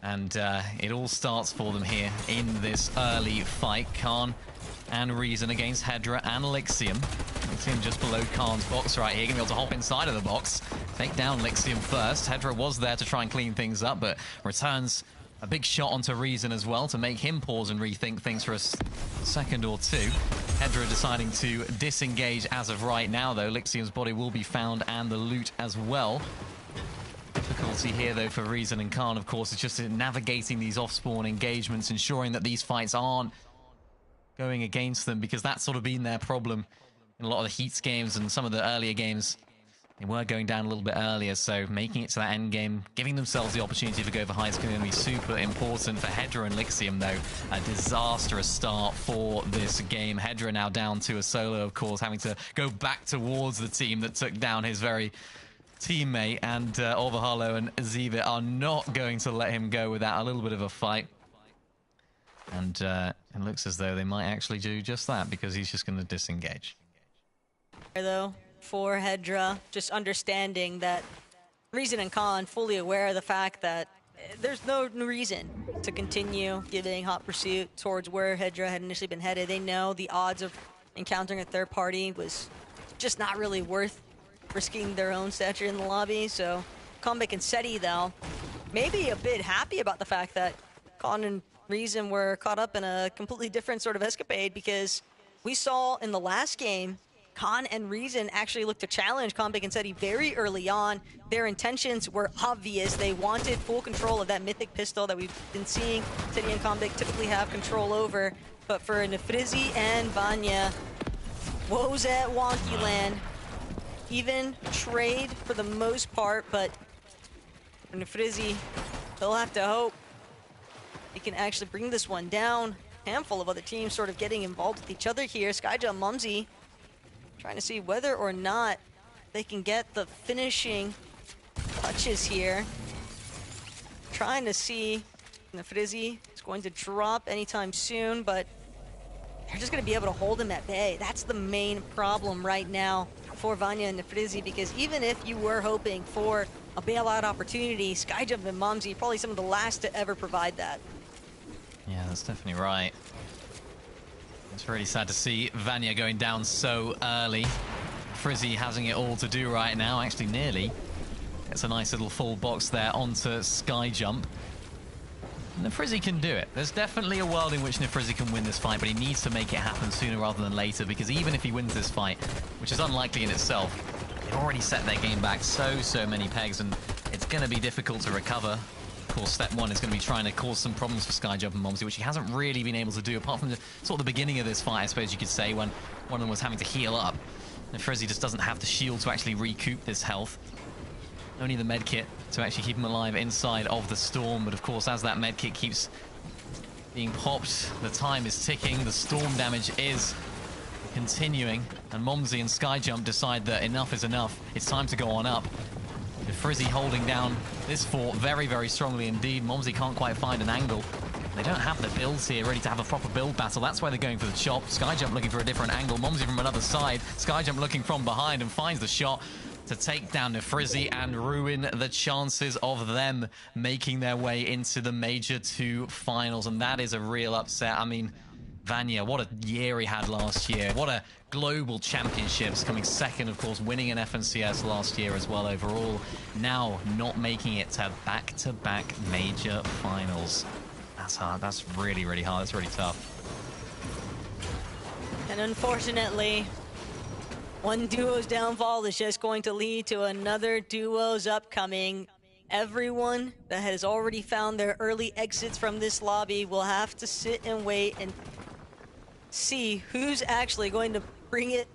And it all starts for them here in this early fight. Khan and Reason against Hedra and Lixium. Lixium just below Khan's box right here. Gonna be able to hop inside of the box. Take down Lixium first. Hedra was there to try and clean things up, but returns a big shot onto Reason as well to make him pause and rethink things for a second or two. Hedra deciding to disengage as of right now, though. Lixium's body will be found and the loot as well. Difficulty here, though, for Reason and Khan, of course, is just navigating these off-spawn engagements, ensuring that these fights aren't going against them, because that's sort of been their problem in a lot of the Heats games and some of the earlier games. They were going down a little bit earlier, so making it to that end game, giving themselves the opportunity to go for high is going to be super important for Hedra and Lixium, though. A disastrous start for this game. Hedra now down to a solo, of course, having to go back towards the team that took down his very teammate, and Orvahalo and Zivit are not going to let him go without a little bit of a fight. And it looks as though they might actually do just that, because he's just going to disengage. Though, for Hedra, just understanding that Reason and Khan fully aware of the fact that there's no reason to continue giving hot pursuit towards where Hedra had initially been headed. They know the odds of encountering a third party was just not really worth risking their own stature in the lobby. So Comeback and Seti, though, maybe a bit happy about the fact that Khan and Reason were caught up in a completely different sort of escapade, because we saw in the last game Khan and Reason actually looked to challenge Comeback and Seti very early on. Their intentions were obvious. They wanted full control of that mythic pistol that we've been seeing Seti and Comeback typically have control over. But for Nefrizi and Vanya, woes at Wonky Land. Even trade for the most part, but for Nefrizi, he'll have to hope he can actually bring this one down. Handful of other teams sort of getting involved with each other here. Skyjump Mumsy trying to see whether or not they can get the finishing touches here. Trying to see if Nefrizi is going to drop anytime soon, but they're just going to be able to hold him at bay. That's the main problem right now for Vanya and Nefrizi, because even if you were hoping for a bailout opportunity, Skyjump and Mumsy probably some of the last to ever provide that. Yeah, that's definitely right. It's really sad to see Vanya going down so early. Frizzy having it all to do right now, actually nearly. It's a nice little full box there onto Skyjump. Nefrizi can do it. There's definitely a world in which Nefrizi can win this fight, but he needs to make it happen sooner rather than later, because even if he wins this fight, which is unlikely in itself, they've already set their game back so many pegs, and it's going to be difficult to recover. Of course, step one is going to be trying to cause some problems for Skyjump and Momsy, which he hasn't really been able to do, apart from the sort of the beginning of this fight, I suppose you could say, when one of them was having to heal up. Frizzy just doesn't have the shield to actually recoup this health. Only the medkit to actually keep him alive inside of the storm. But of course, as that medkit keeps being popped, the time is ticking. The storm damage is continuing. And Momsy and Skyjump decide that enough is enough. It's time to go on up. Frizzy holding down this fort very, very strongly indeed. Momsy can't quite find an angle. They don't have the builds here ready to have a proper build battle. That's why they're going for the chop. Skyjump looking for a different angle. Momsy from another side. Skyjump looking from behind and finds the shot to take down Frizzy and ruin the chances of them making their way into the Major 2 finals. And that is a real upset. I mean, Vanya, what a year he had last year. What a global championships, coming second, of course, winning an FNCS last year as well overall. Now not making it to back-to-back major finals. That's hard. That's really, really hard. That's really tough. And unfortunately, one duo's downfall is just going to lead to another duo's upcoming. Everyone that has already found their early exits from this lobby will have to sit and wait and see who's actually going to bring it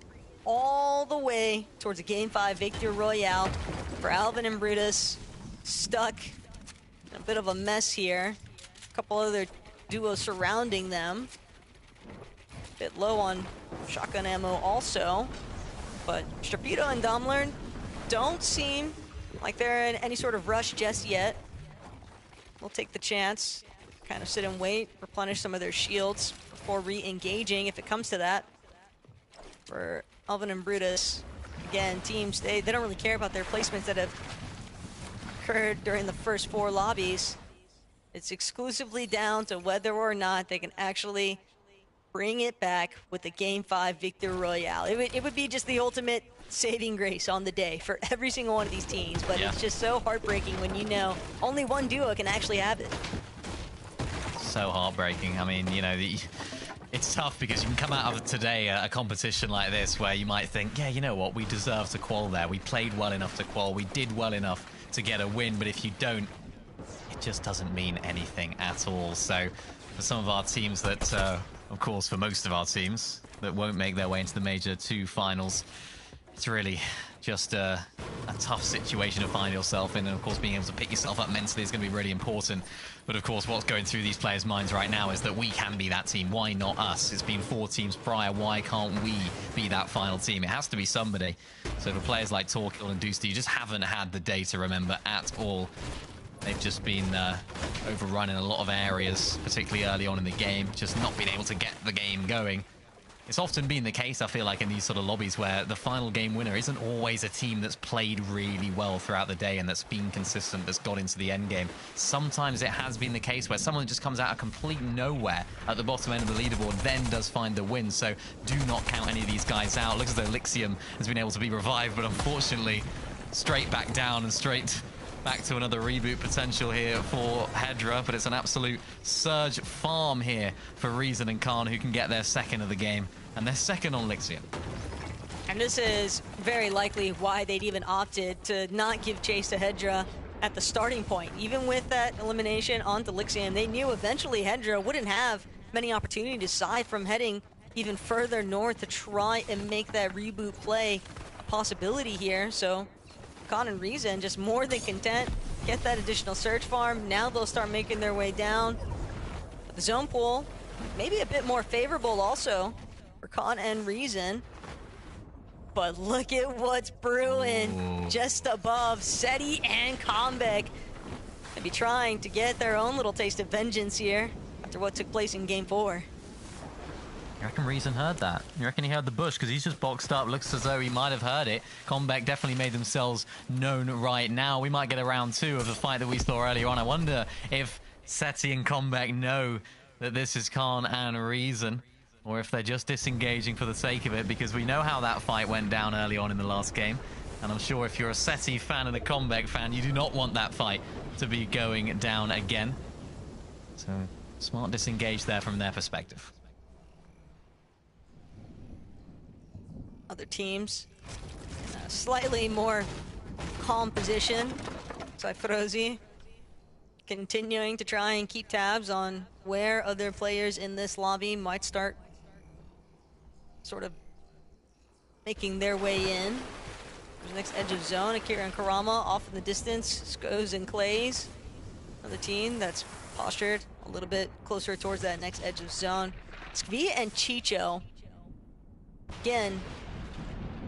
all the way towards a Game 5 Victor Royale. For Alvin and Brutus, stuck in a bit of a mess here. A couple other duos surrounding them. Bit low on shotgun ammo also. But Strapido and Domlern don't seem like they're in any sort of rush just yet. We'll take the chance, kind of sit and wait, replenish some of their shields before re-engaging if it comes to that. For Alvin and Brutus, again, teams, they don't really care about their placements that have occurred during the first 4 lobbies. It's exclusively down to whether or not they can actually bring it back with the Game 5 Victor Royale. It would be just the ultimate saving grace on the day for every single one of these teams, but it's just so heartbreaking when you know only one duo can actually have it. So heartbreaking. I mean, you know, it's tough because you can come out of today a competition like this where you might think, yeah, you know what, we deserve to qual there. We played well enough to qual. We did well enough to get a win, but if you don't, it just doesn't mean anything at all. So for some of our teams that, of course, for most of our teams that won't make their way into the Major 2 finals, it's really just a tough situation to find yourself in. And of course, being able to pick yourself up mentally is going to be really important. But of course, what's going through these players' minds right now is that we can be that team. Why not us? It's been 4 teams prior. Why can't we be that final team? It has to be somebody. So for players like Torquil and Deuce, you just haven't had the day to remember at all. They've just been overrun in a lot of areas, particularly early on in the game, just not being able to get the game going. It's often been the case, I feel like, in these sort of lobbies where the final game winner isn't always a team that's played really well throughout the day and that's been consistent, that's got into the end game. Sometimes it has been the case where someone just comes out of complete nowhere at the bottom end of the leaderboard, then does find the win. So do not count any of these guys out. Looks as though Lixium has been able to be revived, but unfortunately, straight back down and straight back to another reboot potential here for Hedra, but it's an absolute surge farm here for Reason and Khan, who can get their second of the game, and they're second on Lixium. And this is very likely why they'd even opted to not give chase to Hedra at the starting point. Even with that elimination onto Lixium, they knew eventually Hedra wouldn't have many opportunities aside from heading even further north to try and make that reboot play a possibility here. So Khan and Reason just more than content, get that additional search farm. Now they'll start making their way down. But the zone pool, maybe a bit more favorable also for Khan and Reason. But look at what's brewing just above Seti and Combek. They'll be trying to get their own little taste of vengeance here after what took place in Game 4. You reckon Reason heard that? You reckon he heard the bush? Because he's just boxed up. Looks as though he might have heard it. Combek definitely made themselves known right now. We might get a round 2 of the fight that we saw earlier on. I wonder if Seti and Combek know that this is Khan and Reason, or if they're just disengaging for the sake of it, because we know how that fight went down early on in the last game. And I'm sure if you're a Seti fan and a Combek fan, you do not want that fight to be going down again. So smart disengage there from their perspective. Other teams, slightly more calm position. Cyfrozi continuing to try and keep tabs on where other players in this lobby might start sort of making their way in. There's the next edge of zone. Akira and Karama off in the distance. Skos and Clays. Another team that's postured a little bit closer towards that next edge of zone. Skvi and Chicho. Again,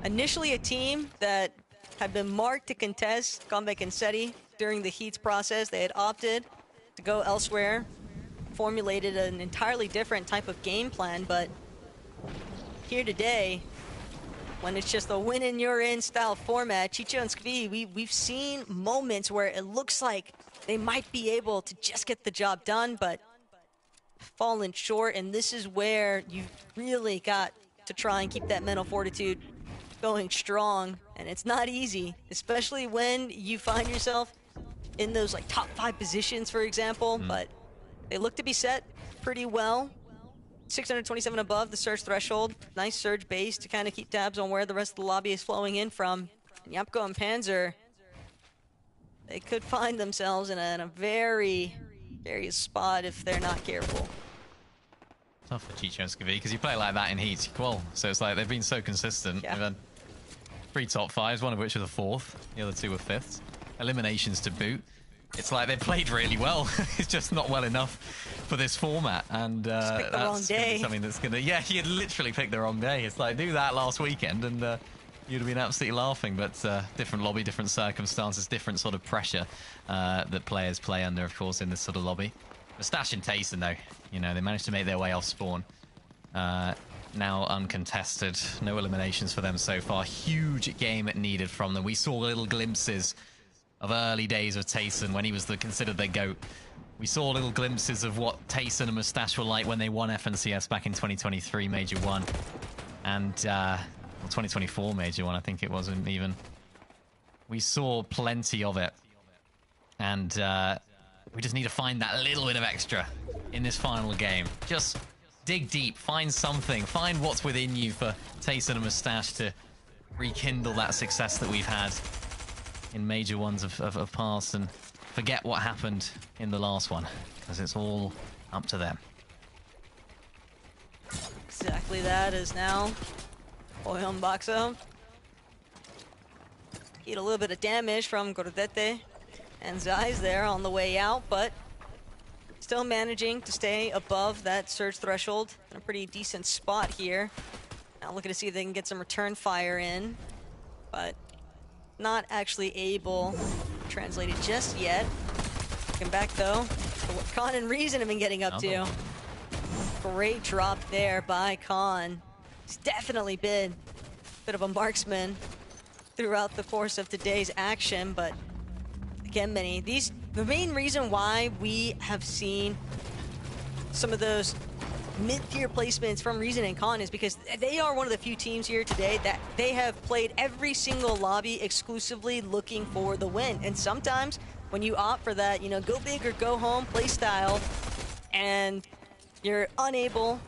initially a team that had been marked to contest Comeback and Seti during the Heats process. They had opted to go elsewhere, formulated an entirely different type of game plan, but here today, when it's just a win and you're in style format, Chicho and Skvi, we've seen moments where it looks like they might be able to just get the job done, but fallen short, and this is where you really got to try and keep that mental fortitude going strong, and it's not easy, especially when you find yourself in those like top 5 positions, for example, but they look to be set pretty well. 627 above the surge threshold. Nice surge base to kind of keep tabs on where the rest of the lobby is flowing in from. And Yapko and Panzer, they could find themselves in a very serious spot if they're not careful. Tough for Chicho and Skvi, because you play like that in Heat, well, so it's like they've been so consistent. Yeah. They've had 3 top 5s, one of which are the 4th, the other 2 were 5th. Eliminations to boot. It's like they played really well. It's just not well enough for this format, and picked the wrong that's gonna be day. something that's gonna. Yeah, you literally picked the wrong day. It's like, do that last weekend, and you'd have been absolutely laughing. But different lobby, different circumstances, different sort of pressure that players play under, of course, in this sort of lobby. Mustache and Tayson, though, you know, they managed to make their way off spawn. Now uncontested, no eliminations for them so far. Huge game needed from them. We saw little glimpses of early days of Tayson when he was considered their GOAT. We saw little glimpses of what Tayson and Mustache were like when they won FNCS back in 2023 Major 1. And 2024 Major 1, I think it wasn't even. We saw plenty of it. And we just need to find that little bit of extra in this final game. Just dig deep, find something, find what's within you for Tayson and Mustache to rekindle that success that we've had in Major 1s of past, and forget what happened in the last one, because it's all up to them. Exactly that is now Oyon Boxo. Get a little bit of damage from Gordete and Zai's there on the way out, but still managing to stay above that surge threshold in a pretty decent spot here. Now looking to see if they can get some return fire in, but not actually able to translate it just yet. Looking back though, for what Khan and Reason have been getting up to. Great drop there by Khan. He's definitely been a bit of a marksman throughout the course of today's action, but again, the main reason why we have seen some of those mid-tier placements from Reason and Khan is because they are one of the few teams here today that they have played every single lobby exclusively looking for the win. And sometimes when you opt for that, you know, go big or go home play style, and you're unable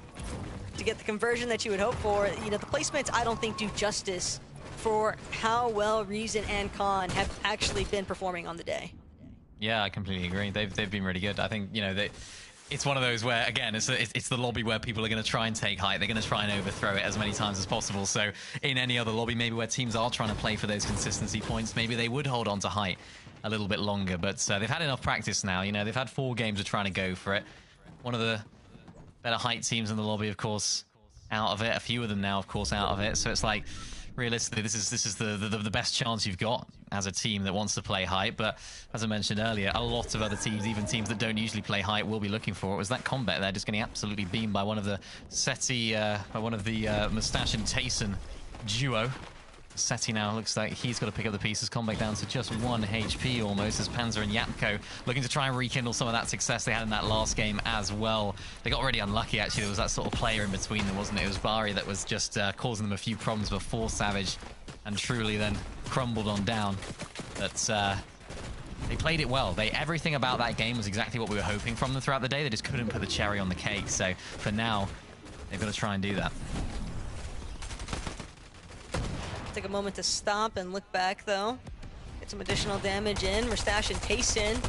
to get the conversion that you would hope for, you know, the placements I don't think do justice for how well Reason and Khan have actually been performing on the day. Yeah, I completely agree. They've been really good. I think, you know, it's one of those where, again, it's the lobby where people are going to try and take height. They're going to try and overthrow it as many times as possible. So in any other lobby, maybe where teams are trying to play for those consistency points, maybe they would hold on to height a little bit longer. But they've had enough practice now. You know, they've had 4 games of trying to go for it. One of the better height teams in the lobby, of course, out of it. A few of them now, of course, out of it. So it's like, realistically, this is the best chance you've got as a team that wants to play height. But as I mentioned earlier, a lot of other teams, even teams that don't usually play height, will be looking for it. Was that combat there just getting absolutely beamed by one of the Seti, by one of the Mustache and Tayson duo. Seti now looks like he's got to pick up the pieces. Combat down to just 1 HP almost, as Panzer and Yapko looking to try and rekindle some of that success they had in that last game as well. They got really unlucky, actually. There was that sort of player in between them, wasn't it? It was Bari that was just causing them a few problems before Savage, and truly then crumbled on down. But they played it well. Everything about that game was exactly what we were hoping from them throughout the day. They just couldn't put the cherry on the cake. So for now, they've got to try and do that. Take a moment to stop and look back, though. Get some additional damage in. Mustache and Tayson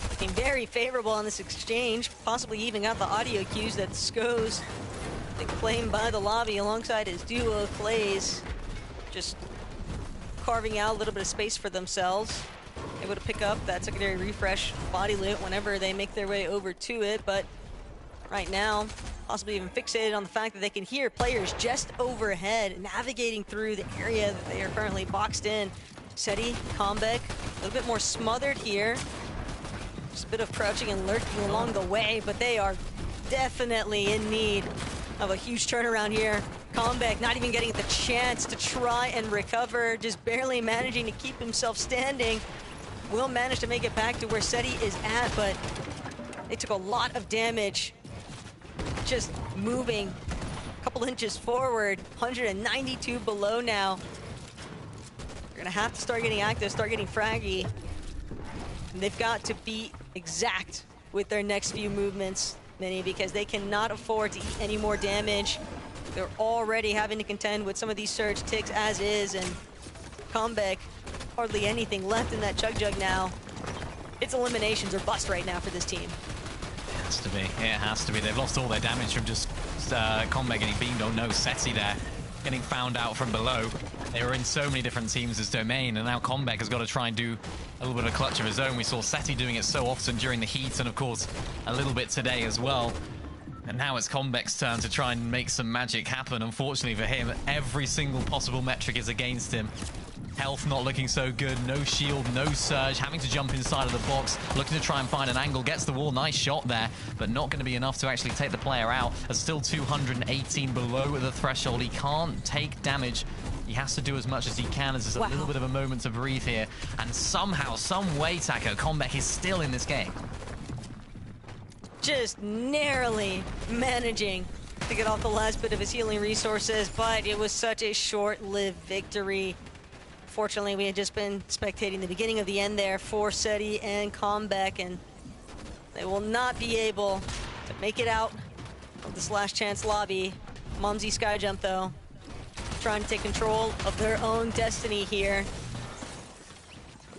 looking very favorable on this exchange. Possibly even got the audio cues that Skos claimed by the lobby alongside his duo Clays. just carving out a little bit of space for themselves. Able to pick up that secondary refresh body loot whenever they make their way over to it, but right now, possibly even fixated on the fact that they can hear players just overhead navigating through the area that they are currently boxed in. Seti, Comeback, a little bit more smothered here. Just a bit of crouching and lurking along the way, but they are definitely in need of a huge turnaround here. Comeback not even getting the chance to try and recover, just barely managing to keep himself standing. Will manage to make it back to where Seti is at, but they took a lot of damage just moving a couple inches forward. 192 below now. They're gonna have to start getting active, start getting fraggy. And they've got to be exact with their next few movements, Minnie, because they cannot afford to eat any more damage. They're already having to contend with some of these surge ticks as is, and Comeback, hardly anything left in that Chug Jug now. It's eliminations or bust right now for this team. It has to be. It has to be. They've lost all their damage from just Comeback getting beamed. Oh no, Seti there, getting found out from below. They were in so many different teams as Domain, and now Comeback has got to try and do a little bit of a clutch of his own. We saw Seti doing it so often during the heat, and of course, a little bit today as well. And now it's Comeback's turn to try and make some magic happen. Unfortunately for him, every single possible metric is against him. Health not looking so good, no shield, no surge, having to jump inside of the box, looking to try and find an angle, gets the wall, nice shot there, but not going to be enough to actually take the player out. There's still 218 below the threshold. He can't take damage. He has to do as much as he can as there's a little bit of a moment to breathe here. And somehow, some way, Taco, Comeback is still in this game. Just narrowly managing to get off the last bit of his healing resources, but it was such a short-lived victory. Fortunately, we had just been spectating the beginning of the end there for Seti and Comeback, and they will not be able to make it out of this last chance lobby. Mumsy Skyjump, though, trying to take control of their own destiny here.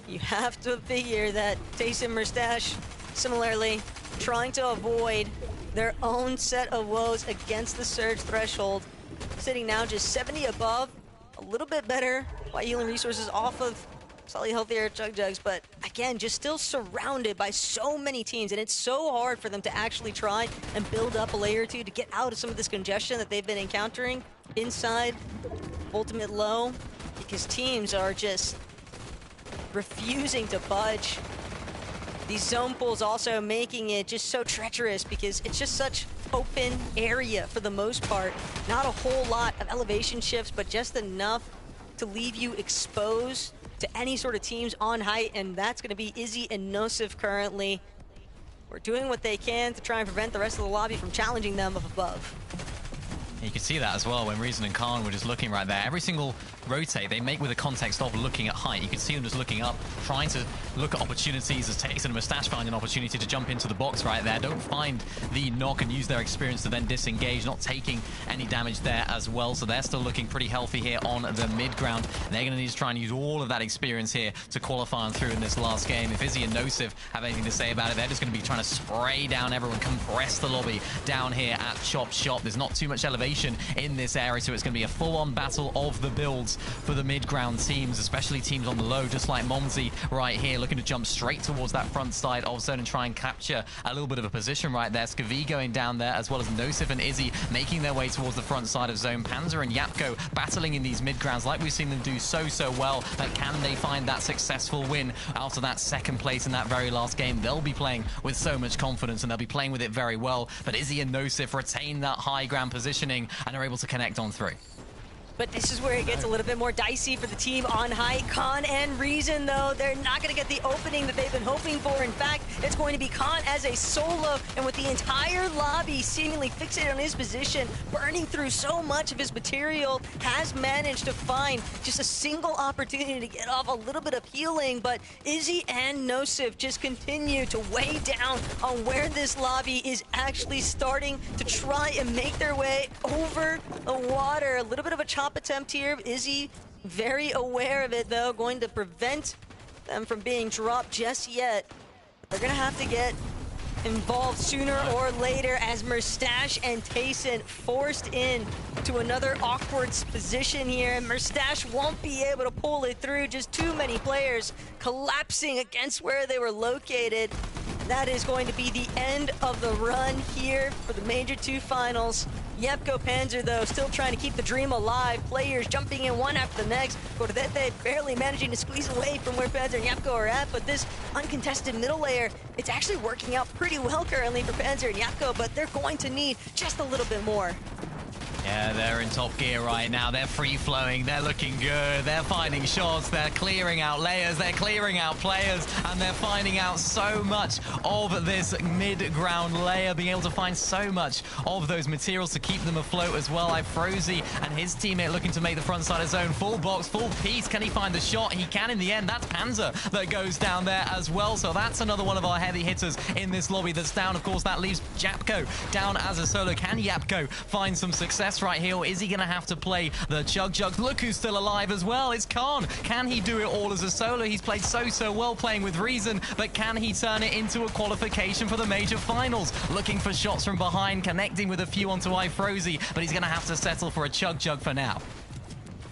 You have to figure that Taysom Merstash, similarly, trying to avoid their own set of woes against the surge threshold. Sitting now just 70 above, a little bit better by healing resources off of slightly healthier Chug Jugs, but again, just still surrounded by so many teams, and it's so hard for them to actually try and build up a layer or two to get out of some of this congestion that they've been encountering inside Ultimate Low, because teams are just refusing to budge. These zone pools also making it just so treacherous because it's just such open area for the most part. Not a whole lot of elevation shifts, but just enough to leave you exposed to any sort of teams on height, and that's going to be Izzy and Nosif currently. We're doing what they can to try and prevent the rest of the lobby from challenging them up above. You can see that as well when Reason and Khan were just looking right there. Every single rotate they make with the context of looking at height. You can see them just looking up, trying to look at opportunities as Tayson and Mustache find an opportunity to jump into the box right there. Don't find the knock and use their experience to then disengage, not taking any damage there as well. So they're still looking pretty healthy here on the mid ground. They're going to need to try and use all of that experience here to qualify on through in this last game. If Izzy and Nosif have anything to say about it, they're just going to be trying to spray down everyone, compress the lobby down here at Chop Shop. There's not too much elevation in this area, so it's going to be a full-on battle of the builds for the mid-ground teams, especially teams on the low, just like Momsy right here, looking to jump straight towards that front side of zone and try and capture a little bit of a position right there. Skavi going down there, as well as Nosif and Izzy making their way towards the front side of zone. Panzer and Yapko battling in these mid-grounds like we've seen them do so well, but can they find that successful win after that second place in that very last game? They'll be playing with so much confidence, and they'll be playing with it very well, but Izzy and Nosif retain that high ground positioning and are able to connect on through. But this is where it gets a little bit more dicey for the team on height. Khan and Reason, though, they're not going to get the opening that they've been hoping for. In fact, it's going to be Khan as a solo, and with the entire lobby seemingly fixated on his position, burning through so much of his material, has managed to find just a single opportunity to get off a little bit of healing. But Izzy and Nosif just continue to weigh down on where this lobby is actually starting to try and make their way over the water. A little bit of a chop attempt here. Izzy very aware of it, though, going to prevent them from being dropped just yet. They're going to have to get involved sooner or later as Merstash and Tayson forced in to another awkward position here. And Merstash won't be able to pull it through. Just too many players collapsing against where they were located. That is going to be the end of the run here for the Major 2 finals. Yepko Panzer, though, still trying to keep the dream alive. Players jumping in one after the next. Gortete barely managing to squeeze away from where Panzer and Yepko are at, but this uncontested middle layer, it's actually working out pretty well currently for Panzer and Yepko, but they're going to need just a little bit more. Yeah, they're in top gear right now. They're free-flowing. They're looking good. They're finding shots. They're clearing out layers. They're clearing out players. And they're finding out so much of this mid-ground layer, being able to find so much of those materials to keep them afloat as well. Frozy and his teammate looking to make the front side of zone. Full box, full piece. Can he find the shot? He can in the end. That's Panzer that goes down there as well. So that's another one of our heavy hitters in this lobby that's down. Of course, that leaves Yapko down as a solo. Can Yapko find some success right here, or is he going to have to play the Chug Jug? Look who's still alive as well. It's Khan. Can he do it all as a solo? He's played so well playing with Reason, but can he turn it into a qualification for the major finals? Looking for shots from behind, connecting with a few onto Frozy, but he's going to have to settle for a Chug Jug for now.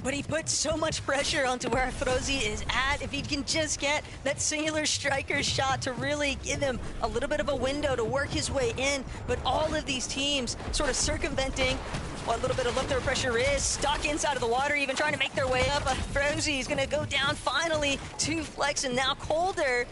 But he puts so much pressure onto where Frozy is at. If he can just get that singular striker shot to really give him a little bit of a window to work his way in. But all of these teams sort of circumventing what a little bit of leftover pressure is, stuck inside of the water, even trying to make their way up. Frozy is going to go down finally to Flex, and now Colder,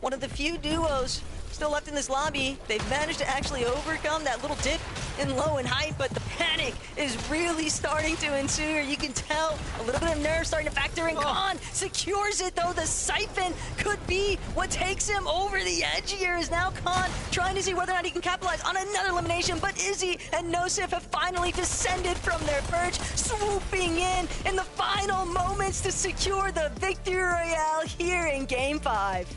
one of the few duos still left in this lobby. They've managed to actually overcome that little dip in low and height, but the panic is really starting to ensue. You can tell a little bit of nerve starting to factor in. Khan secures it, though. The siphon could be what takes him over the edge here. Is now Khan trying to see whether or not he can capitalize on another elimination, but Izzy and Nosif have finally descended from their perch, swooping in the final moments to secure the victory royale here in Game 5.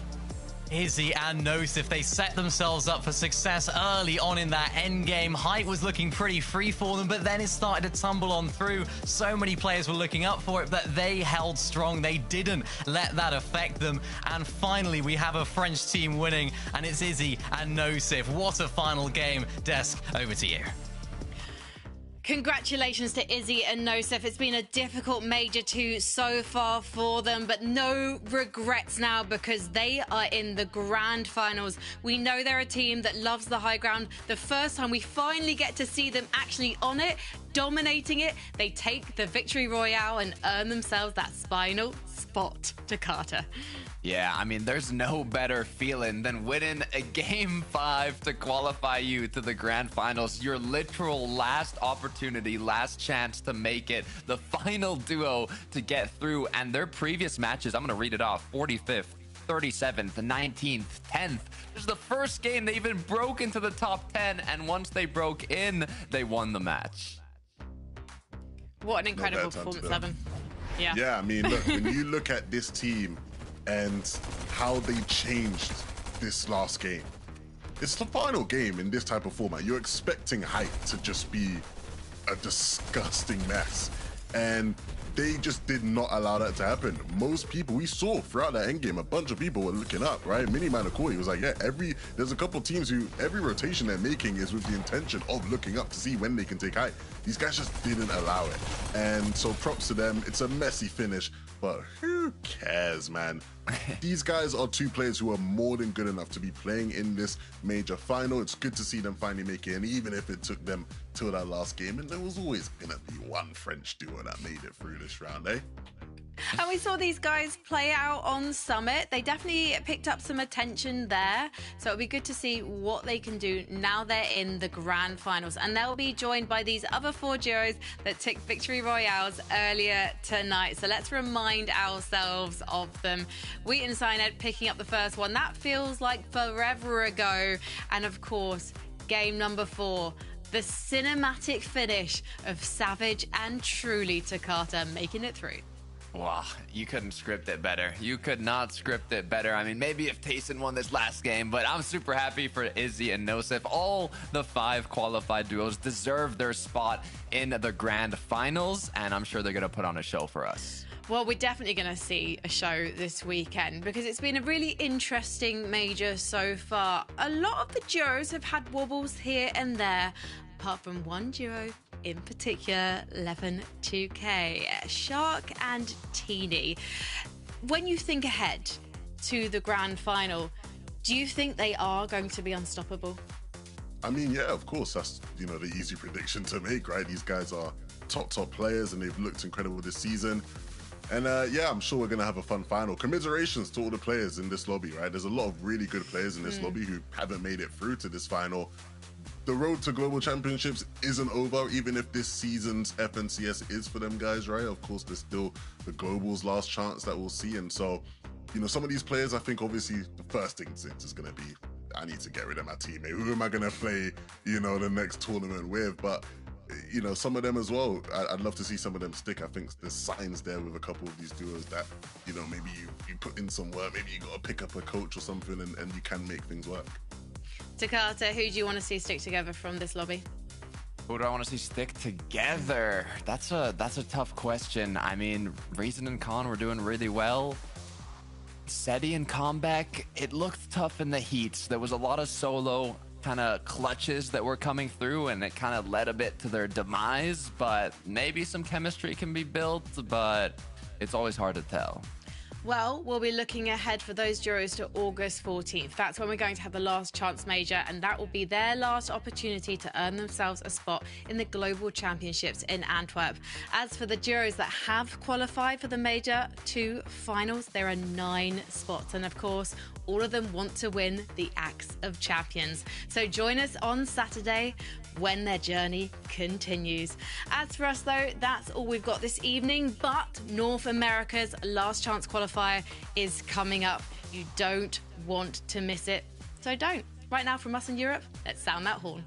Izzy and Nosif, they set themselves up for success early on in that end game. Height was looking pretty free for them, but then it started to tumble on through. So many players were looking up for it, but they held strong. They didn't let that affect them. And finally, we have a French team winning, and it's Izzy and Nosif. What a final game. Desk, over to you. Congratulations to Izzy and Nosif. It's been a difficult Major 2 so far for them, but no regrets now because they are in the grand finals. We know they're a team that loves the high ground. The first time we finally get to see them actually on it, dominating it, they take the victory royale and earn themselves that final spot to Carter. Yeah, I mean, there's no better feeling than winning a Game 5 to qualify you to the grand finals. Your literal last opportunity, last chance to make it, the final duo to get through. And their previous matches, I'm going to read it off, 45th, 37th, 19th, 10th. This is the first game they even broke into the top 10. And once they broke in, they won the match. What an incredible performance, Levin. Yeah, I mean, look, when you look at this team and how they changed this last game. It's the final game in this type of format. You're expecting Height to just be a disgusting mess. And they just did not allow that to happen. Most people we saw throughout that endgame, a bunch of people were looking up, right? Miniman Akoi was like, yeah, there's a couple teams who, every rotation they're making is with the intention of looking up to see when they can take Height. These guys just didn't allow it. And so props to them. It's a messy finish, but who cares, man? These guys are two players who are more than good enough to be playing in this major final. It's good to see them finally make it, and even if it took them till that last game, and there was always gonna be one French duo that made it through this round, eh? And we saw these guys play out on Summit. They definitely picked up some attention there. So it'll be good to see what they can do now they're in the grand finals. And they'll be joined by these other four duos that took victory royales earlier tonight. So let's remind ourselves of them. Wheat and Cyanide picking up the first one. That feels like forever ago. And of course, game number 4. The cinematic finish of Savage and Truly Takata making it through. Wow, you couldn't script it better. You could not script it better. I mean, maybe if Tayson won this last game, but I'm super happy for Izzy and Nosif. All the 5 qualified duos deserve their spot in the grand finals, and I'm sure they're going to put on a show for us. Well, we're definitely going to see a show this weekend because it's been a really interesting major so far. A lot of the duos have had wobbles here and there, apart from one duo in particular, 11-2K, Shark and Teeny. When you think ahead to the grand final, do you think they are going to be unstoppable? I mean, yeah, of course, that's, you know, the easy prediction to make, right? These guys are top players and they've looked incredible this season. And yeah, I'm sure we're going to have a fun final. Commiserations to all the players in this lobby, right? There's a lot of really good players in this lobby who haven't made it through to this final. The road to global championships isn't over, even if this season's FNCS is for them guys, right? Of course, there's still the global's last chance that we'll see. And so, you know, some of these players, I think obviously the first instinct is going to be, I need to get rid of my teammate. Who am I going to play, you know, the next tournament with? But, you know, some of them as well, I'd love to see some of them stick. I think there's signs there with a couple of these duos that, you know, maybe you put in some work, maybe you got to pick up a coach or something and you can make things work. Takata, who do you want to see stick together from this lobby? Who do I want to see stick together? That's a tough question. I mean, Reason and Khan were doing really well. Seti and Comeback, it looked tough in the heats. There was a lot of solo kind of clutches that were coming through, and it kind of led a bit to their demise. But maybe some chemistry can be built, but it's always hard to tell. Well, we'll be looking ahead for those duos to August 14th. That's when we're going to have the last chance major, and that will be their last opportunity to earn themselves a spot in the Global Championships in Antwerp. As for the duos that have qualified for the Major 2 finals, there are 9 spots, and of course, all of them want to win the Axe of Champions. So join us on Saturday when their journey continues. As for us though, that's all we've got this evening, but North America's last chance qualifier is coming up. You don't want to miss it, so don't. Right now from us in Europe, let's sound that horn.